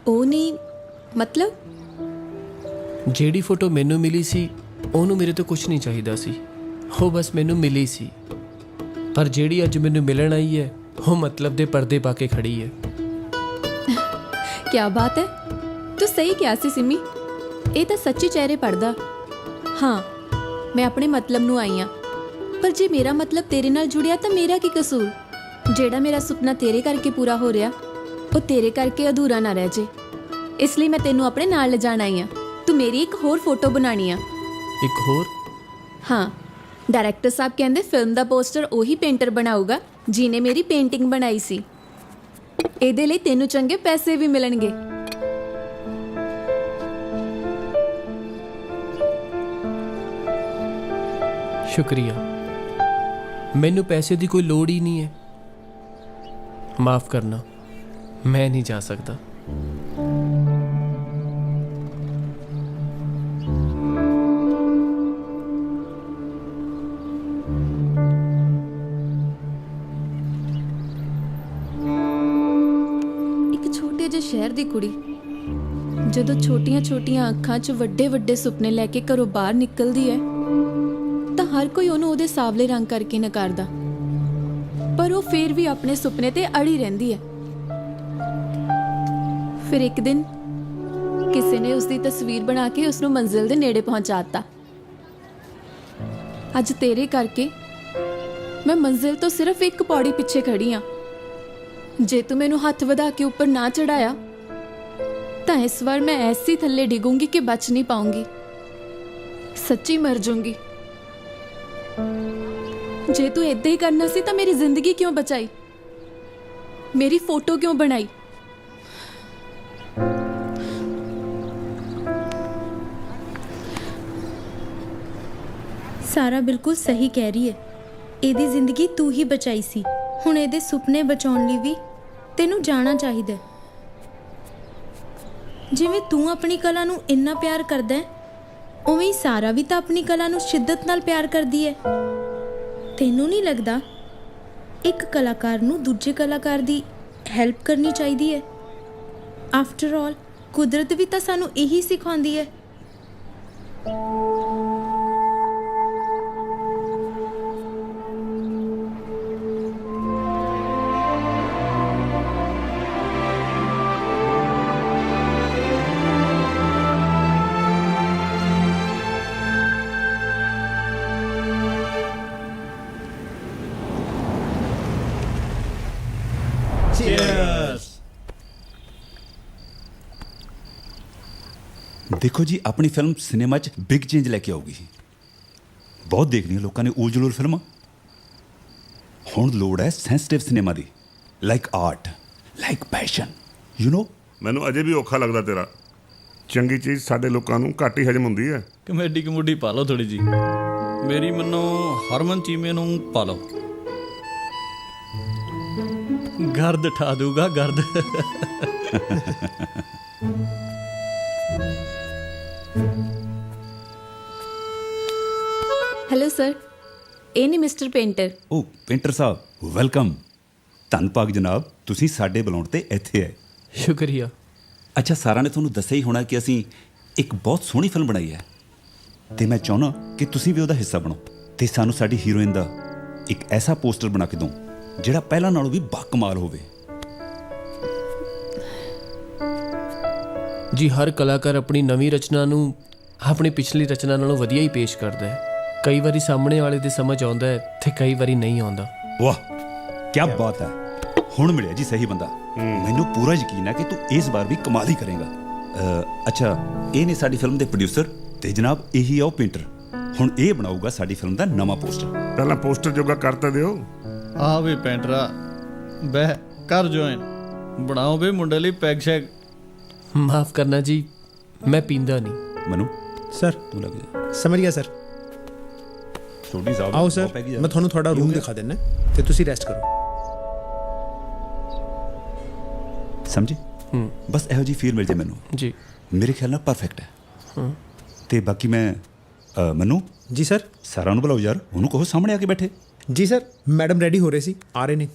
ਉਹ ਨਹੀਂ ਮਤਲਬ? ਜਿਹੜੀ ਫੋਟੋ ਮੈਨੂੰ ਮਿਲੀ ਸੀ, ਉਹਨੂੰ ਮੇਰੇ ਤੋਂ ਕੁਝ ਨਹੀਂ ਚਾਹੀਦਾ ਸੀ। ਉਹ ਬਸ ਮੈਨੂੰ ਮਿਲੀ ਸੀ। ਪਰ ਜਿਹੜੀ ਅੱਜ ਮੈਨੂੰ ਮਿਲਣ ਆਈ ਹੈ, ਉਹ ਮਤਲਬ ਦੇ ਪਰਦੇ ਪਾ ਕੇ ਖੜੀ ਹੈ। ਕੀ ਬਾਤ ਹੈ, ਤੂੰ ਸਹੀ ਕਿਹਾ ਸੀ ਸਿੰਮੀ। ਇਹ ਤਾਂ ਸੱਚੀ ਚਿਹਰੇ ਪੜਦਾ। ਹਾਂ, ਮੈਂ ਆਪਣੇ ਮਤਲਬ ਨੂੰ ਆਈ ਹਾਂ। ਪਰ ਜੇ ਮੇਰਾ ਮਤਲਬ ਤੇਰੇ ਨਾਲ ਜੁੜਿਆ ਤਾਂ ਮੇਰਾ ਕੀ ਕਸੂਰ? ਜਿਹੜਾ ਮੇਰਾ ਸੁਪਨਾ ਤੇਰੇ ਕਰਕੇ ਪੂਰਾ ਹੋ ਰਿਹਾ, ਉਹ ਤੇਰੇ ਕਰਕੇ ਅਧੂਰਾ ਨਾ ਰਹਿ ਜੇ। ਇਸ ਲਈ ਮੈਂ ਤੈਨੂੰ ਆਪਣੇ ਨਾਲ ਲਿਜਾਣ ਆਈ ਹਾਂ। ਤੂੰ ਮੇਰੀ ਇੱਕ ਹੋਰ ਫੋਟੋ ਬਣਾਉਣੀ ਆ। ਇੱਕ ਹੋਰ? ਹਾਂ, ਡਾਇਰੈਕਟਰ ਸਾਹਿਬ ਕਹਿੰਦੇ ਫਿਲਮ ਦਾ ਪੋਸਟਰ ਉਹੀ ਪੇਂਟਰ ਬਣਾਊਗਾ ਜਿਹਨੇ ਮੇਰੀ ਪੇਂਟਿੰਗ ਬਣਾਈ ਸੀ। ਇਹਦੇ ਲਈ ਤੈਨੂੰ ਚੰਗੇ ਪੈਸੇ ਵੀ ਮਿਲਣਗੇ। ਸ਼ੁਕਰੀਆ, ਮੈਨੂੰ ਪੈਸੇ ਦੀ ਕੋਈ ਲੋੜ ਹੀ ਨਹੀਂ ਹੈ। ਮਾਫ ਕਰਨਾ, ਮੈਂ ਨਹੀਂ ਜਾ ਸਕਦਾ। ਇੱਕ ਛੋਟੇ ਜਿਹੇ ਸ਼ਹਿਰ ਦੀ ਕੁੜੀ ਜਦੋਂ ਛੋਟੀਆਂ-ਛੋਟੀਆਂ ਅੱਖਾਂ 'ਚ ਵੱਡੇ-ਵੱਡੇ ਸੁਪਨੇ ਲੈ ਕੇ ਘਰੋਂ ਬਾਹਰ ਨਿਕਲਦੀ ਹੈ ਤਾਂ ਹਰ ਕੋਈ ਉਹਨੂੰ ਉਹਦੇ ਸਾਵਲੇ ਰੰਗ ਕਰਕੇ ਨਕਾਰਦਾ, ਪਰ ਉਹ ਫੇਰ ਵੀ ਆਪਣੇ ਸੁਪਨੇ ਤੇ ਅੜੀ ਰਹਿੰਦੀ ਹੈ। ਫਿਰ ਇੱਕ ਦਿਨ ਕਿਸੇ ਨੇ ਉਸ ਦੀ ਤਸਵੀਰ ਬਣਾ ਕੇ ਉਸ ਨੂੰ ਮੰਜ਼ਿਲ ਦੇ ਨੇੜੇ ਪਹੁੰਚਾਤਾ। ਅੱਜ ਤੇਰੇ ਕਰਕੇ ਮੈਂ ਮੰਜ਼ਿਲ ਤੋਂ ਸਿਰਫ ਇੱਕ ਪੌੜੀ ਪਿੱਛੇ ਖੜੀ ਹਾਂ। ਜੇ ਤੂੰ ਮੈਨੂੰ ਹੱਥ ਵਧਾ ਕੇ ਉੱਪਰ ਨਾ ਚੜਾਇਆ ਤਾਂ ਇਸ ਵਾਰ ਮੈਂ ਐਸੀ ਥੱਲੇ ਡਿਗੂੰਗੀ ਕਿ ਬਚ ਨਹੀਂ ਪਾਉਂਗੀ, ਸੱਚੀ ਮਰ ਜਾਊਂਗੀ। ਜੇ ਤੂੰ ਏਦਾਂ ਹੀ ਕਰਨਾ ਸੀ ਤਾਂ ਮੇਰੀ ਜ਼ਿੰਦਗੀ ਕਿਉਂ ਬਚਾਈ, ਮੇਰੀ ਫੋਟੋ ਕਿਉਂ ਬਣਾਈ? ਸਾਰਾ ਬਿਲਕੁਲ ਸਹੀ ਕਹਿ ਰਹੀ ਹੈ। ਇਹਦੀ ਜ਼ਿੰਦਗੀ ਤੂੰ ਹੀ ਬਚਾਈ ਸੀ, ਹੁਣ ਇਹਦੇ ਸੁਪਨੇ ਬਚਾਉਣ ਲਈ ਵੀ ਤੈਨੂੰ ਜਾਣਾ ਚਾਹੀਦਾ ਹੈ। ਜਿਵੇਂ ਤੂੰ ਆਪਣੀ ਕਲਾ ਨੂੰ ਇੰਨਾ ਪਿਆਰ ਕਰਦਾ ਹੈ, ਉਵੇਂ ਹੀ ਸਾਰਾ ਵੀ ਤਾਂ ਆਪਣੀ ਕਲਾ ਨੂੰ ਸ਼ਿੱਦਤ ਨਾਲ ਪਿਆਰ ਕਰਦੀ ਹੈ। ਤੈਨੂੰ ਨਹੀਂ ਲੱਗਦਾ ਇੱਕ ਕਲਾਕਾਰ ਨੂੰ ਦੂਜੇ ਕਲਾਕਾਰ ਦੀ ਹੈਲਪ ਕਰਨੀ ਚਾਹੀਦੀ ਹੈ? ਆਫਟਰ ਆਲ ਕੁਦਰਤ ਵੀ ਤਾਂ ਸਾਨੂੰ ਇਹੀ ਸਿਖਾਉਂਦੀ ਹੈ। ਦੇਖੋ ਜੀ, ਆਪਣੀ ਫਿਲਮ ਸਿਨੇਮਾ 'ਚ ਬਿਗ ਚੇਂਜ ਲੈ ਕੇ ਆਊਗੀ। ਬਹੁਤ ਦੇਖਦੀਆਂ ਲੋਕਾਂ ਨੇ ਊਲ ਜਲੂਲ ਫਿਲਮਾਂ। ਹੁਣ ਲੋੜ ਹੈ sensitive cinema the, like art, like passion, you know. ਮੈਨੂੰ ਅਜੇ ਵੀ ਔਖਾ ਲੱਗਦਾ ਤੇਰਾ। ਚੰਗੀ ਚੀਜ਼ ਸਾਡੇ ਲੋਕਾਂ ਨੂੰ ਘੱਟ ਹੀ ਹਜਮ ਹੁੰਦੀ ਹੈ। ਕਮੇਡੀ ਕਮੂਡੀ ਪਾ ਲਓ ਥੋੜੀ ਜੀ। ਮੇਰੀ ਮੰਨੋ ਹਰਮਨ ਚੀਮੇ ਨੂੰ ਪਾ ਲਓ, ਗਰਦ ਠਾ ਦੂਗਾ ਗਰਦ। ਹੈਲੋ ਸਰ, ਇਹ ਨੇ ਮਿਸਟਰ ਪੇਂਟਰ। ਓ ਪੇਂਟਰ ਸਾਹਿਬ, ਵੈਲਕਮ। ਧੰਨ ਭਾਗ ਜਨਾਬ, ਤੁਸੀਂ ਸਾਡੇ ਬੁਲਾਉਣ ਤੇ ਇੱਥੇ ਆਏ। ਸ਼ੁਕਰੀਆ। ਅੱਛਾ, ਸਾਰਿਆਂ ਨੇ ਤੁਹਾਨੂੰ ਦੱਸਿਆ ਹੀ ਹੋਣਾ ਕਿ ਅਸੀਂ ਇੱਕ ਬਹੁਤ ਸੋਹਣੀ ਫਿਲਮ ਬਣਾਈ ਹੈ ਤੇ ਮੈਂ ਚਾਹੁੰਦਾ ਕਿ ਤੁਸੀਂ ਵੀ ਉਹਦਾ ਹਿੱਸਾ ਬਣੋ ਤੇ ਸਾਨੂੰ ਸਾਡੀ ਹੀਰੋਇਨ ਦਾ ਇੱਕ ਐਸਾ ਪੋਸਟਰ ਬਣਾ ਕੇ ਦਿਓ ਜਿਹੜਾ ਪਹਿਲਾਂ ਨਾਲੋਂ ਵੀ ਬਾਕਮਾਲ ਹੋਵੇ। ਜੀ, ਹਰ ਕਲਾਕਾਰ ਆਪਣੀ ਨਵੀਂ ਰਚਨਾ ਨੂੰ ਆਪਣੀ ਪਿਛਲੀ ਰਚਨਾ ਨਾਲੋਂ ਵਧੀਆ ਹੀ ਪੇਸ਼ ਕਰਦਾ ਹੈ। ਕਈ ਵਾਰੀ ਸਾਹਮਣੇ ਵਾਲੇ ਦੇ ਸਮਝ ਆਉਂਦਾ ਹੈ ਤੇ ਕਈ ਵਾਰੀ ਨਹੀਂ ਆਉਂਦਾ। ਵਾਹ, ਕੀ ਬਾਤ ਹੈ। ਹੁਣ ਮਿਲਿਆ ਜੀ ਸਹੀ ਬੰਦਾ। ਮੈਨੂੰ ਪੂਰਾ ਯਕੀਨ ਹੈ ਕਿ ਤੂੰ ਇਸ ਵਾਰ ਵੀ ਕਮਾਲ ਹੀ ਕਰੇਗਾ। ਅੱਛਾ, ਇਹ ਨੇ ਸਾਡੀ ਫਿਲਮ ਦੇ ਪ੍ਰੋਡਿਊਸਰ ਤੇ ਜਨਾਬ ਇਹੀ ਆ ਉਹ ਪੇਂਟਰ। ਹੁਣ ਇਹ ਬਣਾਊਗਾ ਸਾਡੀ ਫਿਲਮ ਦਾ ਨਵਾਂ ਪੋਸਟਰ। ਪਹਿਲਾਂ ਪੋਸਟਰ ਜੋਗਾ ਕਰ ਤਾਂ ਦਿਓ। ਆ ਵੀ ਪੈਂਟਰਾ ਬਹਿ ਕਰ ਜੁਆਇਨ, ਬਣਾਓ ਵੀ ਮੁੰਡੇ ਲਈ ਪੈਗ ਸ਼ੈਗ। ਮਾਫ ਕਰਨਾ ਜੀ, ਮੈਂ ਪੀਂਦਾ ਨਹੀਂ। ਮਨੂ ਸਰ, ਤੂੰ ਲੱਗ ਜਾ। ਸਮਝ ਗਿਆ ਸਰ। ਛੋਟੀ ਸਾਹਿਬ ਆਓ ਸਰ, ਮੈਂ ਤੁਹਾਨੂੰ ਤੁਹਾਡਾ ਰੂਮ ਦਿਖਾ ਦਿੰਦਾ ਤੇ ਤੁਸੀਂ ਰੈਸਟ ਕਰੋ। ਸਮਝੇ? ਬਸ ਇਹੋ ਜੀ ਫੀਲ ਮਿਲ ਜੇ ਮੈਨੂੰ ਜੀ। ਮੇਰੇ ਖਿਆਲ ਨਾਲ ਪਰਫੈਕਟ ਹੈ। ਤੇ ਬਾਕੀ ਮੈਂ ਮਨੂ ਜੀ ਸਰ, ਸਾਰਿਆਂ ਨੂੰ ਬੁਲਾਓ ਯਾਰ, ਉਹਨੂੰ ਕਹੋ ਸਾਹਮਣੇ ਆ ਕੇ ਬੈਠੇ। ਜੀ ਸਰ, ਮੈਡਮ ਰੈਡੀ ਹੋ ਰਹੇ ਸੀ, ਆ ਰਹੇ ਨੇ।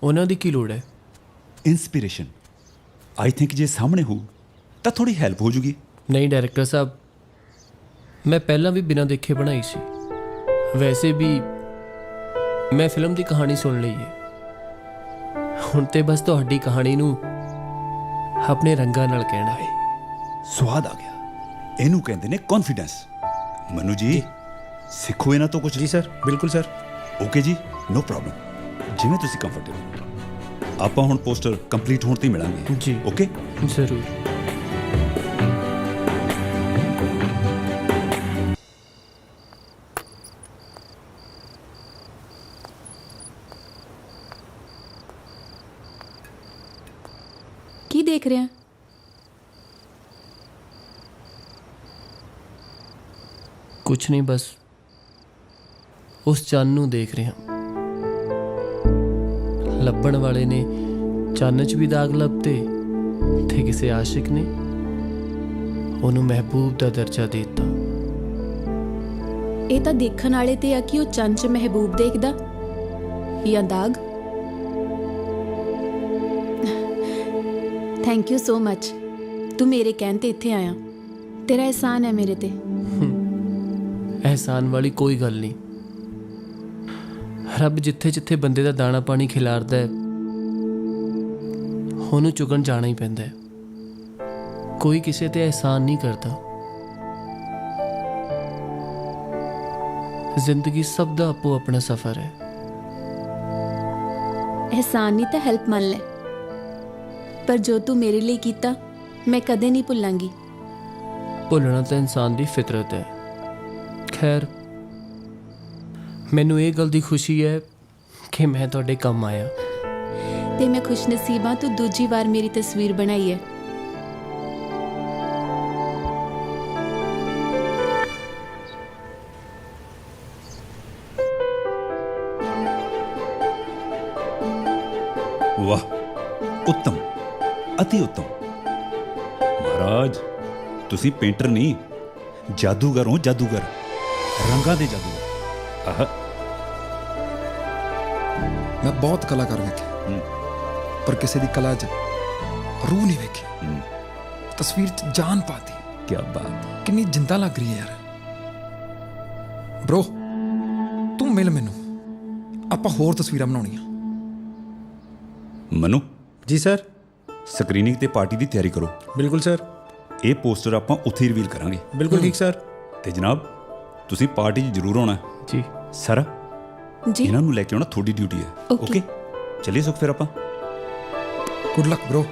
ਉਹਨਾਂ ਦੀ ਕੀ ਲੋੜ ਹੈ? ਇਨਸਪੀਰੇਸ਼ਨ। ਆਈ ਥਿੰਕ ਜੇ ਸਾਹਮਣੇ ਹੋ ਤਾਂ ਥੋੜੀ ਹੈਲਪ ਹੋ ਜੂਗੀ। ਨਹੀਂ ਡਾਇਰੈਕਟਰ ਸਾਹਿਬ, ਮੈਂ ਪਹਿਲਾਂ ਵੀ ਬਿਨਾਂ ਦੇਖੇ ਬਣਾਈ ਸੀ। ਵੈਸੇ ਵੀ ਮੈਂ ਫਿਲਮ ਦੀ ਕਹਾਣੀ ਸੁਣ ਲਈ ਹੈ। ਹੁਣ ਤੇ ਬਸ ਤੁਹਾਡੀ ਕਹਾਣੀ ਨੂੰ ਆਪਣੇ ਰੰਗਾਂ ਨਾਲ ਕਹਿਣਾ ਹੈ। ਸਵਾਦ ਆ ਗਿਆ। ਇਹਨੂੰ ਕਹਿੰਦੇ ਨੇ ਕੌਨਫੀਡੈਂਸ। ਮਨੂ ਜੀ, ਸਿੱਖੋ ਇਹਨਾਂ ਤੋਂ ਕੁਝ। ਜੀ ਸਰ, ਬਿਲਕੁਲ ਸਰ। ਓਕੇ ਜੀ, ਨੋ ਪ੍ਰੋਬਲਮ, ਜਿਵੇਂ ਤੁਸੀਂ ਕੰਫਰਟੇਬਲ। ਆਪਾਂ ਹੁਣ ਪੋਸਟਰ ਕੰਪਲੀਟ ਹੋਣ ਤੇ ਮਿਲਾਂਗੇ ਜੀ। ਓਕੇ, ਜ਼ਰੂਰ। ਕੀ ਦੇਖ ਰਿਹਾ? ਕੁਛ ਨਹੀਂ, ਬਸ ਉਸ ਚੰਨ ਨੂੰ ਦੇਖ ਰਿਹਾ। ਲੱਭਣ ਵਾਲੇ ਨੇ ਚੰਨ 'ਚ ਵੀ ਦਾਗ ਲੱਭਤੇ ਤੇ ਕਿਸੇ ਆਸ਼ਿਕ ਨੇ ਉਹਨੂੰ ਮਹਿਬੂਬ ਦਾ ਦਰਜਾ ਦੇ ਦਿੱਤਾ। ਇਹ ਤਾਂ ਦੇਖਣ ਵਾਲੇ ਤੇ ਆ ਕਿ ਉਹ ਚੰਨ 'ਚ ਮਹਿਬੂਬ ਦੇਖਦਾ ਜਾਂ ਦਾਗ। ਥੈਂਕ ਯੂ ਸੋ ਮਚ, ਤੂੰ ਮੇਰੇ ਕਹਿਣ ਤੇ ਇੱਥੇ ਆਇਆ। ਤੇਰਾ ਅਹਿਸਾਨ ਹੈ ਮੇਰੇ ਤੇ। ਅਹਿਸਾਨ ਵਾਲੀ ਕੋਈ ਗੱਲ ਨਹੀਂ। ਰੱਬ ਜਿੱਥੇ ਜਿੱਥੇ ਬੰਦੇ ਦਾ ਦਾਣਾ ਪਾਣੀ ਖਿਲਾਰਦਾ ਹੈ ਉਹਨੂੰ ਚੁਗਣ ਜਾਣਾ ਹੀ ਪੈਂਦਾ ਹੈ। ਕੋਈ ਕਿਸੇ ਤੇ ਅਹਿਸਾਨ ਨਹੀਂ ਕਰਦਾ। ਜ਼ਿੰਦਗੀ ਸਭ ਦਾ ਆਪੋ ਆਪਣਾ ਸਫ਼ਰ ਹੈ। ਅਹਿਸਾਨ ਨਹੀਂ ਤਾਂ ਹੈਲਪ ਮੰਨ ਲੈ, ਪਰ ਜੋ ਤੂੰ ਮੇਰੇ ਲਈ ਕੀਤਾ ਮੈਂ ਕਦੇ ਨਹੀਂ ਭੁੱਲਾਂਗੀ। ਭੁੱਲਣਾ ਤਾਂ ਇਨਸਾਨ ਦੀ ਫਿਤਰਤ ਹੈ। ਖੈਰ, ਮੈਨੂੰ ਇਹ ਗੱਲ ਦੀ ਖੁਸ਼ੀ ਹੈ ਕਿ ਮੈਂ ਤੁਹਾਡੇ ਕੰਮ ਆਇਆ। ਤੇ ਮੈਂ ਖੁਸ਼ਨਸੀਬ ਹਾਂ ਤੂੰ ਦੂਜੀ ਵਾਰ ਮੇਰੀ ਤਸਵੀਰ ਬਣਾਈ ਹੈ। ਵਾਹ, ਉੱਤਮ, ਅਤੀ ਉੱਤਮ। ਮਹਾਰਾਜ, ਤੁਸੀਂ ਪੇਂਟਰ ਨਹੀਂ, ਜਾਦੂਗਰ ਹੋ, ਜਾਦੂਗਰ, ਰੰਗਾਂ ਦੇ ਜਾਦੂਗਰ। ਆਹ, ਮੈਂ ਬਹੁਤ ਕਲਾਕਾਰ ਵੇਖੇ, ਪਰ ਕਿਸੇ ਦੀ ਕਲਾ 'ਚ ਰੂਹ ਨਹੀਂ ਵੇਖੀ। ਤਸਵੀਰ 'ਚ ਜਾਨ ਪਾਤੀ। ਕੀ ਬਾਤ, ਕਿੰਨੀ ਜਿੰਦਾ ਲੱਗ ਰਹੀ ਹੈ ਯਾਰ। ਬ్రో, ਤੂੰ ਮਿਲ ਮੈਨੂੰ, ਆਪਾਂ ਹੋਰ ਤਸਵੀਰਾਂ ਬਣਾਉਣੀਆਂ। ਮਨੂ ਜੀ ਸਰ। ਸਕਰੀਨਿੰਗ ਤੇ ਪਾਰਟੀ ਦੀ ਤਿਆਰੀ ਕਰੋ। ਬਿਲਕੁਲ ਸਰ। ਇਹ ਪੋਸਟਰ ਆਪਾਂ ਉੱਥੇ ਹੀ ਰਿਵੀਲ ਕਰਾਂਗੇ। ਬਿਲਕੁਲ ਠੀਕ ਸਰ। ਤੇ ਜਨਾਬ, ਤੁਸੀਂ ਪਾਰਟੀ 'ਚ ਜ਼ਰੂਰ ਆਉਣਾ ਜੀ। ਸਰ ਜੀ, ਇਹਨਾਂ ਨੂੰ ਲੈ ਕੇ ਆਉਣਾ ਤੁਹਾਡੀ ਡਿਊਟੀ ਹੈ। ਓਕੇ, ਚਲਿਏ ਸੁਖ, ਫਿਰ ਆਪਾਂ। Good luck bro.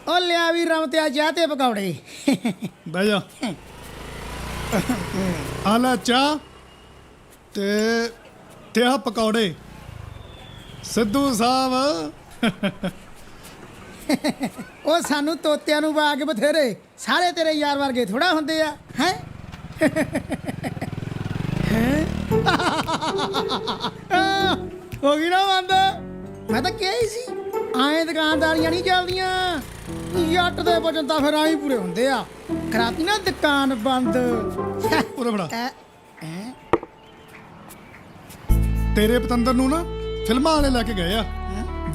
ਉਹ ਲਿਆ ਵੀ ਰਮ ਤੇ ਆ ਚਾਹ ਤੇ ਪਕੌੜੇ। ਬਹਿ ਜਾ। ਆ ਲੈ ਚਾਹ ਤੇ ਆ ਪਕੌੜੇ। ਸਿੱਧੂ ਸਾਹਿਬ, ਉਹ ਸਾਨੂੰ ਤੋਤਿਆਂ ਨੂੰ ਬਾਗ ਬਥੇਰੇ, ਸਾਰੇ ਤੇਰੇ ਯਾਰ ਵਰਗੇ ਥੋੜਾ ਹੁੰਦੇ ਆ। ਹੈ ਹੋ ਗਈ ਨਾ ਬੰਦ। ਮੈਂ ਤਾਂ ਕਿਹਾ ਹੀ ਸੀ, ਆਏ ਦੁਕਾਨਦਾਰੀਆਂ ਨਹੀਂ ਚੱਲਦੀਆਂ। ਜੱਟ ਦੇ ਵਜਨ ਤਾਂ ਫਿਰ ਆਈ ਪੂਰੇ ਹੁੰਦੇ ਆ। ਕਰਾਤੀ ਨਾ ਦੁਕਾਨ ਬੰਦ। ਉਰੇ ਫੜਾ। ਤੇਰੇ ਪਤੰਦਰ ਨੂੰ ਨਾ ਫਿਲਮਾਂ ਵਾਲੇ ਲੈ ਕੇ ਗਏ ਆ।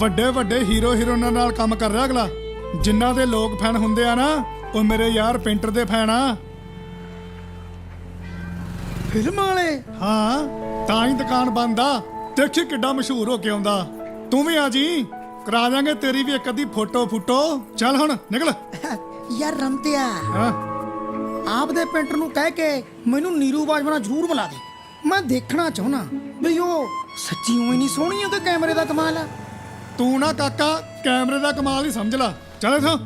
ਵੱਡੇ ਵੱਡੇ ਹੀਰੋ ਹੀਰੋਇਨਾਂ ਨਾਲ ਕੰਮ ਕਰ ਰਿਹਾ ਅਗਲਾ। ਜਿਨ੍ਹਾਂ ਦੇ ਲੋਕ ਫੈਨ ਹੁੰਦੇ ਆ ਨਾ, ਉਹ ਮੇਰੇ ਯਾਰ ਪੇਂਟਰ ਦੇ ਫੈਨ ਆ। ਫਿਲਮਾਂ ਵਾਲੇ? ਹਾਂ, ਤਾਂ ਹੀ ਦੁਕਾਨ ਬੰਦ ਆ। ਦੇਖੀ ਕਿੱਡਾ ਮਸ਼ਹੂਰ ਹੋ ਕੇ ਆਉਂਦਾ। ਤੂੰ ਵੀ ਆ ਜੀ, ਕਰਾ ਦਾਂਗੇ ਤੇਰੀ ਵੀ ਇੱਕ ਅੱਧੀ ਫੋਟੋ। ਚੱਲ ਹੁਣ ਨਿਕਲ। ਯਾਰ ਰਮਤਿਆ, ਹਾਂ, ਆਪਦੇ ਪੇਂਟਰ ਨੂੰ ਕਹਿ ਕੇ ਮੈਨੂੰ ਨੀਰੂ ਬਾਜਵਾ ਜ਼ਰੂਰ ਬੁਲਾ ਦੇ। ਮੈਂ ਦੇਖਣਾ ਚਾਹੁੰਦਾ ਵੀ ਉਹ ਸੱਚੀ ਉਵੇਂ ਨਹੀਂ ਸੋਹਣੀ ਆ ਕਿ ਕੈਮਰੇ ਦਾ ਕਮਾਲ ਆ। ਤੂੰ ਨਾ ਕਾਕਾ ਕੈਮਰੇ ਦਾ ਕਮਾਲ ਹੀ ਸਮਝ ਲਾ। ਚੱਲ ਇਥੋਂ।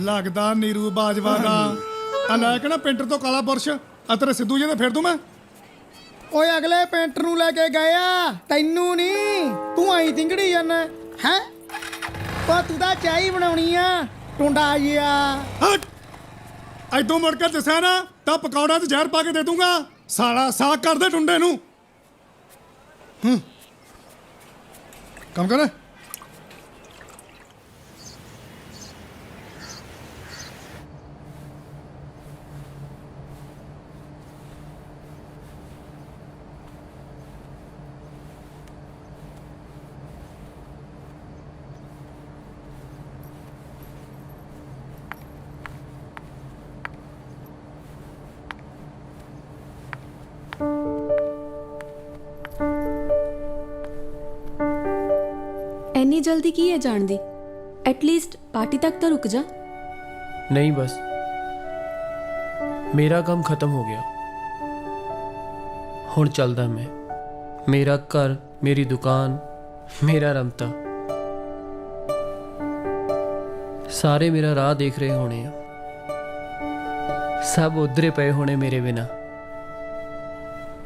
ਲੱਗਦਾ ਨੀਰੂ ਬਾਜਵਾ ਦਾ ਆ ਲੈ ਕੇ ਨਾ ਪੇਂਟਰ ਤੋਂ ਕਾਲਾ ਬੁਰਸ਼ ਆ ਤੇਰੇ ਸਿੱਧੂ ਜੀ ਦੇ ਫੇਰ ਦੂੰ ਮੈਂ। ਓਏ ਅਗਲੇ ਪੇਂਟਰ ਨੂੰ ਲੈ ਕੇ ਗਏ ਆ, ਤੈਨੂੰ ਨਹੀਂ। ਤੂੰ ਆਈ ਤਿੰਗੜੀ ਜਾਂਦਾ ਹੈ। ਉਹ ਤੂੰ ਤਾਂ ਚਾਹ ਹੀ ਬਣਾਉਣੀ ਆ, ਟੁੰਡਾ ਜਿਆ। ਹਟ, ਐਦੋਂ ਮੁੜ ਕੇ ਦੱਸਿਆ ਨਾ ਤਾਂ ਪਕੌੜਾ ਤੇ ਜ਼ਹਿਰ ਪਾ ਕੇ ਦੇ ਦੂੰਗਾ। ਸਾਲਾ ਸਾਕ ਕਰਦੇ ਟੁੰਡੇ ਨੂੰ। ਕੰਮ ਕਰ। ਇੰਨੀ ਜਲਦੀ ਕੀ ਹੈ ਜਾਣ ਦੀ? ਐਟਲੀਸਟ ਪਾਰਟੀ ਤੱਕ ਤਾਂ ਰੁਕ ਜਾ। ਨਹੀਂ, ਬਸ ਮੇਰਾ ਕੰਮ ਖਤਮ ਹੋ ਗਿਆ। ਹੁਣ ਚੱਲਦਾ ਮੈਂ। ਮੇਰਾ ਘਰ, ਮੇਰੀ ਦੁਕਾਨ, ਮੇਰਾ ਰਮਤਾ, ਸਾਰੇ ਮੇਰਾ ਰਾਹ ਦੇਖ ਰਹੇ ਹੋਣੇ ਆ। ਸਭ ਉਧਰੇ ਪਏ ਹੋਣੇ ਮੇਰੇ ਬਿਨਾ।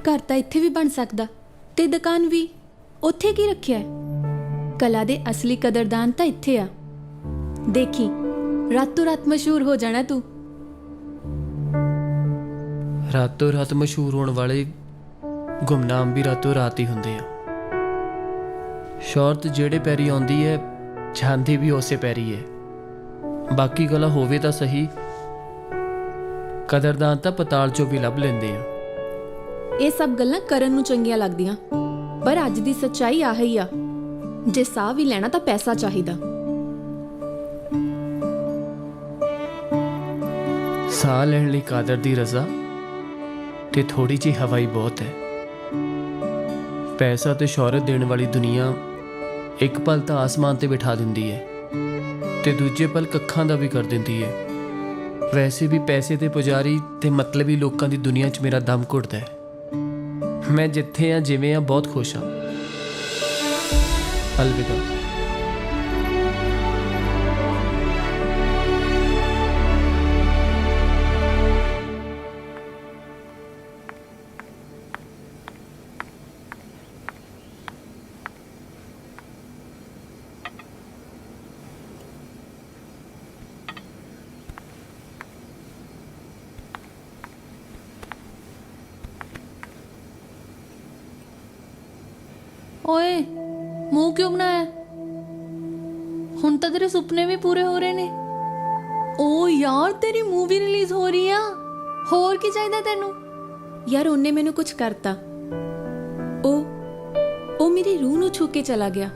ਘਰ ਤਾਂ ਇੱਥੇ ਵੀ ਬਣ ਸਕਦਾ ਤੇ ਦੁਕਾਨ ਵੀ। ਉੱਥੇ ਕੀ ਰੱਖਿਆ ਹੈ? ਕਲਾ ਦੇ ਅਸਲੀ ਕਦਰਦਾਨ ਤਾਂ ਇੱਥੇ ਆ। ਦੇਖੀ ਰਾਤੋਂ ਰਾਤ ਮਸ਼ਹੂਰ ਹੋ ਜਾਣਾ ਤੂੰ। ਰਾਤੋਂ ਰਾਤ ਮਸ਼ਹੂਰ ਹੋਣ ਵਾਲੇ ਗੁੰਮਨਾਮ ਵੀ ਰਾਤੋਂ ਰਾਤ ਹੀ ਹੁੰਦੇ ਆ। ਸ਼ੌਹਰਤ ਜਿਹੜੇ ਪੈਰੀ ਆਉਂਦੀ ਹੈ ਜਾਂਦੀ ਵੀ ਉਸੇ ਪੈਰੀ ਹੈ। ਬਾਕੀ ਗੱਲਾਂ ਹੋਵੇ ਤਾਂ ਸਹੀ, ਕਦਰਦਾਨ ਤਾਂ ਪਤਾਲ ਚੋਂ ਵੀ ਲੱਭ ਲੈਂਦੇ ਆ। ਇਹ ਸਭ ਗੱਲਾਂ ਕਰਨ ਨੂੰ ਚੰਗੀਆਂ ਲੱਗਦੀਆਂ, ਪਰ ਅੱਜ ਦੀ ਸੱਚਾਈ ਆਹੀ ਆ, ਜੇ ਸਾਹ ਵੀ ਲੈਣਾ ਤਾਂ ਪੈਸਾ ਚਾਹੀਦਾ। ਸਾਹ ਲੈਣ ਲਈ ਕਾਦਰ ਦੀ ਰਜ਼ਾ ਤੇ ਥੋੜੀ ਜਿਹੀ ਹਵਾ ਹੀ ਬਹੁਤ ਹੈ। ਪੈਸਾ ਤੇ ਸ਼ੌਹਰਤ ਦੇਣ ਵਾਲੀ ਦੁਨੀਆ ਇੱਕ ਪਲ ਤਾਂ ਆਸਮਾਨ ਤੇ ਬਿਠਾ ਦਿੰਦੀ ਹੈ ਤੇ ਦੂਜੇ ਪਲ ਕੱਖਾਂ ਦਾ ਵੀ ਕਰ ਦਿੰਦੀ ਹੈ। ਵੈਸੇ ਵੀ ਪੈਸੇ ਦੇ ਪੁਜਾਰੀ ਤੇ ਮਤਲਬੀ ਲੋਕਾਂ ਦੀ ਦੁਨੀਆ 'ਚ ਮੇਰਾ ਦਮ ਘੁੱਟਦਾ ਹੈ। ਮੈਂ ਜਿੱਥੇ ਆ ਜਿਵੇਂ ਆ ਬਹੁਤ ਖੁਸ਼ ਹਾਂ। ਅਲਵਿਦਾ। ਓਏ ਮੂੰਹ ਕਿਉਂ ਬਣਾਇਆ? ਹੁਣ ਤਾਂ ਤੇਰੇ ਸੁਪਨੇ ਵੀ ਪੂਰੇ ਹੋ ਰਹੇ ਨੇ। ਓ ਯਾਰ ਤੇਰੀ ਮੂਵੀ ਰਿਲੀਜ਼ ਹੋ ਰਹੀ ਆ, ਹੋਰ ਕੀ ਚਾਹੀਦਾ ਤੈਨੂੰ? ਯਾਰ ਉਹਨੇ ਮੈਨੂੰ ਕੁਝ ਕਰਤਾ। ਉਹ ਮੇਰੀ ਰੂਹ ਨੂੰ ਛੂ ਕੇ ਚਲਾ ਗਿਆ।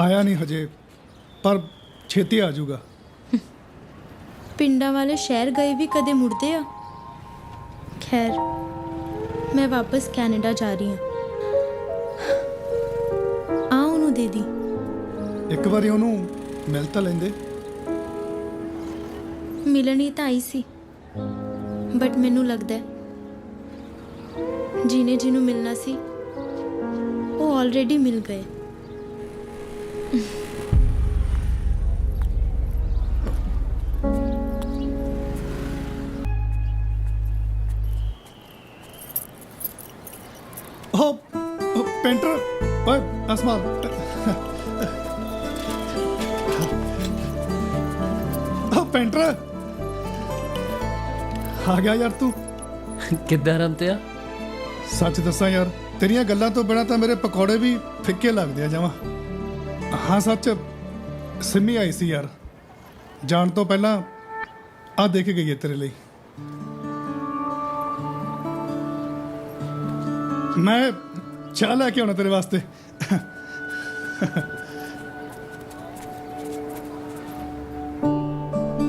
ਆਇਆ ਨਹੀਂ ਹਜੇ, ਪਰ ਛੇਤੀ ਆ ਜਾਊਗਾ। ਪਿੰਡਾਂ ਵਾਲੇ ਸ਼ਹਿਰ ਗਏ ਵੀ ਕਦੇ ਮੁੜਦੇ ਆ। ਖੈਰ ਮੈਂ ਵਾਪਸ ਕੈਨੇਡਾ ਜਾ ਰਹੀ ਹਾਂ। ਆ ਉਹਨੂੰ ਦੇ ਦੀ। ਇੱਕ ਵਾਰੀ ਉਹਨੂੰ ਮਿਲ ਤਾਂ ਲੈਂਦੇ। ਮਿਲਣੀ ਤਾਂ ਆਈ ਸੀ, ਬਟ ਮੈਨੂੰ ਲੱਗਦਾ ਜਿਹਨੇ ਜਿਹਨੂੰ ਮਿਲਣਾ ਸੀ ਉਹ ਆਲਰੇਡੀ ਮਿਲ ਗਏ। पेंटर, ओए आसमान। पेंटर आ गया यार तू। ਕਿੱਦਾਂ ਰਮਤਿਆ? ਸੱਚ ਦੱਸਾਂ ਯਾਰ, ਤੇਰੀਆਂ ਗੱਲਾਂ ਤੋਂ ਬਿਨਾਂ ਤਾਂ ਮੇਰੇ ਪਕੌੜੇ ਵੀ ਫਿੱਕੇ ਲੱਗਦੇ ਆ ਜਮਾਂ। ਹਾਂ ਸੱਚ, ਸਿੰਮੀ ਆਈ ਸੀ ਯਾਰ। ਜਾਣ ਤੋਂ ਪਹਿਲਾਂ ਆ ਦੇ ਕੇ ਗਈ ਹੈ ਤੇਰੇ ਲਈ। ਮੈਂ ਚਾਹ ਲੈ ਕੇ ਆਉਣਾ ਤੇਰੇ ਵਾਸਤੇ।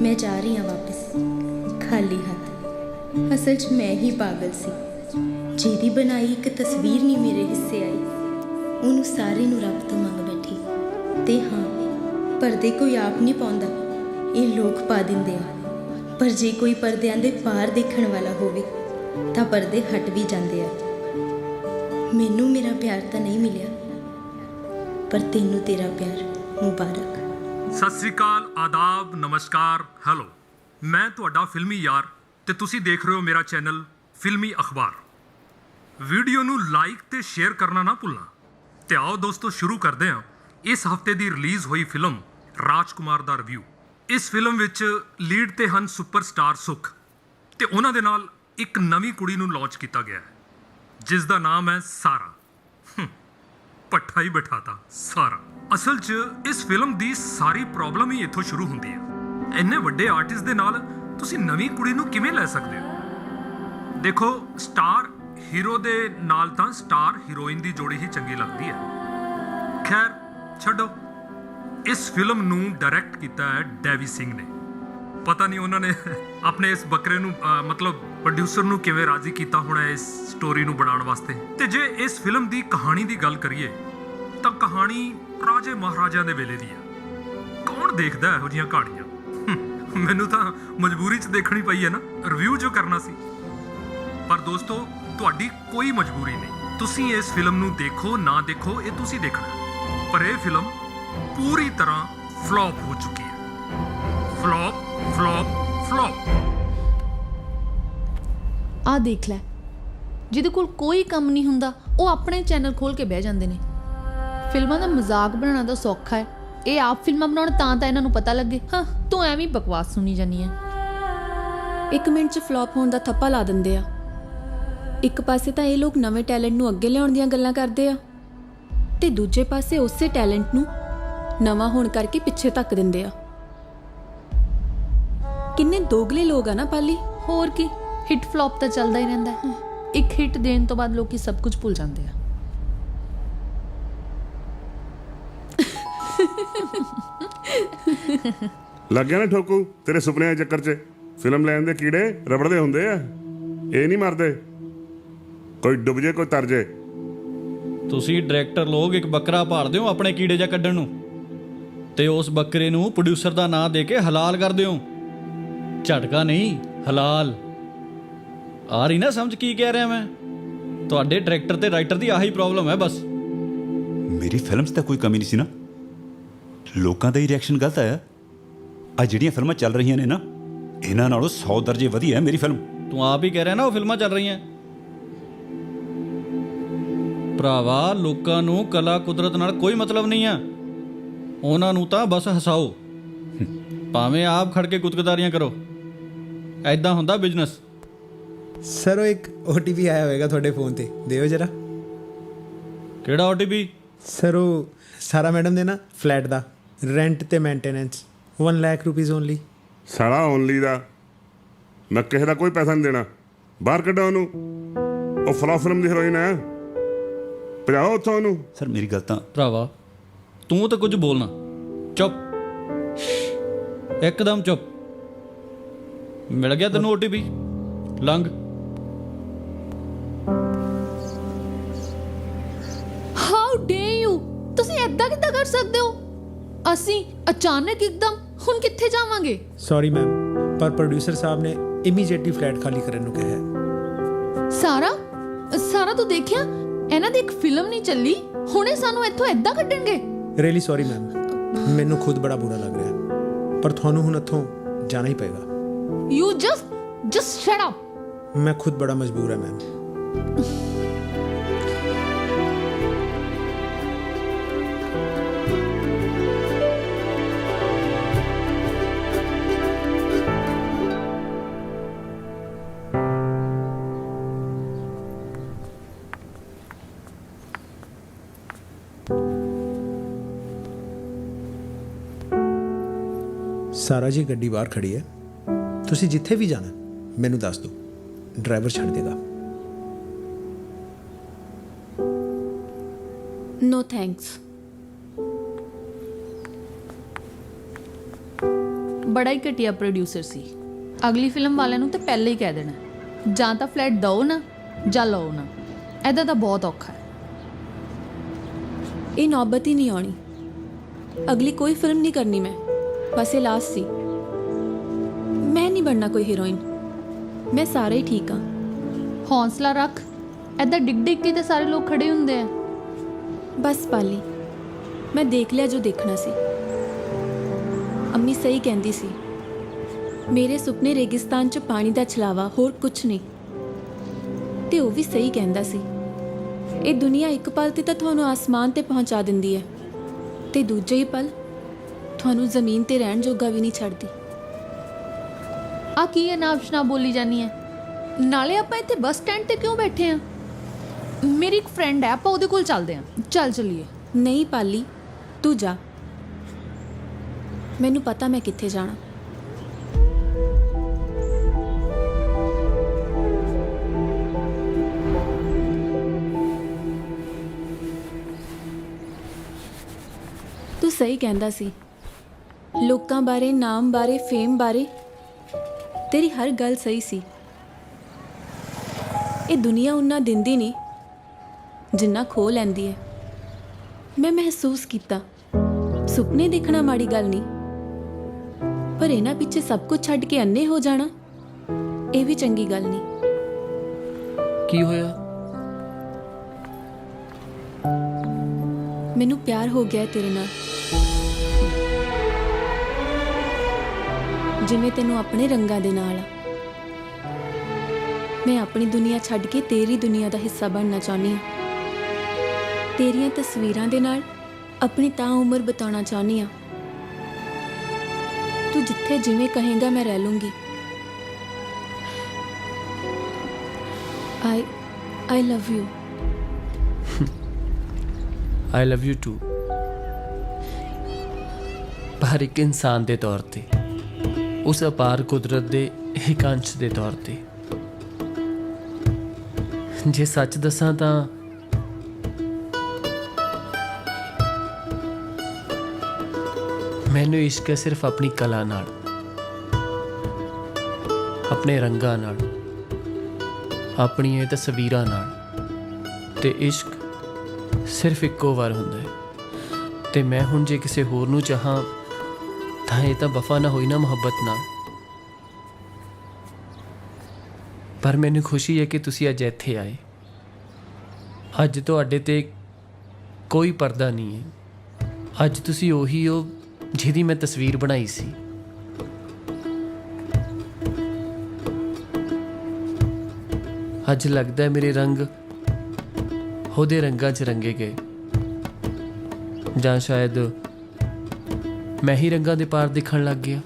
ਮੈਂ ਜਾ ਰਹੀ ਹਾਂ ਵਾਪਸ ਖਾਲੀ ਹੱਥ। ਅਸਲ 'ਚ ਮੈਂ ਹੀ ਪਾਗਲ ਸੀ, ਜਿਹਦੀ ਬਣਾਈ ਇੱਕ ਤਸਵੀਰ ਨਹੀਂ ਮੇਰੇ ਹਿੱਸੇ ਆਈ। ਉਹਨੂੰ ਸਾਰੇ ਨੂੰ ਰੱਬ ਤੋਂ ਮੰਗ ਬੈਠੀ। ਤੇ ਹਾਂ, ਪਰਦੇ ਕੋਈ ਆਪ ਨਹੀਂ ਪਾਉਂਦਾ, ਇਹ ਲੋਕ ਪਾ ਦਿੰਦੇ ਆ। ਪਰ ਜੇ ਕੋਈ ਪਰਦਿਆਂ ਦੇ ਪਾਰ ਦੇਖਣ ਵਾਲਾ ਹੋਵੇ ਤਾਂ ਪਰਦੇ ਹਟ ਵੀ ਜਾਂਦੇ ਆ। ਮੈਨੂੰ ਮੇਰਾ ਪਿਆਰ ਤਾਂ ਨਹੀਂ ਮਿਲਿਆ, ਪਰ ਤੈਨੂੰ ਤੇਰਾ ਪਿਆਰ ਮੁਬਾਰਕ। ਸਤਿ ਸ੍ਰੀ ਅਕਾਲ, ਆਦਾਬ, ਨਮਸਕਾਰ, ਹੈਲੋ। ਮੈਂ ਤੁਹਾਡਾ ਫਿਲਮੀ ਯਾਰ ਤੇ ਤੁਸੀਂ ਦੇਖ ਰਹੇ ਹੋ ਮੇਰਾ ਚੈਨਲ ਫਿਲਮੀ ਅਖਬਾਰ। ਵੀਡੀਓ ਨੂੰ ਲਾਈਕ ਤੇ ਸ਼ੇਅਰ ਕਰਨਾ ਨਾ ਭੁੱਲਣਾ। ਤੇ ਆਓ ਦੋਸਤੋ ਸ਼ੁਰੂ ਕਰਦੇ ਹਾਂ ਇਸ ਹਫਤੇ ਦੀ ਰਿਲੀਜ਼ ਹੋਈ ਫਿਲਮ ਰਾਜਕੁਮਾਰ ਦਾ ਰਿਵਿਊ। ਇਸ ਫਿਲਮ ਵਿੱਚ ਲੀਡ ਤੇ ਹਨ ਸੁਪਰਸਟਾਰ ਸੁਖ ਤੇ ਉਹਨਾਂ ਦੇ ਨਾਲ ਇੱਕ ਨਵੀਂ ਕੁੜੀ ਨੂੰ ਲਾਂਚ ਕੀਤਾ ਗਿਆ ਹੈ ਜਿਸ ਦਾ ਨਾਮ ਹੈ ਸਾਰਾ। ਪੱਠਾ ਹੀ ਬਿਠਾਤਾ ਸਾਰਾ। ਅਸਲ 'ਚ ਇਸ ਫਿਲਮ ਦੀ ਸਾਰੀ ਪ੍ਰੋਬਲਮ ਹੀ ਇੱਥੋਂ ਸ਼ੁਰੂ ਹੁੰਦੀ ਹੈ। ਇੰਨੇ ਵੱਡੇ ਆਰਟਿਸਟ ਦੇ ਨਾਲ ਤੁਸੀਂ ਨਵੀਂ ਕੁੜੀ ਨੂੰ ਕਿਵੇਂ ਲੈ ਸਕਦੇ ਹੋ? ਦੇਖੋ, ਸਟਾਰ ਹੀਰੋ ਦੇ ਨਾਲ ਤਾਂ ਸਟਾਰ ਹੀਰੋਇਨ ਦੀ ਜੋੜੀ ਹੀ ਚੰਗੀ ਲੱਗਦੀ ਹੈ। ਖੈਰ ਛੱਡੋ। ਇਸ ਫਿਲਮ ਨੂੰ ਡਾਇਰੈਕਟ ਕੀਤਾ ਹੈ ਡੈਵੀ ਸਿੰਘ ਨੇ। ਪਤਾ ਨਹੀਂ ਉਹਨਾਂ ਨੇ ਆਪਣੇ ਇਸ ਬੱਕਰੇ ਨੂੰ ਮਤਲਬ ਪ੍ਰੋਡਿਊਸਰ ਨੂੰ ਕਿਵੇਂ ਰਾਜ਼ੀ ਕੀਤਾ ਹੋਣਾ ਇਸ ਸਟੋਰੀ ਨੂੰ ਬਣਾਉਣ ਵਾਸਤੇ। ਤੇ ਜੇ ਇਸ ਫਿਲਮ ਦੀ ਕਹਾਣੀ ਦੀ ਗੱਲ ਕਰੀਏ ਤਾਂ ਕਹਾਣੀ ਰਾਜੇ ਮਹਾਰਾਜਿਆਂ ਦੇ ਵੇਲੇ ਦੀ ਹੈ। ਕੌਣ ਦੇਖਦਾ ਇਹੋ ਜਿਹੀਆਂ ਕਹਾਣੀਆਂ? ਮੈਨੂੰ ਤਾਂ ਮਜਬੂਰੀ 'ਚ ਦੇਖਣੀ ਪਈ ਹੈ ਨਾ, ਰਿਵਿਊ ਜੋ ਕਰਨਾ ਸੀ। ਪਰ ਦੋਸਤੋ, ਤੁਹਾਡੀ ਕੋਈ ਮਜਬੂਰੀ ਨਹੀਂ। ਤੁਸੀਂ ਇਸ ਫਿਲਮ ਨੂੰ ਦੇਖੋ ਨਾ ਦੇਖੋ, ਇਹ ਤੁਸੀਂ ਦੇਖਣਾ। ਪਰ ਇਹ ਫਿਲਮ ਪੂਰੀ ਤਰ੍ਹਾਂ ਫਲॉप ਹੋ ਚੁੱਕੀ ਹੈ। Flop flop flop. ਆ ਦੇਖ ਲੈ, ਜਿਹਦੇ ਕੋਲ ਕੋਈ ਕੰਮ ਨਹੀਂ ਹੁੰਦਾ ਉਹ ਆਪਣੇ ਚੈਨਲ ਖੋਲ ਕੇ ਬਹਿ ਜਾਂਦੇ ਨੇ। ਫਿਲਮਾਂ ਦਾ ਮਜ਼ਾਕ ਬਣਾਉਣਾ ਤਾਂ ਸੌਖਾ ਹੈ, ਇਹ ਆਪ ਫਿਲਮਾਂ ਬਣਾਉਣ ਤਾਂ ਇਹਨਾਂ ਨੂੰ ਪਤਾ ਲੱਗੇ। ਹਾਂ, ਤੂੰ ਐਵੇਂ ਬਕਵਾਸ ਸੁਣੀ ਜਾਨੀ ਹੈ। 1 ਮਿੰਟ 'ਚ ਫਲॉप ਹੋਣ ਦਾ ਥੱਪਾ ਲਾ ਦਿੰਦੇ ਆ। ਇੱਕ ਪਾਸੇ ਤਾਂ ਇਹ ਲੋਕ ਨਵੇਂ ਟੈਲੈਂਟ ਨੂੰ ਅੱਗੇ ਲਿਆਉਣ ਦੀਆਂ ਗੱਲਾਂ ਕਰਦੇ ਆ, ਤੇ ਦੂਜੇ ਪਾਸੇ ਉਸੇ ਟੈਲੈਂਟ ਨੂੰ ਨਵਾਂ ਹੋਣ ਕਰਕੇ ਪਿੱਛੇ ਧੱਕ ਦਿੰਦੇ ਆ। ਕਿੰਨੇ ਦੋਗਲੇ ਲੋਕ ਆ ਨਾ ਪਾਲੀ। ਹੋਰ ਕੀ, ਹਿੱਟ ਫਲॉप ਤਾਂ ਚੱਲਦਾ ਹੀ ਰਹਿੰਦਾ ਹੈ। ਇੱਕ ਹਿੱਟ ਦੇਣ ਤੋਂ ਬਾਅਦ ਲੋਕੀ ਸਭ ਕੁਝ ਭੁੱਲ ਜਾਂਦੇ ਆ। ਲੱਗ ਗਿਆ ਨਾ ਠੋਕੂ ਤੇਰੇ ਸੁਪਨਿਆਂ ਦੇ ਚੱਕਰ 'ਚ। ਫਿਲਮ ਲੈਣ ਦੇ ਕੀੜੇ ਰਬੜ ਦੇ ਹੁੰਦੇ ਆ, ਇਹ ਨਹੀਂ ਮਰਦੇ। ਕੋਈ ਡੁੱਬ ਜੇ ਕੋਈ ਤਰ ਜੇ। ਤੁਸੀਂ ਡਾਇਰੈਕਟਰ ਲੋਕ ਇੱਕ ਬੱਕਰਾ ਭਾਲਦੇ ਹੋ ਆਪਣੇ ਕੀੜੇ ਜਾਂ ਕੱਢਣ ਨੂੰ, ਤੇ ਉਸ ਬੱਕਰੇ ਨੂੰ ਪ੍ਰੋਡਿਊਸਰ ਦਾ ਨਾਂ ਦੇ ਕੇ ਹਲਾਲ ਕਰਦੇ ਹੋ। ਝਟਕਾ ਨਹੀਂ, ਹਲਾਲ। ਆ ਰਹੀ ਨਾ ਸਮਝ ਕੀ ਕਹਿ ਰਿਹਾ ਮੈਂ? ਤੁਹਾਡੇ ਡਾਇਰੈਕਟਰ ਤੇ ਰਾਈਟਰ ਦੀ ਆਹੀ ਪ੍ਰੋਬਲਮ ਹੈ ਬਸ। ਮੇਰੀ ਫਿਲਮ 'ਚ ਤਾਂ ਕੋਈ ਕਮੀ ਨਹੀਂ ਸੀ ਨਾ, ਲੋਕਾਂ ਦਾ ਹੀ ਰਿਐਕਸ਼ਨ ਗਲਤ ਆਇਆ। ਆ ਜਿਹੜੀਆਂ ਫਿਲਮਾਂ ਚੱਲ ਰਹੀਆਂ ਨੇ ਨਾ, ਇਹਨਾਂ ਨਾਲੋਂ 100 ਦਰਜੇ ਵਧੀਆ ਹੈ ਮੇਰੀ ਫਿਲਮ। ਤੂੰ ਆਪ ਹੀ ਕਹਿ ਰਿਹਾ ਨਾ ਉਹ ਫਿਲਮਾਂ ਚੱਲ ਰਹੀਆਂ। ਭਰਾਵਾ, ਲੋਕਾਂ ਨੂੰ ਕਲਾ ਕੁਦਰਤ ਨਾਲ ਕੋਈ ਮਤਲਬ ਨਹੀਂ ਆ, ਉਹਨਾਂ ਨੂੰ ਤਾਂ ਬਸ ਹਸਾਓ, ਭਾਵੇਂ ਆਪ ਖੜ ਕੇ ਕੁਤਕਦਾਰੀਆਂ ਕਰੋ। ਐਦਾਂ ਹੁੰਦਾ ਬਿਜ਼ਨਸ। ਸਰ ਉਹ ਇੱਕ OTP ਆਇਆ ਹੋਵੇਗਾ ਤੁਹਾਡੇ ਫੋਨ ਤੇ, ਦਿਓ ਜਰਾ। ਕਿਹੜਾ OTP? ਸਰ ਉਹ ਸਾਰਾ ਮੈਡਮ ਦੇ ਨਾ ਫਲੈਟ ਦਾ ਰੈਂਟ ਤੇ ਮੇਨਟੇਨੈਂਸ 1 ਲੱਖ ਰੁਪੀਸ ਓਨਲੀ। ਸਾਲਾ ਓਨਲੀ ਦਾ? ਮੈਂ ਕਿਸੇ ਦਾ ਕੋਈ ਪੈਸਾ ਨਹੀਂ ਦੇਣਾ। ਬਾਹਰ ਕੱਢੋ ਉਹਨੂੰ, ਉਹ ਫਲॉप ਫਿਲਮ ਦੀ ਹੀਰੋਇਨ ਹੈ। ਭਜਾਓ ਉੱਥੋਂ ਉਹਨੂੰ। ਸਰ ਮੇਰੀ ਗੱਲ ਤਾਂ। ਭਰਾਵਾ ਤੂੰ ਤਾਂ ਕੁਝ ਬੋਲਣਾ, ਚੁੱਪ, ਇੱਕਦਮ ਚੁੱਪ। ਮਿਲ ਗਿਆ ਤੈਨੂੰ OTP, ਲੰਘ। ਹਾਊ ਡੇ ਯੂ, ਤੁਸੀਂ ਐਦਾਂ ਕਿੱਦਾਂ ਕਰ ਸਕਦੇ ਹੋ? ਅਸੀਂ ਅਚਾਨਕ ਇੱਕਦਮ ਹੁਣ ਕਿੱਥੇ ਜਾਵਾਂਗੇ? ਸੌਰੀ ਮੈਮ, ਪਰ ਪ੍ਰੋਡਿਊਸਰ ਸਾਹਿਬ ਨੇ ਇਮੀਡੀਏਟਲੀ ਫਲੈਟ ਖਾਲੀ ਕਰਨ ਨੂੰ ਕਿਹਾ ਹੈ। ਸਾਰਾ ਤੂੰ ਦੇਖਿਆ, ਇਹਨਾਂ ਦੀ ਇੱਕ ਫਿਲਮ ਨਹੀਂ ਚੱਲੀ, ਹੁਣੇ ਸਾਨੂੰ ਇੱਥੋਂ ਐਦਾਂ ਕੱਢਣਗੇ। ਰੀਅਲੀ ਸੌਰੀ ਮੈਮ, ਮੈਨੂੰ ਖੁਦ ਬੜਾ ਬੁਰਾ ਲੱਗ ਰਿਹਾ, ਪਰ ਤੁਹਾਨੂੰ ਹੁਣ ਇੱਥੋਂ ਜਾਣਾ ਹੀ ਪਏਗਾ। You just shut up. ਮੈਂ ਖੁਦ ਬੜਾ ਮਜਬੂਰ ਹਾਂ ਮੈਮ। ਸਾਰਾ ਜੀ ਗੱਡੀ ਬਾਹਰ ਖੜੀ ਹੈ, ਤੁਸੀਂ ਜਿੱਥੇ ਵੀ ਜਾਣਾ ਮੈਨੂੰ ਦੱਸ ਦਿਓ, ਡਰਾਈਵਰ ਛੱਡ ਦੇਗਾ। ਨੋ ਥੈਂਕਸ। ਬੜਾ ਹੀ ਘਟੀਆ ਪ੍ਰੋਡਿਊਸਰ ਸੀ। ਅਗਲੀ ਫਿਲਮ ਵਾਲਿਆਂ ਨੂੰ ਤਾਂ ਪਹਿਲਾਂ ਹੀ ਕਹਿ ਦੇਣਾ, ਜਾਂ ਤਾਂ ਫਲੈਟ ਦਿਓ ਨਾ ਜਾਂ ਲਓ ਨਾ। ਐਦਾਂ ਤਾਂ ਬਹੁਤ ਔਖਾ ਹੈ। ਇਹ ਨੌਬਤ ਹੀ ਨਹੀਂ ਆਉਣੀ। ਅਗਲੀ ਕੋਈ ਫਿਲਮ ਨਹੀਂ ਕਰਨੀ ਮੈਂ, ਬਸ ਇਹ ਲਾਸਟ ਸੀ। ਮੈਂ ਨਹੀਂ ਬਣਨਾ ਕੋਈ ਹੀਰੋਇਨ, ਮੈਂ ਸਾਰੇ ਹੀ ਠੀਕ ਹਾਂ। ਹੌਸਲਾ ਰੱਖ, ਐਦਾਂ ਡਿੱਗ ਡਿੱਗ ਕੇ ਤਾਂ ਸਾਰੇ ਲੋਕ ਖੜੇ ਹੁੰਦੇ ਆ। ਬਸ ਪਾਲੀ, ਮੈਂ ਦੇਖ ਲਿਆ ਜੋ ਦੇਖਣਾ ਸੀ। ਅੰਮੀ ਸਹੀ ਕਹਿੰਦੀ ਸੀ, ਮੇਰੇ ਸੁਪਨੇ ਰੇਗਿਸਤਾਨ 'ਚ ਪਾਣੀ ਦਾ ਛਲਾਵਾ, ਹੋਰ ਕੁਝ ਨਹੀਂ। ਤੇ ਉਹ ਵੀ ਸਹੀ ਕਹਿੰਦਾ ਸੀ। ਇਹ ਦੁਨੀਆ ਇੱਕ ਪਲ ਤੇ ਤਾਂ ਤੁਹਾਨੂੰ ਆਸਮਾਨ ਤੇ ਪਹੁੰਚਾ ਦਿੰਦੀ ਹੈ, ਤੇ ਦੂਜੇ ਹੀ ਪਲ ਤੁਹਾਨੂੰ ਜ਼ਮੀਨ ਤੇ ਰਹਿਣ ਜੋਗਾ ਵੀ ਨਹੀਂ ਛੱਡਦੀ। ਆ ਕੀ ਅਨਾਪ-ਸ਼ਨਾਪ ਬੋਲੀ ਜਾਨੀ ਹੈ? ਨਾਲੇ ਆਪਾਂ ਇੱਥੇ ਬੱਸ ਸਟੈਂਡ ਤੇ ਕਿਉਂ ਬੈਠੇ ਆ? ਮੇਰੀ ਇੱਕ ਫਰੈਂਡ ਹੈ, ਆਪਾਂ ਉਹਦੇ ਕੋਲ ਚੱਲਦੇ ਆ। ਚੱਲ ਚੱਲੀਏ। ਨਹੀਂ ਪਾਲੀ, ਤੂੰ ਜਾ, ਮੈਨੂੰ ਪਤਾ ਮੈਂ ਕਿੱਥੇ ਜਾਣਾ। ਤੂੰ ਸਹੀ ਕਹਿੰਦਾ ਸੀ, ਲੋਕਾਂ ਬਾਰੇ, ਨਾਮ ਬਾਰੇ, ਫੇਮ ਬਾਰੇ ਤੇਰੀ ਹਰ ਗੱਲ ਸਹੀ ਸੀ। ਇਹ ਦੁਨੀਆ ਉਨਾ ਦਿੰਦੀ ਨਹੀਂ ਜਿੰਨਾ ਖੋ ਲੈਂਦੀ ਹੈ। ਮੈਂ ਮਹਿਸੂਸ ਕੀਤਾ, ਸੁਪਨੇ ਦੇਖਣਾ ਮਾੜੀ ਗੱਲ ਨਹੀਂ, ਪਰ ਇਹਨਾਂ ਪਿੱਛੇ ਸਭ ਕੁਝ ਛੱਡ ਕੇ ਅੰਨੇ ਹੋ ਜਾਣਾ ਇਹ ਵੀ ਚੰਗੀ ਗੱਲ ਨਹੀਂ। ਕੀ ਹੋਇਆ? ਮੈਨੂੰ ਪਿਆਰ ਹੋ ਗਿਆ ਤੇਰੇ ਨਾਲ, ਜਿਵੇਂ ਤੈਨੂੰ ਆਪਣੇ ਰੰਗਾਂ ਦੇ ਨਾਲ ਆ। ਮੈਂ ਆਪਣੀ ਦੁਨੀਆ ਛੱਡ ਕੇ ਤੇਰੀ ਦੁਨੀਆ ਦਾ ਹਿੱਸਾ ਬਣਨਾ ਚਾਹੁੰਦੀ ਹਾਂ। ਤੇਰੀਆਂ ਤਸਵੀਰਾਂ ਦੇ ਨਾਲ ਆਪਣੀ ਤਾਂ ਉਮਰ ਬਿਤਾਉਣਾ ਚਾਹੁੰਦੀ ਹਾਂ। ਤੂੰ ਜਿੱਥੇ ਜਿਵੇਂ ਕਹੇਂਗਾ ਮੈਂ ਰਹਿ ਲੂੰਗੀ। I love you. I love you too. ਪਰ ਇੱਕ ਇਨਸਾਨ ਦੇ ਤੌਰ ਤੇ, ਉਸ ਅਪਾਰ ਕੁਦਰਤ ਦੇ ਇੱਕ ਅੰਸ਼ ਦੇ ਤੌਰ ਤੇ। ਜੇ ਸੱਚ ਦੱਸਾਂ ਤਾਂ ਮੈਨੂੰ ਇਸ਼ਕ ਸਿਰਫ ਆਪਣੀ ਕਲਾ ਨਾਲ, ਆਪਣੇ ਰੰਗਾਂ ਨਾਲ, ਆਪਣੀਆਂ ਤਸਵੀਰਾਂ ਨਾਲ। ਤੇ ਇਸ਼ਕ ਸਿਰਫ ਇੱਕੋ ਵਾਰ ਹੁੰਦਾ ਹੈ। ਤੇ ਮੈਂ ਹੁਣ ਜੇ ਕਿਸੇ ਹੋਰ ਨੂੰ ਚਾਹਾਂ ਤਾਂ ਇਹ ਤਾਂ ਵਫਾ ਨਾ ਹੋਈ ਨਾ ਮੁਹੱਬਤ ਨਾਲ। ਪਰ ਮੈਨੂੰ ਖੁਸ਼ੀ ਹੈ ਕਿ ਤੁਸੀਂ ਅੱਜ ਇੱਥੇ ਆਏ। ਅੱਜ ਤੁਹਾਡੇ ਤੇ ਕੋਈ ਪਰਦਾ ਨਹੀਂ ਹੈ। ਅੱਜ ਤੁਸੀਂ ਉਹੀ ਹੋ ਜਿਹਦੀ ਮੈਂ ਤਸਵੀਰ ਬਣਾਈ ਸੀ। ਅੱਜ ਲੱਗਦਾ ਹੈ ਮੇਰੇ ਰੰਗ ਉਹਦੇ ਰੰਗਾਂ 'ਚ ਰੰਗੇ ਗਏ, ਜਾਂ ਸ਼ਾਇਦ ਮੈਂ ਹੀ ਰੰਗਾਂ ਦੇ ਪਾਰ ਦਿਖਣ ਲੱਗ ਗਿਆ।